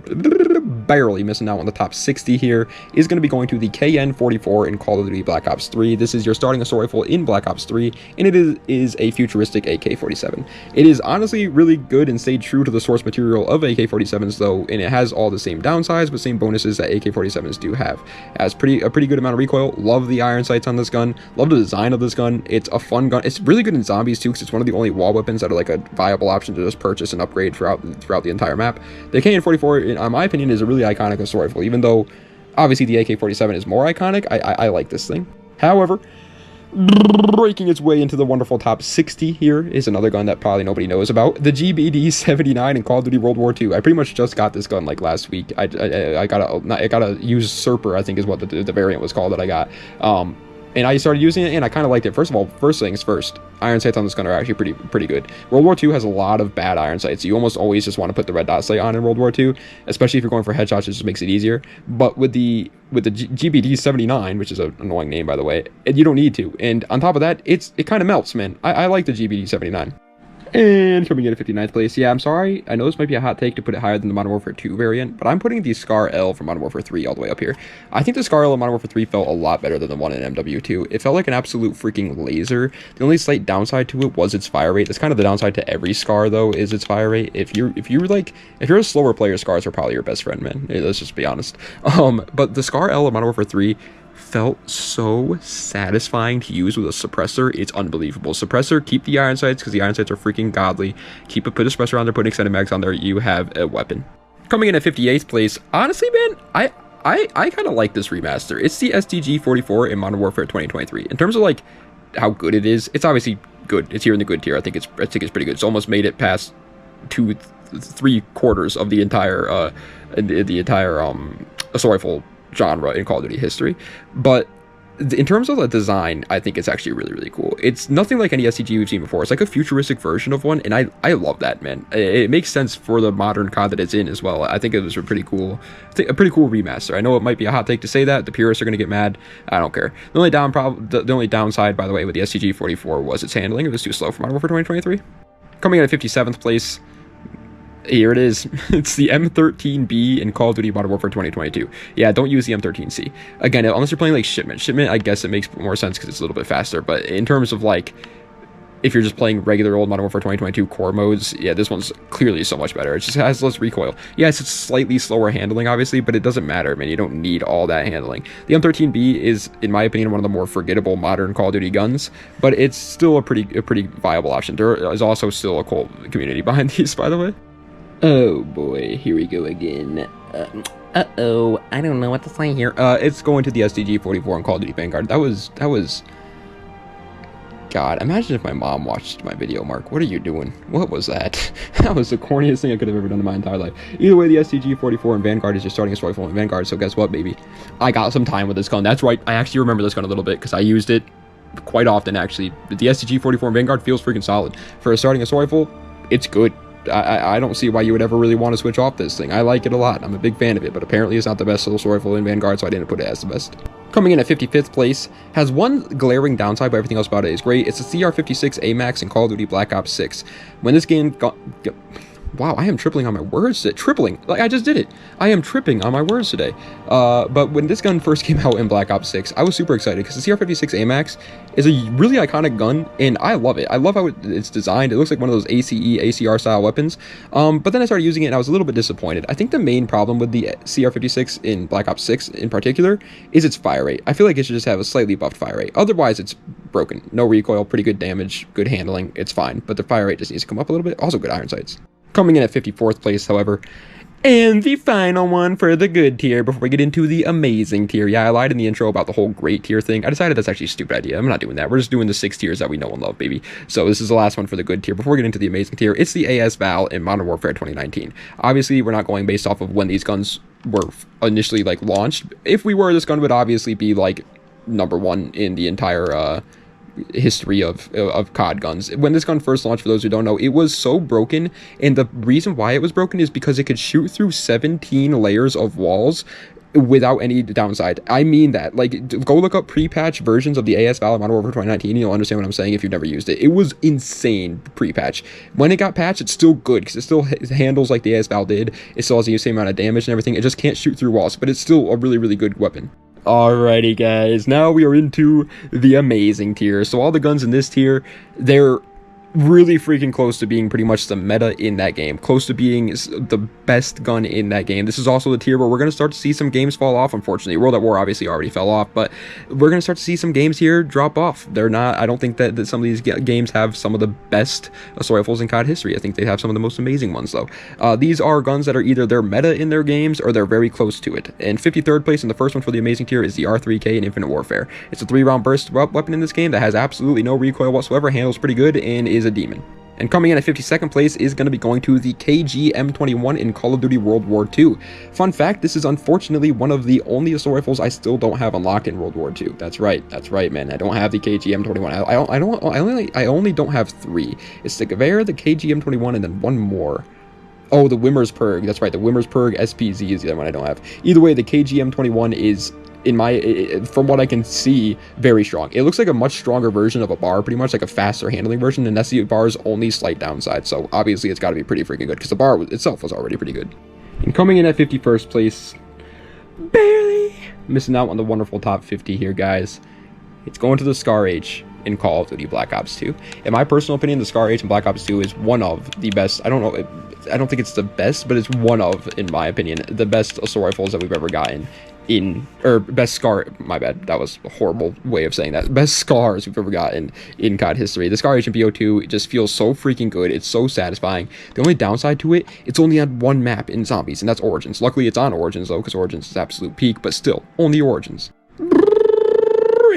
barely missing out on the top 60 here, is going to be going to the KN-44 in Call of Duty Black Ops 3. This is your starting assault rifle in Black Ops 3, and it is a futuristic AK-47. It is honestly really good and stayed true to the source material of AK-47s, though, and it has all the same downsides, but same bonuses that AK-47s do have. It has a pretty good amount of recoil. Love the iron sights on this gun. Love the design of this gun. It's a fun gun. It's really good in zombies, too, because it's one of the only wall weapons that are like a viable option to just purchase and upgrade throughout the entire map. The KN-44, in my opinion, is a really iconic assault rifle, even though obviously the AK-47 is more iconic. I like this thing. However, breaking its way into the wonderful top 60 here is another gun that probably nobody knows about, the GBD-79 in Call of Duty World War II. I pretty much just got this gun like last week. I got a used Serper, I think is what the variant was called that I got. And I started using it, and I kind of liked it. First of all, first things first, iron sights on this gun are actually pretty good. World War II has a lot of bad iron sights. You almost always just want to put the red dot sight on in World War II, especially if you're going for headshots. It just makes it easier. But with the GBD-79, which is an annoying name, by the way, you don't need to. And on top of that, it kind of melts, man. I like the GBD-79. And coming in at 59th place, yeah, I'm sorry, I know this might be a hot take to put it higher than the Modern Warfare 2 variant, but I'm putting the Scar L from Modern Warfare 3 all the way up here. I think the Scar L in Modern Warfare 3 felt a lot better than the one in MW2. It felt like an absolute freaking laser. The only slight downside to it was its fire rate. That's kind of the downside to every Scar, though, is its fire rate. If you're a slower player, Scars are probably your best friend, man. Let's just be honest. But the Scar L in Modern Warfare 3 felt so satisfying to use with a suppressor. It's unbelievable. Suppressor, keep the iron sights because the iron sights are freaking godly. Put a suppressor on there, put extended mags on there, you have a weapon. Coming in at 58th place, honestly, man, I kind of like this remaster. It's the STG-44 in Modern Warfare 2023. In terms of like how good it is, it's obviously good. It's here in the good tier. I think it's pretty good. It's almost made it past 3/4 of the entire assault rifle genre in Call of Duty history. But in terms of the design, I think it's actually really, really cool. It's nothing like any SCG we've seen before. It's like a futuristic version of one, and I love that, man. It makes sense for the modern COD that it's in as well. I think it was a pretty cool remaster. I know it might be a hot take to say that. The purists are going to get mad. I don't care. The only downside, by the way, with the SCG 44 was its handling. It was too slow for Modern Warfare 2023. Coming in at 57th place, here it is. It's the M13B in Call of Duty Modern Warfare 2022. Yeah, don't use the M13C. Again, unless you're playing like Shipment, I guess it makes more sense because it's a little bit faster. But in terms of like, if you're just playing regular old Modern Warfare 2022 core modes, yeah, this one's clearly so much better. It just has less recoil. Yes, it's slightly slower handling, obviously, but it doesn't matter, man. You don't need all that handling. The M13B is, in my opinion, one of the more forgettable modern Call of Duty guns, but it's still a pretty viable option. There is also still a cult community behind these, by the way. Oh boy, here we go again. Uh-oh, I don't know what to say here. It's going to the SDG 44 on Call of Duty Vanguard. That was... God, imagine if my mom watched my video, Mark. What are you doing? What was that? That was the corniest thing I could have ever done in my entire life. Either way, the SDG 44 in Vanguard is just starting a rifle in Vanguard, so guess what, baby? I got some time with this gun. That's right, I actually remember this gun a little bit, because I used it quite often, actually. The SDG 44 in Vanguard feels freaking solid. For starting a rifle, it's good. I don't see why you would ever really want to switch off this thing. I like it a lot. I'm a big fan of it, but apparently it's not the best little rifle in Vanguard, so I didn't put it as the best. Coming in at 55th place, has one glaring downside, but everything else about it is great. It's the CR56 AMAX in Call of Duty Black Ops 6. When this game got... Wow, I am tripling on my words today. Tripling, like I just did it. I am tripping on my words today. But when this gun first came out in Black Ops 6, I was super excited because the CR56 AMAX is a really iconic gun, and I love it. I love how it's designed. It looks like one of those ACE, ACR style weapons. But then I started using it, and I was a little bit disappointed. I think the main problem with the CR56 in Black Ops 6 in particular is its fire rate. I feel like it should just have a slightly buffed fire rate. Otherwise, it's broken. No recoil, pretty good damage, good handling. It's fine, but the fire rate just needs to come up a little bit. Also, good iron sights. Coming in at 54th place, however, and the final one for the good tier before we get into the amazing tier. Yeah, I lied in the intro about the whole great tier thing. I decided that's actually a stupid idea. I'm not doing that. We're just doing the 6 tiers that we know and love, baby. So this is the last one for the good tier. Before we get into the amazing tier, it's the AS Val in Modern Warfare 2019. Obviously, we're not going based off of when these guns were initially like launched. If we were, this gun would obviously be like #1 in the entire history of COD guns. When this gun first launched, for those who don't know, it was so broken, and the reason why it was broken is because it could shoot through 17 layers of walls without any downside. I mean that. Like, go look up pre-patch versions of the AS Val Modern Warfare 2019, and you'll understand what I'm saying if you've never used it. It was insane pre-patch. When it got patched, it's still good, because it still handles like the AS Val did. It still has the same amount of damage and everything. It just can't shoot through walls, but it's still a really, really good weapon. Alrighty guys, now we are into the amazing tier. So all the guns in this tier, they're really freaking close to being pretty much the meta in that game, close to being the best gun in that game. This is also the tier where we're going to start to see some games fall off, unfortunately. World at War obviously already fell off, but we're going to start to see some games here drop off. They're not, I don't think that some of these games have some of the best assault rifles in COD history. I think they have some of the most amazing ones though. These are guns that are either they're meta in their games or they're very close to it. And 53rd place in the first one for the amazing tier is the R3K in Infinite Warfare. It's a 3-round burst weapon in this game that has absolutely no recoil whatsoever, handles pretty good, and is a demon. And coming in at 52nd place is going to be going to the KG M21 in Call of Duty World War II. Fun fact, this is unfortunately one of the only assault rifles I still don't have unlocked in World War II. That's right, man. I don't have the KG M21. I only don't have 3. It's the Gewehr, the KG M21, and then one more. Oh, the Wimmer's Purg. That's right, the Wimmer's Purg SPZ is the other one I don't have. Either way, the KG M21 is, from what I can see, very strong. It looks like a much stronger version of a bar, pretty much like a faster handling version, and that's the bar's only slight downside. So obviously it's got to be pretty freaking good, because the bar itself was already pretty good. And coming in at 51st place, barely missing out on the wonderful top 50 here, guys. It's going to the Scar H in Call of Duty Black Ops 2. In my personal opinion, the Scar H in Black Ops 2 is one of the best. I don't think it's the best, but it's one of, in my opinion, the best assault rifles that we've ever gotten. Best Scar, my bad, that was a horrible way of saying that. Best scars we've ever gotten in COD history. The Scar H in BO2 just feels so freaking good. It's so satisfying. The only downside to it, it's only on one map in Zombies, and that's Origins. Luckily, it's on Origins, though, because Origins is absolute peak, but still, only Origins.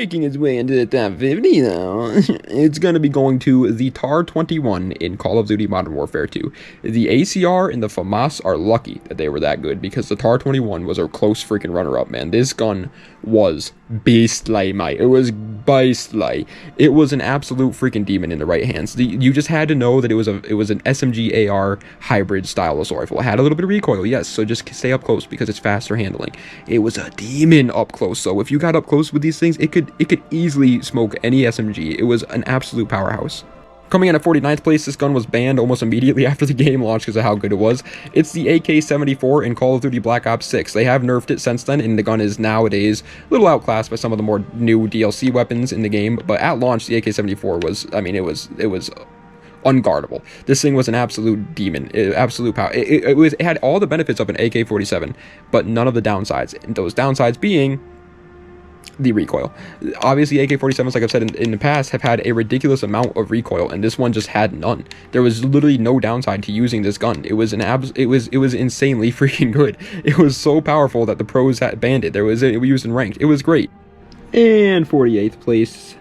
Making its way into the top 50, though, it's going to be going to the TAR-21 in Call of Duty Modern Warfare 2. The ACR and the FAMAS are lucky that they were that good, because the TAR-21 was a close freaking runner-up, man. This gun was beastly, mate. It was beastly. It was an absolute freaking demon in the right hands. You just had to know that it was an SMG AR hybrid style assault rifle. It had a little bit of recoil, yes, so just stay up close because it's faster handling. It was a demon up close, so if you got up close with these things, it could easily smoke any SMG. It was an absolute powerhouse. Coming in at 49th place, this gun was banned almost immediately after the game launched because of how good it was. It's the AK-74 in Call of Duty Black Ops 6. They have nerfed it since then, and the gun is nowadays a little outclassed by some of the more new DLC weapons in the game. But at launch, the AK-74 was, I mean, it was unguardable. This thing was an absolute demon, absolute power. It had all the benefits of an AK-47, but none of the downsides. And those downsides being the recoil. Obviously, AK-47s, like I've said in the past, have had a ridiculous amount of recoil, and this one just had none. There was literally no downside to using this gun. It was it was insanely freaking good. It was so powerful that the pros had banned it. We used in ranked. It was great. And 48th place,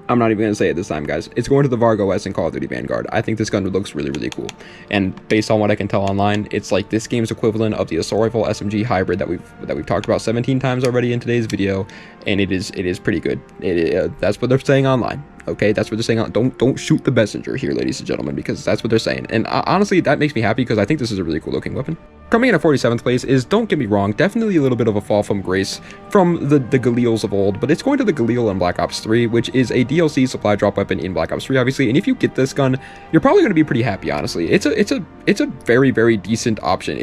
I'm not even going to say it this time, guys. It's going to the Vargo S in Call of Duty Vanguard. I think this gun looks really, really cool. And based on what I can tell online, it's like this game's equivalent of the assault rifle SMG hybrid that we've talked about 17 times already in today's video, and it is pretty good. That's what they're saying online. Okay, that's what they're saying. Don't shoot the messenger here, ladies and gentlemen, because that's what they're saying. And honestly, that makes me happy because I think this is a really cool looking weapon. Coming in at 47th place is, don't get me wrong, definitely a little bit of a fall from grace from the Galils of old, but it's going to the Galil in Black Ops 3, which is a DLC supply drop weapon in Black Ops 3, obviously. And if you get this gun, you're probably going to be pretty happy, honestly. It's a very, very decent option.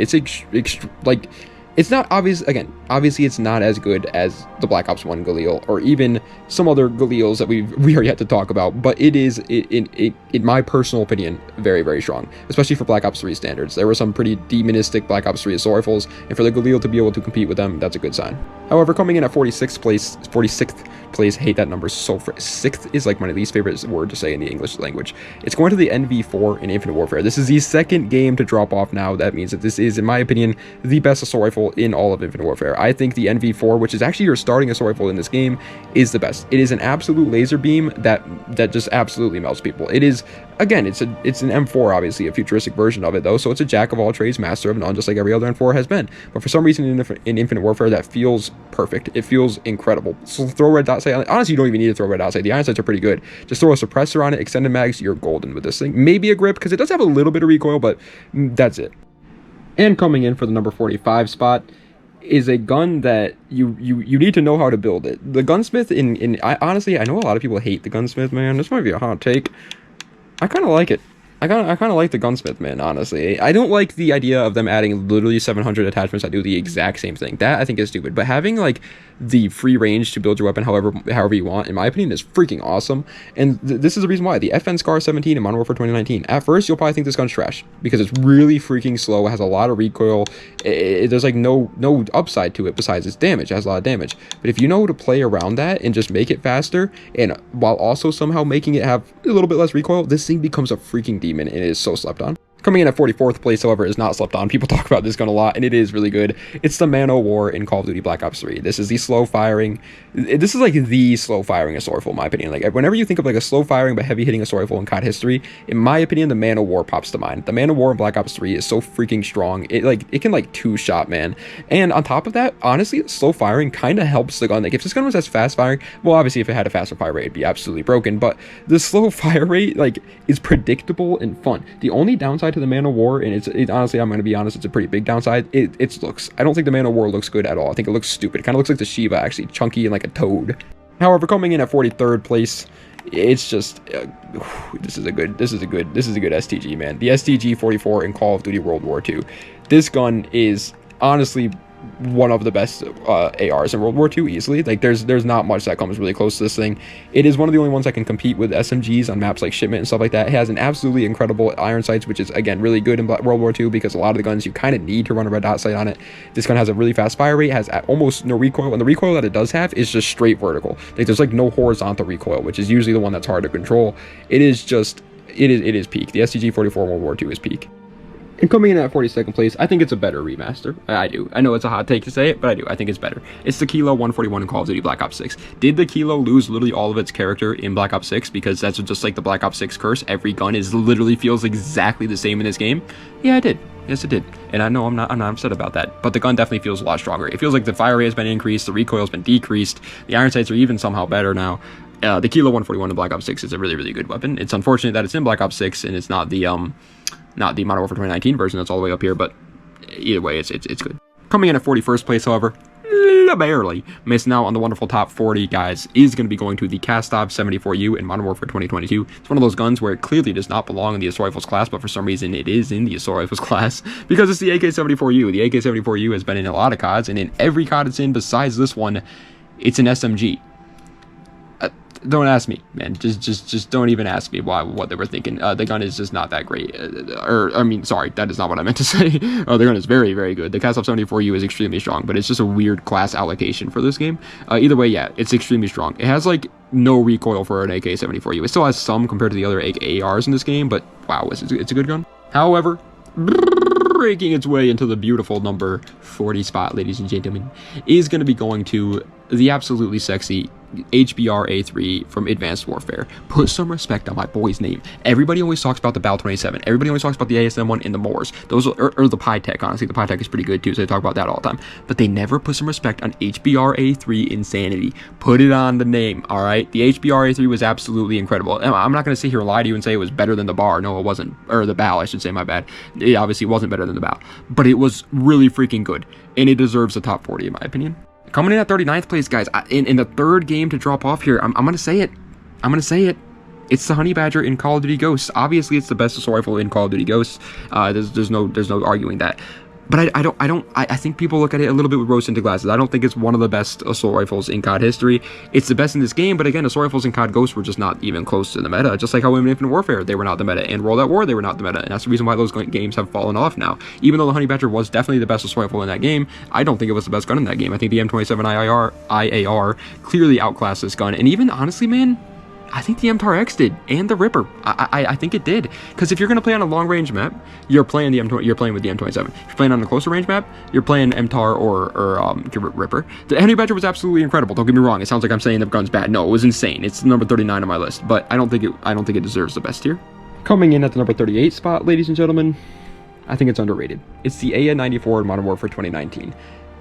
It's not obvious, again, obviously it's not as good as the Black Ops 1 Galil, or even some other Galils that we are yet to talk about, but it is, in my personal opinion, very, very strong, especially for Black Ops 3 standards. There were some pretty demonistic Black Ops 3 assault rifles, and for the Galil to be able to compete with them, that's a good sign. However, coming in at 46th place, hate that number so sixth is like my least favorite word to say in the English language. It's going to the NV4 in Infinite Warfare. This is the second game to drop off now. That means that this is, in my opinion, the best assault rifle in all of Infinite Warfare. I think the NV4, which is actually your starting assault rifle in this game, is the best. It is an absolute laser beam that just absolutely melts people. It is, again, it's an M4, obviously, a futuristic version of it, though, so it's a jack of all trades, master of none, just like every other M4 has been. But for some reason in Infinite Warfare, that feels perfect. It feels incredible. So throw red dot sight. Honestly, you don't even need to throw red dot sight. The iron sights are pretty good. Just throw a suppressor on it, extended mags, you're golden with this thing. Maybe a grip, because it does have a little bit of recoil, but that's it. And coming in for the number 45 spot is a gun that you need to know how to build it. The gunsmith honestly, I know a lot of people hate the gunsmith, man. This might be a hot take. I kind of like it. I kind of like the gunsmith, man, honestly. I don't like the idea of them adding literally 700 attachments that do the exact same thing. That, I think, is stupid. But having, like, the free range to build your weapon however you want, in my opinion, is freaking awesome. And this is the reason why. The FN Scar 17 in Modern Warfare 2019. At first, you'll probably think this gun's trash, because it's really freaking slow. It has a lot of recoil. There's, like, no upside to it besides its damage. It has a lot of damage. But if you know to play around that and just make it faster, and while also somehow making it have a little bit less recoil, this thing becomes a freaking demon. And it is so slept on. Coming in at 44th place, however, is not slept on. People talk about this gun a lot, and it is really good. It's the Man-O-War in Call of Duty Black Ops 3. This is the slow-firing... This is, like, the slow-firing assault rifle, in my opinion. Like, whenever you think of, like, a slow-firing but heavy-hitting assault rifle in COD history, in my opinion, the Man-O-War pops to mind. The Man-O-War in Black Ops 3 is so freaking strong. It can, like, two-shot, man. And on top of that, honestly, slow-firing kind of helps the gun. Like, if this gun was as fast-firing... Well, obviously, if it had a faster fire rate, it'd be absolutely broken. But the slow fire rate, like, is predictable and fun. The only downside to the Man-O-War, and it's honestly, I'm going to be honest, it's a pretty big downside, it's looks. I don't think the Man-O-War looks good at all. I think it looks stupid. It kind of looks like the Shiva, actually, chunky and like a toad. However, coming in at 43rd place, it's just this is a good STG, man. The STG 44 in Call of Duty World War II. This gun is honestly one of the best ARs in World War II, easily. Like, there's not much that comes really close to this thing. It is one of the only ones that can compete with SMGs on maps like Shipment and stuff like that. It has an absolutely incredible iron sights, which is, again, really good in World War II, because a lot of the guns you kind of need to run a red dot sight on it. This gun has a really fast fire rate, has almost no recoil, and the recoil that it does have is just straight vertical. Like, there's like no horizontal recoil, which is usually the one that's hard to control. It is peak. The STG 44 in World War II is peak. And coming in at 42nd place, I think it's a better remaster. I do. I know it's a hot take to say it, but I do. I think it's better. It's the Kilo 141 in Call of Duty Black Ops 6. Did the Kilo lose literally all of its character in Black Ops 6? Because that's just like the Black Ops 6 curse. Every gun literally feels exactly the same in this game. Yeah, it did. Yes, it did. And I know I'm not upset about that. But the gun definitely feels a lot stronger. It feels like the fire rate has been increased, the recoil has been decreased, the iron sights are even somehow better now. The Kilo 141 in Black Ops 6 is a really, really good weapon. It's unfortunate that it's in Black Ops 6 and it's not the Modern Warfare 2019 version that's all the way up here, but either way, it's good. Coming in at 41st place, however, barely missing out on the wonderful top 40, guys, is going to be going to the Kastov 74U in Modern Warfare 2022. It's one of those guns where it clearly does not belong in the assault rifles class, but for some reason it is in the assault rifles class because it's the AK-74U. The AK-74U has been in a lot of CODs, and in every COD it's in besides this one, it's an SMG. Don't ask me, man. Just don't even ask me what they were thinking. The gun is just not that great. Sorry, that is not what I meant to say. The gun is very, very good. The Kastov 74U is extremely strong, but it's just a weird class allocation for this game. Either way, yeah, it's extremely strong. It has like no recoil for an AK-74U. It still has some compared to the other ARs in this game, but wow, it's a good gun. However, breaking its way into the beautiful number 40 spot, ladies and gentlemen, is going to be going to the absolutely sexy HBR A3 from Advanced Warfare. Put some respect on my boy's name. Everybody always talks about the BAL 27. Everybody always talks about the ASM 1 and the Moors. Those are, or the Pytech, honestly. The Pytech is pretty good too, so they talk about that all the time. But they never put some respect on HBR A3 insanity. Put it on the name, all right? The HBR A3 was absolutely incredible. I'm not going to sit here and lie to you and say it was better than the BAR. No, it wasn't. Or the BAL, I should say, my bad. It obviously wasn't better than the BAL. But it was really freaking good. And it deserves a top 40 in my opinion. Coming in at 39th place, guys, in the third game to drop off here, I'm going to say it. I'm going to say it. It's the Honey Badger in Call of Duty Ghosts. Obviously, it's the best assault rifle in Call of Duty Ghosts. There's no arguing that. But I think people look at it a little bit with rose-tinted glasses. I don't think it's one of the best assault rifles in COD history. It's the best in this game, but again, assault rifles in COD Ghosts were just not even close to the meta. Just like how in Infinite Warfare, they were not the meta. And World at War, they were not the meta. And that's the reason why those games have fallen off now. Even though the Honey Badger was definitely the best assault rifle in that game, I don't think it was the best gun in that game. I think the M27 IAR clearly outclassed this gun. And even, honestly, man, I think the MTAR-X did, and the Ripper. I think it did, because if you're gonna play on a long-range map, you're playing you're playing with the M27. If you're playing on a closer range map, you're playing MTAR or Ripper. The Honey Badger was absolutely incredible. Don't get me wrong. It sounds like I'm saying the gun's bad. No, it was insane. It's number 39 on my list, but I don't think it deserves the best tier. Coming in at the number 38 spot, ladies and gentlemen, I think it's underrated. It's the AN-94 in Modern Warfare 2019.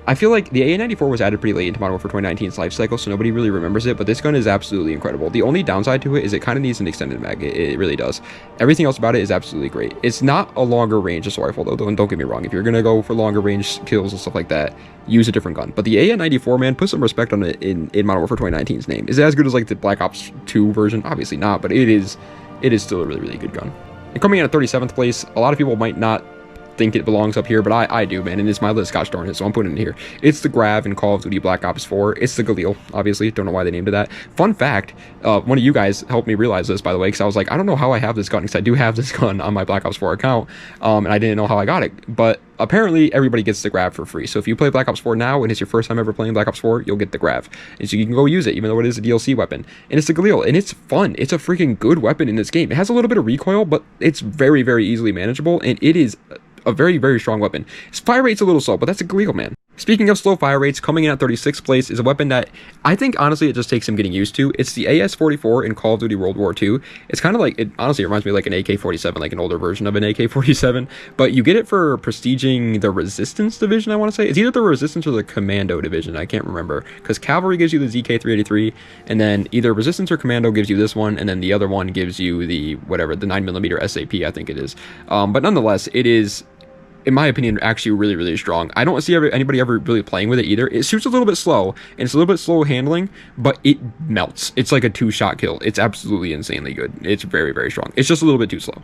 I feel like the AN-94 was added pretty late into Modern Warfare 2019's life cycle, so nobody really remembers it, but this gun is absolutely incredible. The only downside to it is it kind of needs an extended mag. It really does. Everything else about it is absolutely great. It's not a longer range assault rifle, though. Don't get me wrong. If you're going to go for longer range kills and stuff like that, use a different gun. But the AN-94, man, put some respect on it in Modern Warfare 2019's name. Is it as good as like the Black Ops 2 version? Obviously not, but it is still a really, really good gun. And coming in at 37th place, a lot of people might not think it belongs up here, but I do, man, and it's my list, gosh darn it, so I'm putting it here. It's the Grav in Call of Duty Black Ops 4. It's the Galil, obviously. Don't know why they named it that. Fun fact, one of you guys helped me realize this, by the way, because I was like, I don't know how I have this gun, because I do have this gun on my Black Ops 4 account, and I didn't know how I got it, but apparently everybody gets the Grav for free. So if you play Black Ops 4 now, and it's your first time ever playing Black Ops 4, you'll get the Grav. And so you can go use it, even though it is a DLC weapon. And it's the Galil, and it's fun. It's a freaking good weapon in this game. It has a little bit of recoil, but it's very, very easily manageable, and it is a very, very strong weapon. Its fire rate's a little slow, but that's illegal, man. Speaking of slow fire rates, coming in at 36th place is a weapon that I think, honestly, it just takes some getting used to. It's the AS-44 in Call of Duty World War II. It's kind of like, it honestly reminds me of like an AK-47, like an older version of an AK-47, but you get it for prestiging the Resistance Division, I want to say. It's either the Resistance or the Commando Division, I can't remember, because Cavalry gives you the ZK-383, and then either Resistance or Commando gives you this one, and then the other one gives you the, whatever, the 9mm SAP, I think it is. But nonetheless, it is, in my opinion, actually really, really strong. I don't see anybody ever really playing with it either. It shoots a little bit slow, and it's a little bit slow handling, but it melts. It's like a 2-shot kill. It's absolutely insanely good. It's very, very strong. It's just a little bit too slow.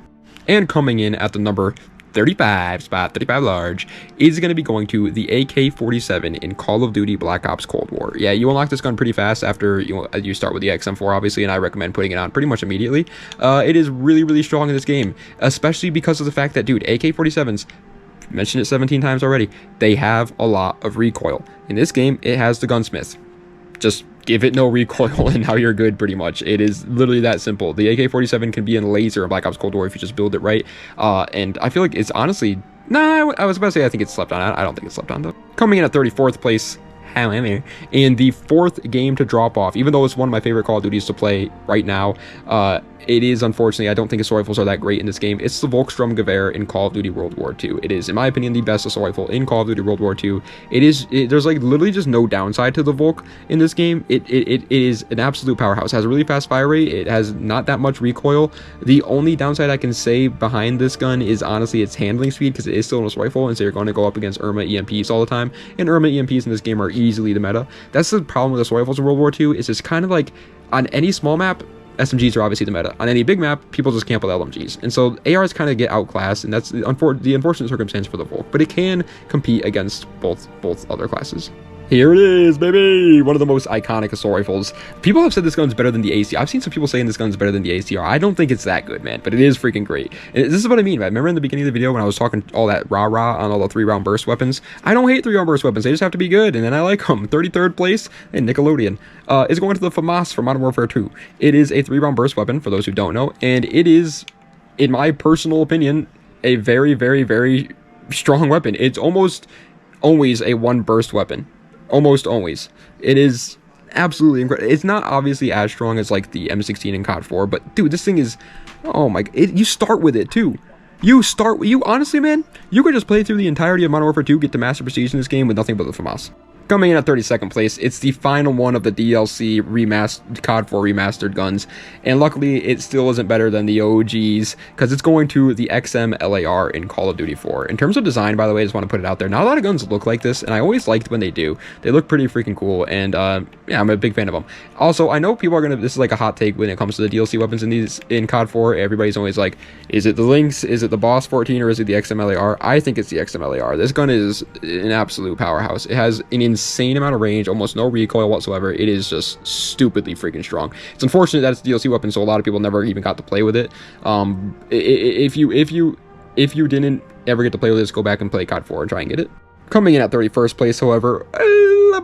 And coming in at the number 35 spot, 35 large, is going to be going to the AK-47 in Call of Duty Black Ops Cold War. Yeah, you unlock this gun pretty fast after you start with the XM4, obviously, and I recommend putting it on pretty much immediately. It is really, really strong in this game, especially because of the fact that, dude, AK-47s, mentioned it 17 times already, they have a lot of recoil. In this game, it has the gunsmith. just give it no recoil and now you're good pretty much. It is literally that simple. The AK-47 can be in laser in Black Ops Cold War if you just build it right. And I feel like it's honestly, nah, I was about to say I think it's slept on. I don't think it's slept on though. Coming in at 34th place, however, and the 4th game to drop off, even though it's one of my favorite Call of Duties to play right now, it is, unfortunately, I don't think assault rifles are that great in this game. It's the Volkssturmgewehr in Call of Duty World War II. It is, in my opinion, the best assault rifle in Call of Duty World War II. There's like literally just no downside to the Volk in this game. It is an absolute powerhouse. It has a really fast fire rate. It has not that much recoil. The only downside I can say behind this gun is honestly its handling speed, because it is still an assault rifle, and so you're going to go up against Irma EMPs all the time, and Irma EMPs in this game are easily the meta. That's the problem with assault rifles in World War II, is it's kind of like on any small map, SMGs are obviously the meta. On any big map, people just camp with LMGs. And so ARs kind of get outclassed, and that's the unfortunate circumstance for the Volk. But it can compete against both other classes. Here it is, baby! One of the most iconic assault rifles. People have said this gun's better than the ACR. I've seen some people saying this gun's better than the ACR. I don't think it's that good, man, but it is freaking great. And this is what I mean, man. Remember in the beginning of the video when I was talking all that rah-rah on all the 3-round burst weapons? I don't hate 3-round burst weapons. They just have to be good, and then I like them. 33rd place in Nickelodeon is going to the FAMAS for Modern Warfare 2. It is a 3-round burst weapon, for those who don't know, and it is, in my personal opinion, a very, very, very strong weapon. It's almost always a 1 burst weapon. Almost always. It is absolutely incredible. It's not obviously as strong as like the M16 in COD 4, but dude, this thing is, oh my, you start with it too. You honestly, man, you could just play through the entirety of Modern Warfare 2, get to Master Prestige in this game with nothing but the FAMAS. Coming in at 32nd place, it's the final one of the DLC COD 4 remastered guns, and luckily it still isn't better than the OGs, because it's going to the XM LAR in Call of Duty 4. In terms of design, by the way, I just want to put it out there, not a lot of guns look like this, and I always liked when they do. They look pretty freaking cool, and yeah, I'm a big fan of them. Also, I know people are gonna, this is like a hot take when it comes to the DLC weapons in COD 4. Everybody's always like, is it the Lynx, is it the Boss 14, or is it the XM LAR? I think it's the XM LAR. This gun is an absolute powerhouse. It has an insane amount of range, almost no recoil whatsoever. It is just stupidly freaking strong. It's unfortunate that it's a DLC weapon, so a lot of people never even got to play with it. If you didn't ever get to play with this, go back and play COD 4 and try and get it. Coming in at 31st place, however,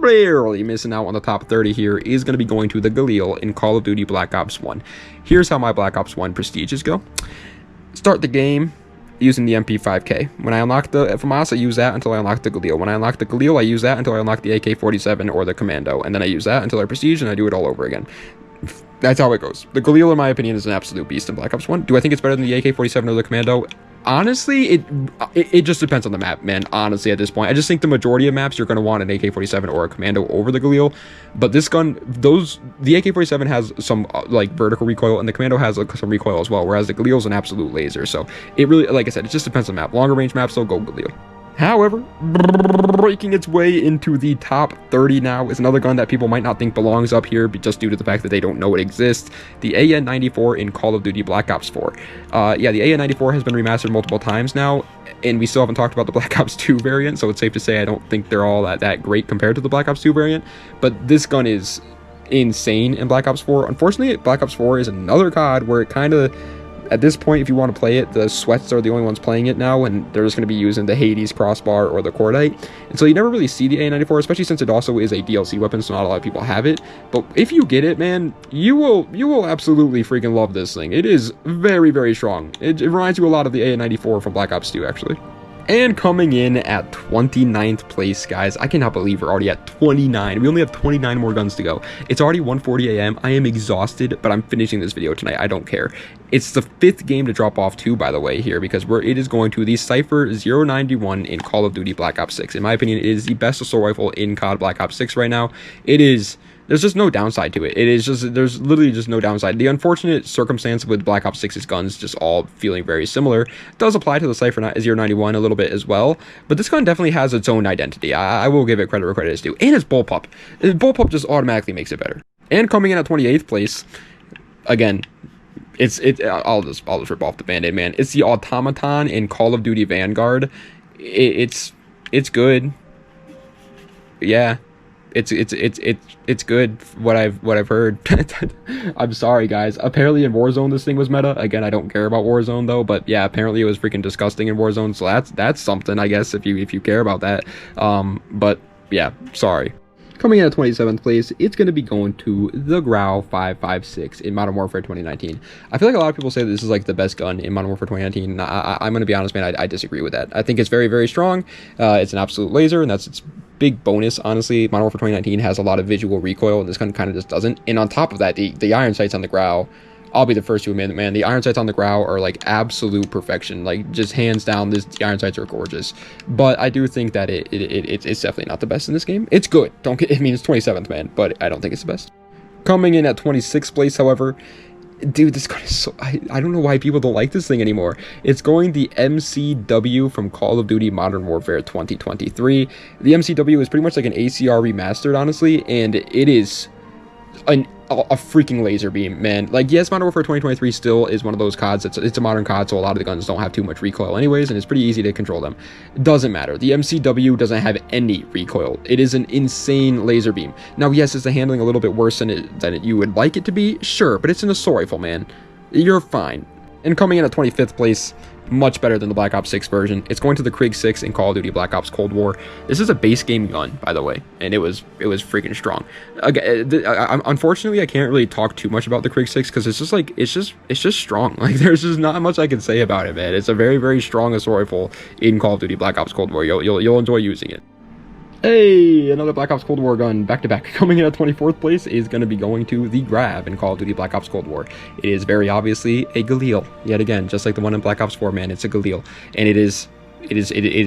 barely missing out on the top 30 here, is going to be going to the Galil in Call of Duty Black Ops 1. Here's how my Black Ops 1 prestiges go. Start the game using the MP5K. When I unlock the FAMAS, I use that until I unlock the Galil. When I unlock the Galil, I use that until I unlock the AK-47 or the Commando, and then I use that until I prestige, and I do it all over again. That's how it goes. The Galil, in my opinion, is an absolute beast in Black Ops 1. Do I think it's better than the AK-47 or the Commando? Honestly, it just depends on the map, man. Honestly, at this point, I just think the majority of maps you're going to want an AK-47 or a Commando over the Galil. But this gun, the AK-47 has some like vertical recoil, and the Commando has some recoil as well. Whereas the Galil is an absolute laser. So it really, like I said, it just depends on the map. Longer range maps, they'll go Galil. However, breaking its way into the top 30 now is another gun that people might not think belongs up here, just due to the fact that they don't know it exists. The AN-94 in Call of Duty Black Ops 4. Yeah, the AN-94 has been remastered multiple times now, and we still haven't talked about the Black Ops 2 variant, so it's safe to say I don't think they're all that great compared to the Black Ops 2 variant, but this gun is insane in Black Ops 4. Unfortunately, Black Ops 4 is another COD where it kind of, at this point, if you want to play it, the Sweats are the only ones playing it now, and they're just going to be using the Hades crossbar or the Cordite. And so you never really see the AN-94, especially since it also is a DLC weapon, so not a lot of people have it. But if you get it, man, you will absolutely freaking love this thing. It is very, very strong. It reminds you a lot of the AN-94 from Black Ops 2, actually. And coming in at 29th place, guys, I cannot believe we're already at 29. We only have 29 more guns to go. It's already 1:40 a.m. I am exhausted, but I'm finishing this video tonight. I don't care. It's the 5th game to drop off too, by the way, here, because it is going to the Cypher 091 in Call of Duty Black Ops 6. In my opinion, it is the best assault rifle in COD Black Ops 6 right now. It is... There's just no downside to it. There's literally just no downside. The unfortunate circumstance with Black Ops 6's guns just all feeling very similar does apply to the Cypher 091 a little bit as well, but this gun definitely has its own identity. I will give it credit where credit is due. And it's bullpup. Bullpup just automatically makes it better. And coming in at 28th place, again, I'll just rip off the band-aid, man. It's the Automaton in Call of Duty Vanguard. It's good. Yeah. It's good, what I've heard. I'm sorry, guys. Apparently in Warzone this thing was meta. Again, I don't care about Warzone though, but yeah, apparently it was freaking disgusting in Warzone, so that's something, I guess, if you care about that. But yeah, sorry. Coming in at 27th place, it's going to be going to the Grau 5.56 in Modern Warfare 2019. I feel like a lot of people say that this is like the best gun in Modern Warfare 2019. I'm going to be honest, man, I disagree with that. I think it's very, very strong. It's an absolute laser, and that's its big bonus, honestly. Modern Warfare 2019 has a lot of visual recoil, and this gun kind of just doesn't. And on top of that, the iron sights on the Grau, I'll be the first to admit it, man. The iron sights on the Grau are like absolute perfection. Like, just hands down, the iron sights are gorgeous. But I do think that it's definitely not the best in this game. It's good. Don't get. I mean, it's 27th, man, but I don't think it's the best. Coming in at 26th place, however, dude, this gun is so. I don't know why people don't like this thing anymore. It's going the MCW from Call of Duty Modern Warfare 2023. The MCW is pretty much like an ACR remastered, honestly, and it is a freaking laser beam, man. Like, yes, Modern Warfare 2023 still is one of those CODs. It's a modern COD, so a lot of the guns don't have too much recoil anyways, and it's pretty easy to control them. Doesn't matter. The MCW doesn't have any recoil. It is an insane laser beam. Now, yes, is the handling a little bit worse than you would like it to be? Sure, but it's an assault rifle, man. You're fine. And coming in at 25th place, much better than the Black Ops 6 version. It's going to the Krig 6 in Call of Duty Black Ops Cold War. This is a base game gun, by the way, and it was freaking strong. Unfortunately, I can't really talk too much about the Krig 6 because it's just strong. Like, there's just not much I can say about it, man. It's a very, very strong assault rifle in Call of Duty Black Ops Cold War. You'll enjoy using it. Hey, another Black Ops Cold War gun, back-to-back. Coming in at 24th place is going to be going to the Grab in Call of Duty Black Ops Cold War. It is very obviously a Galil, yet again, just like the one in Black Ops 4, man. It's a Galil, and it is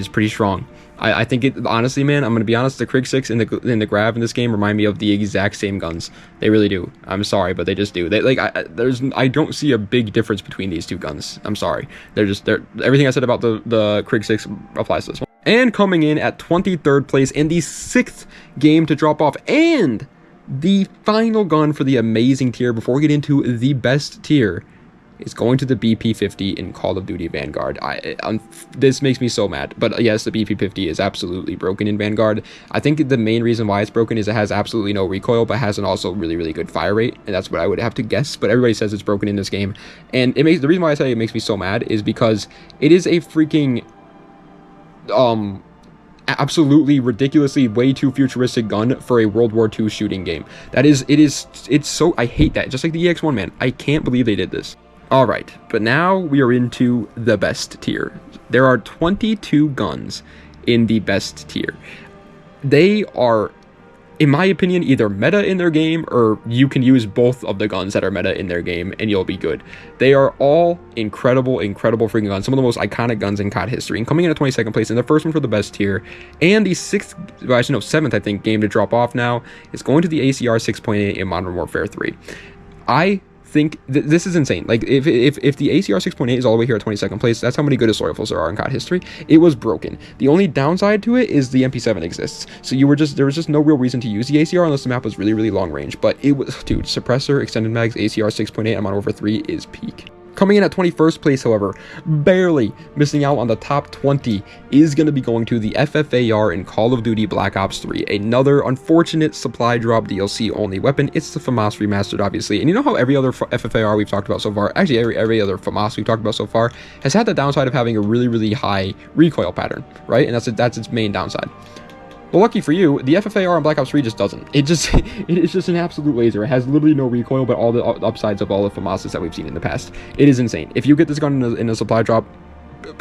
pretty strong. I think it, honestly, man, I'm going to be honest, the Krig 6 and the Grab in this game remind me of the exact same guns. They really do. I'm sorry, but they just do. I don't see a big difference between these two guns. I'm sorry. They're everything I said about the Krig 6 applies to this one. And coming in at 23rd place and the 6th game to drop off, and the final gun for the amazing tier before we get into the best tier is going to the BP-50 in Call of Duty Vanguard. This makes me so mad, but yes, the BP-50 is absolutely broken in Vanguard. I think the main reason why it's broken is it has absolutely no recoil, but has an also really, really good fire rate, and that's what I would have to guess, but everybody says it's broken in this game. And the reason why I say it makes me so mad is because it is a freaking absolutely ridiculously way too futuristic gun for a World War II shooting game. It's so, I hate that. Just like the EX1, man. I can't believe they did this. Alright, but now we are into the best tier. There are 22 guns in the best tier. They are, in my opinion, either meta in their game, or you can use both of the guns that are meta in their game and you'll be good. They are all incredible freaking guns. Some of the most iconic guns in COD history. And coming in at 22nd place, and the first one for the best tier, and the 7th, I think, game to drop off now, is going to the ACR 6.8 in Modern Warfare 3. I think this is insane. Like, if the ACR 6.8 is all the way here at 22nd place, that's how many good assault rifles there are in COD history. It was broken. The only downside to it is the MP7 exists, so there was just no real reason to use the ACR unless the map was really, really long range. But it was, dude, suppressor, extended mags, ACR 6.8 on Modern Warfare 3 is peak. Coming in at 21st place, however, barely missing out on the top 20, is going to be going to the FFAR in Call of Duty Black Ops 3. Another unfortunate supply drop DLC only weapon. It's the FAMAS Remastered, obviously. And you know how every other FFAR we've talked about so far, actually every other FAMAS we've talked about so far, has had the downside of having a really, really high recoil pattern, right? And that's its main downside. Well, lucky for you, the FFAR on Black Ops 3 just doesn't. It is just an absolute laser. It has literally no recoil, but all the upsides of all the FAMASs that we've seen in the past. It is insane. If you get this gun in a supply drop,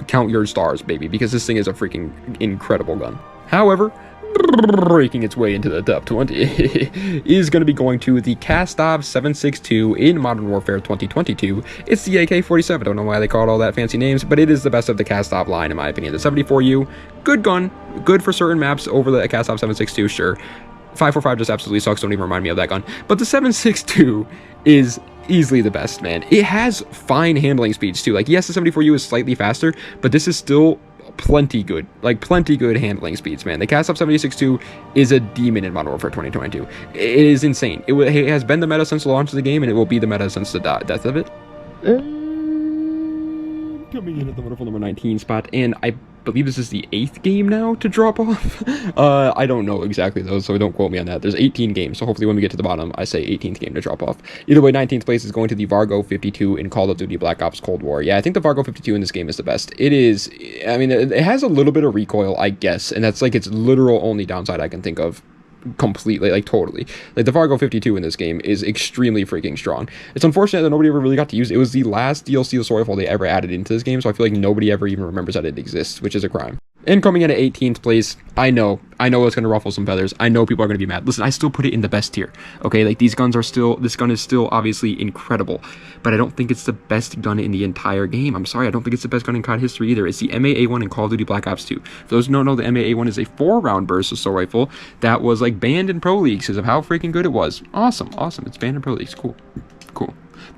count your stars, baby, because this thing is a freaking incredible gun. However, breaking its way into the top 20 is going to be going to the Kastov 7.62 in Modern Warfare 2022. It's the AK-47. I don't know why they call it all that fancy names, but it is the best of the Kastov line, in my opinion. The 74U, good gun, good for certain maps over the Kastov 7.62, sure. 5.45 just absolutely sucks, don't even remind me of that gun. But the 7.62 is easily the best, man. It has fine handling speeds too. Like, yes, the 74U is slightly faster, but this is still plenty good handling speeds, man. The Kastov 76.2 is a demon in Modern Warfare 2022. It is insane. It has been the meta since the launch of the game, and it will be the meta since the death of it. Coming in at the wonderful number 19 spot, and I believe this is the 8th game now to drop off. I don't know exactly though, so don't quote me on that. There's 18 games, so hopefully when we get to the bottom, I say 18th game to drop off. Either way, 19th place is going to the Vargo 52 in Call of Duty Black Ops Cold War. Yeah, I think the Vargo 52 in this game is the best. It is, I mean, it has a little bit of recoil, I guess, and that's like its literal only downside I can think of completely, like totally. Like the Fargo 52 in this game is extremely freaking strong. It's unfortunate that nobody ever really got to use it. It was the last DLC of Storyfall they ever added into this game, so I feel like nobody ever even remembers that it exists, which is a crime. And coming in at 18th place, I know it's going to ruffle some feathers. I know people are going to be mad. Listen, I still put it in the best tier, okay? Like, this gun is still obviously incredible, but I don't think it's the best gun in the entire game. I'm sorry, I don't think it's the best gun in COD history either. It's the MAA1 in Call of Duty Black Ops 2. For those who don't know, the MAA1 is a 4-round burst assault rifle that was, like, banned in Pro Leagues because of how freaking good it was. Awesome. It's banned in Pro Leagues. Cool.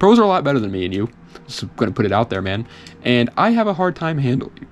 Pros are a lot better than me and you. Just going to put it out there, man. And I have a hard time handling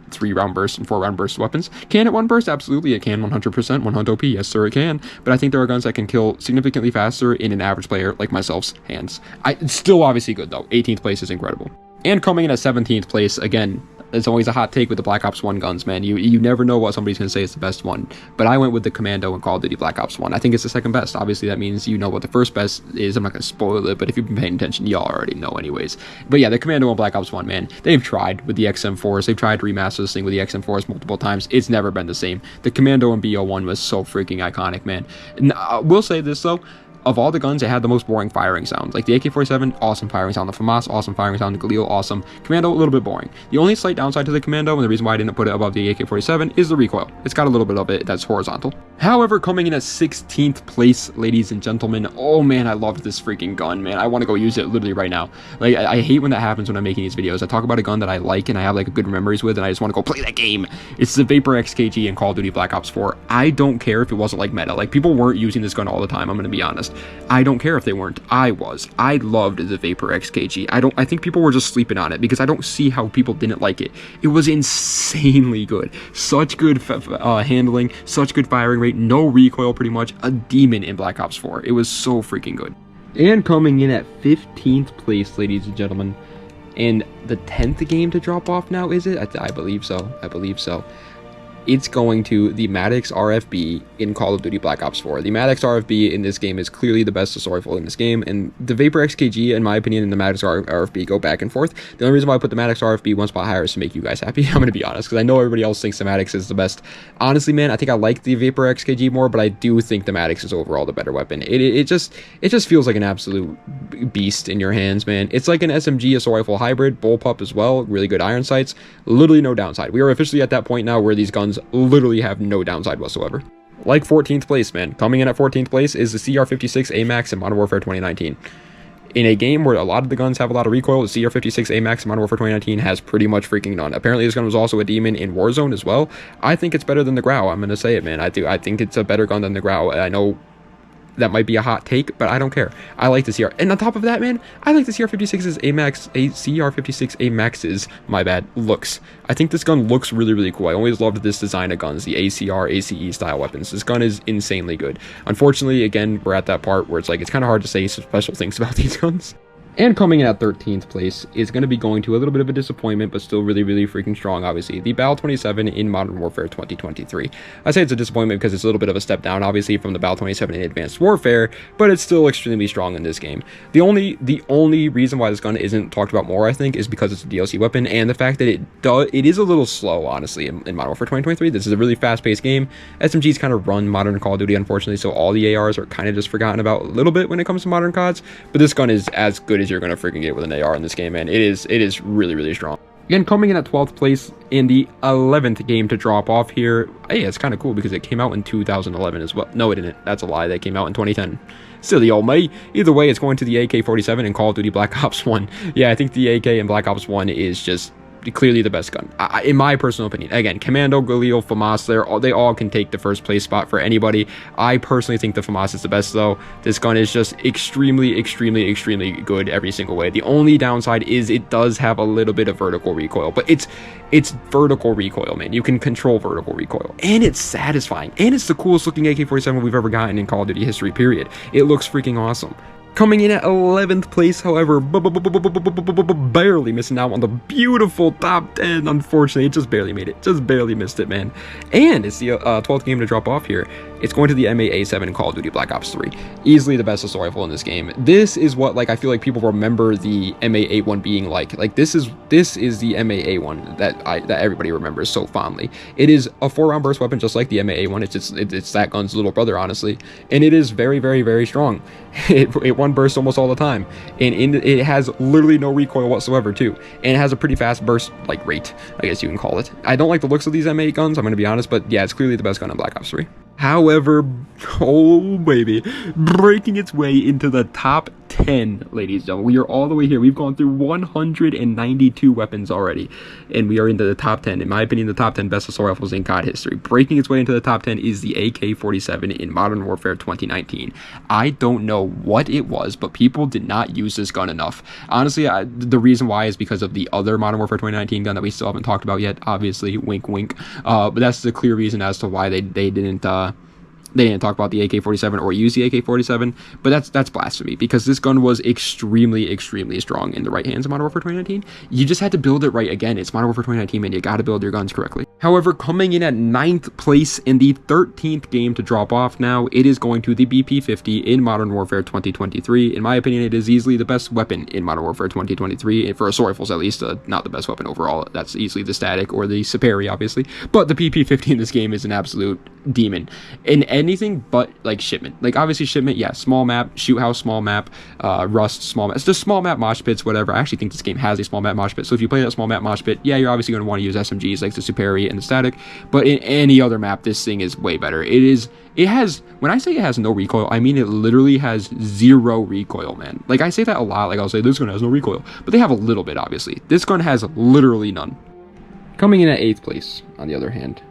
3-round burst and 4-round burst weapons. Can it 1 burst? Absolutely, it can 100%. 100 OP, yes sir, it can. But I think there are guns that can kill significantly faster in an average player like myself's hands. It's still obviously good though. 18th place is incredible. And coming in at 17th place, again, it's always a hot take with the Black Ops 1 guns, man. You never know what somebody's going to say is the best one. But I went with the Commando in Call of Duty Black Ops 1. I think it's the second best. Obviously, that means you know what the first best is. I'm not going to spoil it, but if you've been paying attention, y'all already know anyways. But yeah, the Commando in Black Ops 1, man, they've tried with the XM4s. They've tried to remaster this thing with the XM4s multiple times. It's never been the same. The Commando in BO1 was so freaking iconic, man. And I will say this, though. Of all the guns, it had the most boring firing sounds. Like the AK-47, awesome firing sound. The FAMAS, awesome firing sound. The Galil, awesome. Commando, a little bit boring. The only slight downside to the Commando, and the reason why I didn't put it above the AK-47, is the recoil. It's got a little bit of it that's horizontal. However, coming in at 16th place, ladies and gentlemen, oh man, I loved this freaking gun, man. I want to go use it literally right now. Like, I hate when that happens when I'm making these videos. I talk about a gun that I like and I have like good memories with, and I just want to go play that game. It's the Vapor XKG in Call of Duty Black Ops 4. I don't care if it wasn't like meta. Like, people weren't using this gun all the time, I'm going to be honest. I don't care if they weren't. I was. I loved the Vapor XKG. I think people were just sleeping on it because I don't see how people didn't like it. It was insanely good. Such good handling, such good firing rate, no recoil pretty much. A demon in Black Ops 4. It was so freaking good. And coming in at 15th place, ladies and gentlemen, and the 10th game to drop off now, is it? I believe so. It's going to the Maddox RFB in Call of Duty Black Ops 4. The Maddox RFB in this game is clearly the best assault rifle in this game, and the Vapor XKG, in my opinion, and the Maddox RFB go back and forth. The only reason why I put the Maddox RFB one spot higher is to make you guys happy. I'm going to be honest, because I know everybody else thinks the Maddox is the best. Honestly, man, I think I like the Vapor XKG more, but I do think the Maddox is overall the better weapon. It just feels like an absolute beast in your hands, man. It's like an SMG assault rifle hybrid, bullpup as well, really good iron sights, literally no downside. We are officially at that point now where these guns literally have no downside whatsoever. Like 14th place, man. Coming in at 14th place is the CR56 AMAX in Modern Warfare 2019. In a game where a lot of the guns have a lot of recoil, the CR56 AMAX in Modern Warfare 2019 has pretty much freaking none. Apparently, this gun was also a demon in Warzone as well. I think it's better than the Grau. I'm going to say it, man. I think it's a better gun than the Grau. I know that might be a hot take, but I don't care. I like the CR. And on top of that, man, I like the CR56's CR56 AMAX's, my bad, looks. I think this gun looks really, really cool. I always loved this design of guns, the ACR, ACE style weapons. This gun is insanely good. Unfortunately, again, we're at that part where it's like, it's kind of hard to say special things about these guns. And coming in at 13th place is going to be going to a little bit of a disappointment, but still really, really freaking strong, obviously. The Bal 27 in Modern Warfare 2023. I say it's a disappointment because it's a little bit of a step down, obviously, from the Bal 27 in Advanced Warfare, but it's still extremely strong in this game. The only reason why this gun isn't talked about more, I think, is because it's a DLC weapon, and the fact that it is a little slow, honestly, in Modern Warfare 2023. This is a really fast-paced game. SMGs kind of run modern Call of Duty, unfortunately, so all the ARs are kind of just forgotten about a little bit when it comes to modern CODs, but this gun is as good as you're going to freaking get with an AR in this game, man. It is really, really strong. Again, coming in at 12th place in the 11th game to drop off here. Hey, it's kind of cool because it came out in 2011 as well. No, it didn't. That's a lie. That came out in 2010. Silly old me. Either way, it's going to the AK-47 in Call of Duty Black Ops 1. Yeah, I think the AK in Black Ops 1 is just clearly the best gun, in my personal opinion. Again, Commando, Galil, FAMAS, they all can take the first place spot for anybody. I personally think the FAMAS is the best, though. This gun is just extremely, extremely, extremely good every single way. The only downside is it does have a little bit of vertical recoil, but it's vertical recoil, man. You can control vertical recoil, and it's satisfying, and it's the coolest looking AK-47 we've ever gotten in Call of Duty history, period. It looks freaking awesome. Coming in at 11th place, however, barely missing out on the beautiful top 10. Unfortunately, it just barely made it. Just barely missed it, man. And it's the 12th game to drop off here. it's going to the M8A7 in Call of Duty Black Ops 3. Easily the best assault rifle in this game. This is what, like, I feel like people remember the M8A1 being like. Like, this is the M8A1 that everybody remembers so fondly. It is a 4-round burst weapon just like the M8A1. It's that gun's little brother, honestly, and it is very, very, very strong. It one burst almost all the time, and it has literally no recoil whatsoever too, and it has a pretty fast burst like rate, I guess you can call it. I don't like the looks of these M8 guns, I'm gonna be honest, but yeah, it's clearly the best gun in Black Ops 3. However, oh baby, breaking its way into the top 10, ladies and gentlemen. We are all the way here. We've gone through 192 weapons already, and we are into the top 10. In my opinion, the top 10 best assault rifles in COD history. Breaking its way into the top 10 is the AK-47 in Modern Warfare 2019. I don't know what it was, but people did not use this gun enough. Honestly, the reason why is because of the other Modern Warfare 2019 gun that we still haven't talked about yet, obviously, wink wink. But that's the clear reason as to why they didn't talk about the AK-47 or use the AK-47, but that's blasphemy, because this gun was extremely, extremely strong in the right hands of Modern Warfare 2019. You just had to build it right. Again, it's Modern Warfare 2019, man. You got to build your guns correctly. However, coming in at 9th place in the 13th game to drop off now, it is going to the BP-50 in Modern Warfare 2023. In my opinion, it is easily the best weapon in Modern Warfare 2023, for assault rifles at least, not the best weapon overall. That's easily the static or the Superi, obviously, but the BP-50 in this game is an absolute demon. And anything but like shipment, like obviously shipment, yeah, small map, shoot house, small map, rust, small map, it's just small map mosh pits, whatever. I actually think this game has a small map mosh pit, so if you play that small map mosh pit, yeah, you're obviously going to want to use SMGs like the Superi and the static, but in any other map, this thing is way better. It has, when I say it has no recoil, I mean it literally has 0 recoil, man. Like, I say that a lot, like I'll say this gun has no recoil, but they have a little bit, obviously. This gun has literally none. Coming in at 8th place, on the other hand,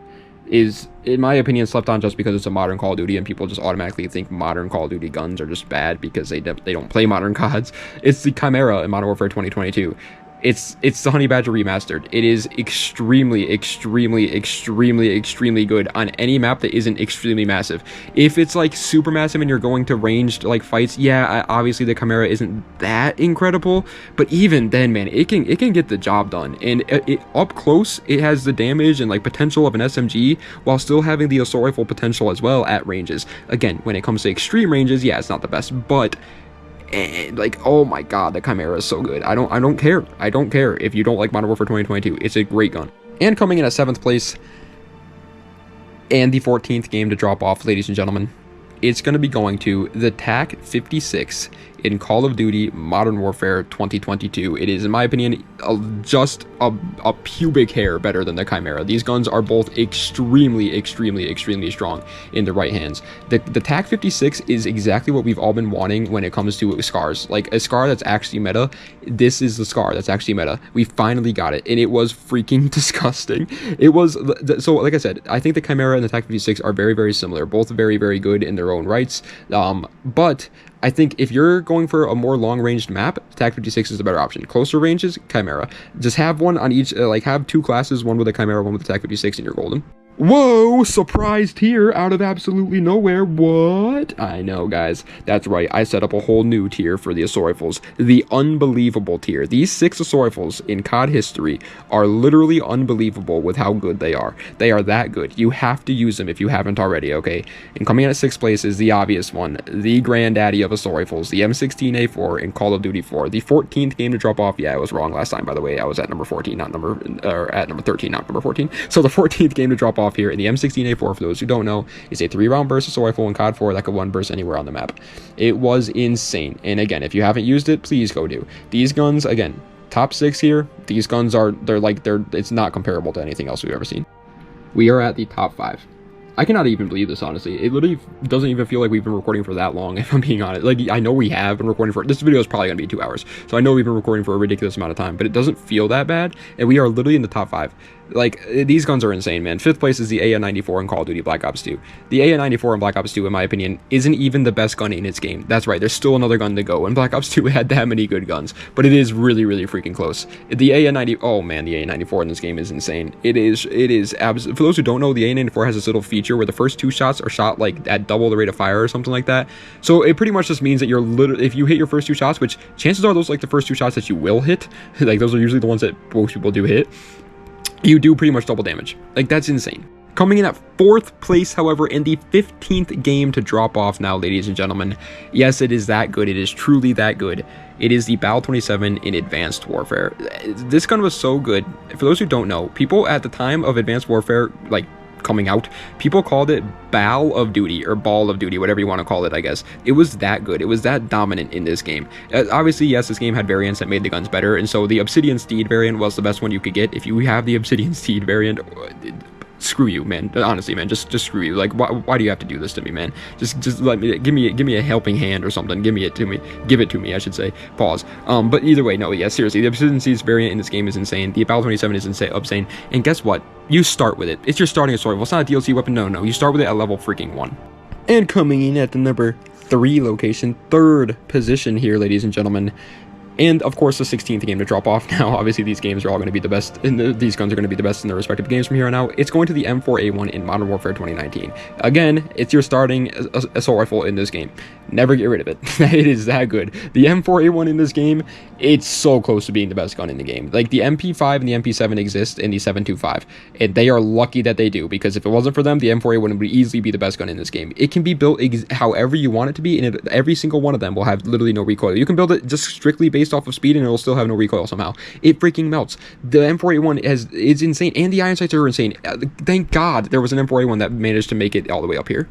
is, in my opinion, slept on just because it's a modern Call of Duty and people just automatically think modern Call of Duty guns are just bad because they don't play modern CODs. It's the Chimera in Modern Warfare 2022. It's the Honey Badger Remastered. It is extremely, extremely, extremely, extremely good on any map that isn't extremely massive. If it's like super massive and you're going to ranged like fights, yeah, obviously the Chimera isn't that incredible, but even then, man, it can get the job done. And it up close, it has the damage and like potential of an SMG while still having the assault rifle potential as well at ranges. Again, when it comes to extreme ranges, yeah, it's not the best, but like, oh my god, the Chimera is so good. I don't care if you don't like Modern Warfare 2022. It's a great gun. And coming in at 7th place and the 14th game to drop off, ladies and gentlemen, it's going to be going to the TAC-56 in Call of Duty Modern Warfare 2022. It is, in my opinion, just a pubic hair better than the Chimera. These guns are both extremely, extremely, extremely strong in the right hands. The TAC-56 is exactly what we've all been wanting when it comes to SCARs. Like, a SCAR that's actually meta. This is the SCAR that's actually meta. We finally got it, and it was freaking disgusting. It was, so like I said, I think the Chimera and the TAC-56 are very, very similar. Both very, very good in their own rights. But I think if you're going for a more long-ranged map, TAC-56 is the better option. Closer ranges, Chimera. Just have one on each, like have 2 classes, one with a Chimera, one with the TAC-56, and you're golden. Whoa, surprised here out of absolutely nowhere. What? I know, guys. That's right. I set up a whole new tier for the assault rifles. The unbelievable tier. These 6 assault rifles in COD history are literally unbelievable with how good they are. They are that good. You have to use them if you haven't already, okay? And coming in at 6th place is the obvious one. The granddaddy of assault rifles. The M16A4 in Call of Duty 4. The 14th game to drop off. Yeah, I was wrong last time, by the way. I was at number 14, not number, or at number 13, not number 14. So the 14th game to drop off here, and the M16A4, for those who don't know, is a 3-round burst assault rifle in COD 4 that could one burst anywhere on the map. It was insane, and again, if you haven't used it, please go do. These guns, again, top 6 here, these guns it's not comparable to anything else we've ever seen. We are at the top 5. I cannot even believe this, honestly. It literally doesn't even feel like we've been recording for that long, if I'm being honest. Like, I know we have been recording for, this video is probably going to be 2 hours, so I know we've been recording for a ridiculous amount of time, but it doesn't feel that bad, and we are literally in the top 5. Like, these guns are insane, man. 5th place is the AN-94 in Call of Duty Black Ops 2. The AN-94 in Black Ops 2, in my opinion, isn't even the best gun in its game. That's right, there's still another gun to go, and Black Ops 2 had that many good guns, but it is really, really freaking close. The AN-90, oh man, the AN-94 in this game is insane. It is for those who don't know, the AN-94 has this little feature where the first 2 shots are shot like at double the rate of fire or something like that. So it pretty much just means that you're literally, if you hit your first 2 shots, which chances are those like the first 2 shots that you will hit, like those are usually the ones that most people do hit, you do pretty much double damage. Like, that's insane. Coming in at 4th place, however, in the 15th game to drop off now, ladies and gentlemen. Yes, it is that good. It is truly that good. It is the Bal 27 in Advanced Warfare. This gun was so good. For those who don't know, people at the time of Advanced Warfare, like, coming out, people called it Bal of Duty or Ball of Duty, whatever you want to call it, I guess. It was that good. It was that dominant in this game. Obviously, yes, this game had variants that made the guns better, and so the Obsidian Steed variant was the best one you could get. If you have the Obsidian Steed variant, screw you, man. Honestly, man, just screw you. Like, why do you have to do this to me, man? Just let me, give me a helping hand or something. Give it to me, I should say. Pause. But either way, no, yeah, seriously, the Obsidian Steeds variant in this game is insane. The Bal 27 is insane. And guess what? You start with it. It's your starting assault rifle. It's not a DLC weapon. No. You start with it at level freaking 1. And coming in at the number 3 location, 3rd position here, ladies and gentlemen. And of course, the 16th game to drop off now. Obviously, these games are all going to be the best, and these guns are going to be the best in their respective games from here on out. It's going to the M4A1 in Modern Warfare 2019. Again, it's your starting assault rifle in this game. Never get rid of it. It is that good. The M4A1 in this game, it's so close to being the best gun in the game. Like, the MP5 and the MP7 exist in the 725, and they are lucky that they do, because if it wasn't for them, the M4A1 would easily be the best gun in this game. It can be built however you want it to be, and every single one of them will have literally no recoil. You can build it just strictly based off of speed, and it'll still have no recoil somehow. It freaking melts. The M4A1 is insane, and the iron sights are insane. Thank God there was an M4A1 that managed to make it all the way up here.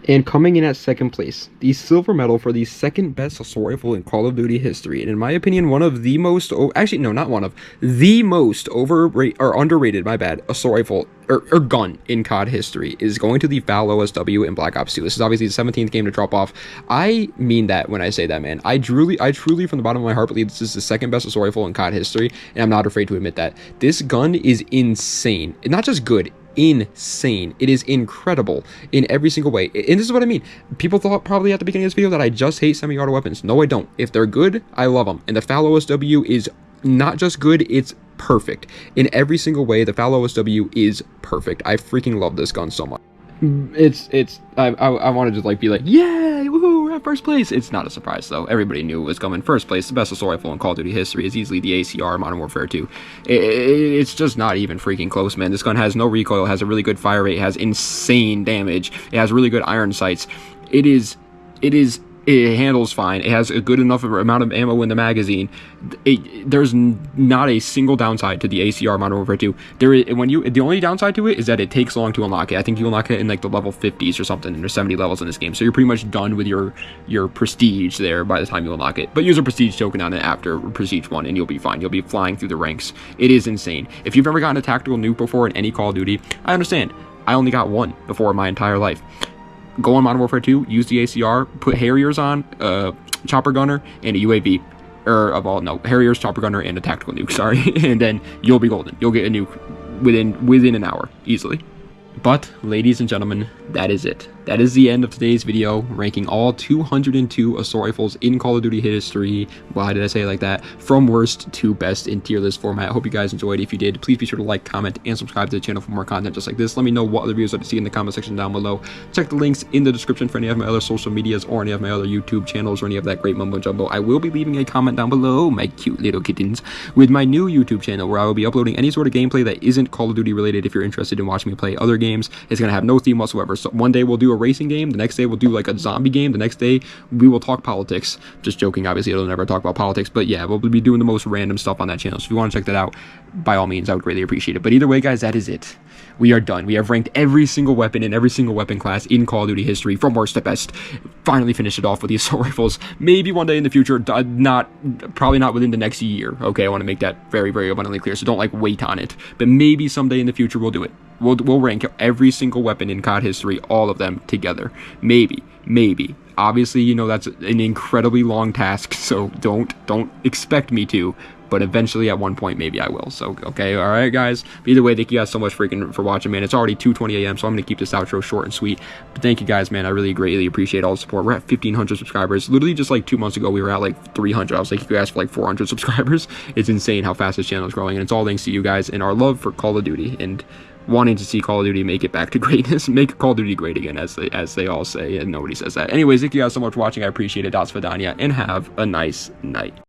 And coming in at 2nd place, the silver medal for the 2nd best assault rifle in Call of Duty history, and in my opinion, one of the most, actually no, not one of, the most underrated, my bad, assault rifle or gun in COD history is going to the Val OSW in Black Ops 2. This is obviously the 17th game to drop off. I mean that when I say that, man. I truly from the bottom of my heart believe this is the 2nd best assault rifle in COD history, and I'm not afraid to admit that. This gun is insane. Not just good, insane. It is incredible in every single way, and this is what I mean. People thought probably at the beginning of this video that I just hate semi-auto weapons. No, I don't. If they're good, I love them, and the FAL OSW is not just good, it's perfect in every single way. The FAL OSW is perfect. I freaking love this gun so much. I wanted to like be like, yeah, woohoo, we're at 1st place. It's not a surprise though. Everybody knew it was coming. 1st place, the best assault rifle in Call of Duty history is easily the ACR Modern Warfare 2. It's just not even freaking close, man. This gun has no recoil, has a really good fire rate, has insane damage, it has really good iron sights. It handles fine. It has a good enough amount of ammo in the magazine. There's not a single downside to the ACR Modern Warfare 2. The only downside to it is that it takes long to unlock it. I think you unlock it in like the level 50s or something, and there's 70 levels in this game. So you're pretty much done with your prestige there by the time you unlock it. But use a prestige token on it after prestige 1 and you'll be fine. You'll be flying through the ranks. It is insane. If you've ever gotten a tactical nuke before in any Call of Duty, I understand. I only got one before my entire life. Go on Modern Warfare 2, use the ACR, put Harriers on, Chopper Gunner, and a UAV. Harriers, Chopper Gunner, and a tactical nuke, sorry. And then you'll be golden. You'll get a nuke within an hour, easily. But, ladies and gentlemen, that is it. That is the end of today's video, ranking all 202 assault rifles in Call of Duty history. Why did I say it like that? From worst to best in tier list format. I hope you guys enjoyed. If you did, please be sure to like, comment, and subscribe to the channel for more content just like this. Let me know what other videos I'd like to see in the comment section down below. Check the links in the description for any of my other social medias or any of my other YouTube channels or any of that great mumbo jumbo. I will be leaving a comment down below, my cute little kittens, with my new YouTube channel where I will be uploading any sort of gameplay that isn't Call of Duty related. If you're interested in watching me play other games, it's going to have no theme whatsoever. So one day we'll do a racing game, the next day we'll do like a zombie game, the next day we will talk politics. Just joking, obviously I'll never talk about politics, but yeah, we'll be doing the most random stuff on that channel. So if you want to check that out, by all means, I would greatly appreciate it. But either way, guys, that is it. We are done. We have ranked every single weapon in every single weapon class in Call of Duty history from worst to best. Finally finished it off with the assault rifles. Maybe one day in the future, probably not within the next year. Okay, I want to make that very, very abundantly clear, so don't like wait on it. But maybe someday in the future we'll do it. We'll rank every single weapon in COD history, all of them together. Maybe. Obviously, you know that's an incredibly long task, so don't expect me to. But eventually, at one point, maybe I will. So, okay, all right, guys. But either way, thank you guys so much for watching, man. It's already 2:20 a.m., so I'm going to keep this outro short and sweet. But thank you guys, man. I really greatly appreciate all the support. We're at 1,500 subscribers. Literally just like 2 months ago, we were at like 300. I was like, you guys for like 400 subscribers. It's insane how fast this channel is growing, and it's all thanks to you guys and our love for Call of Duty and wanting to see Call of Duty make it back to greatness, make Call of Duty great again, as they all say, and nobody says that. Anyways, thank you guys so much for watching. I appreciate it. Das Vidania, and have a nice night.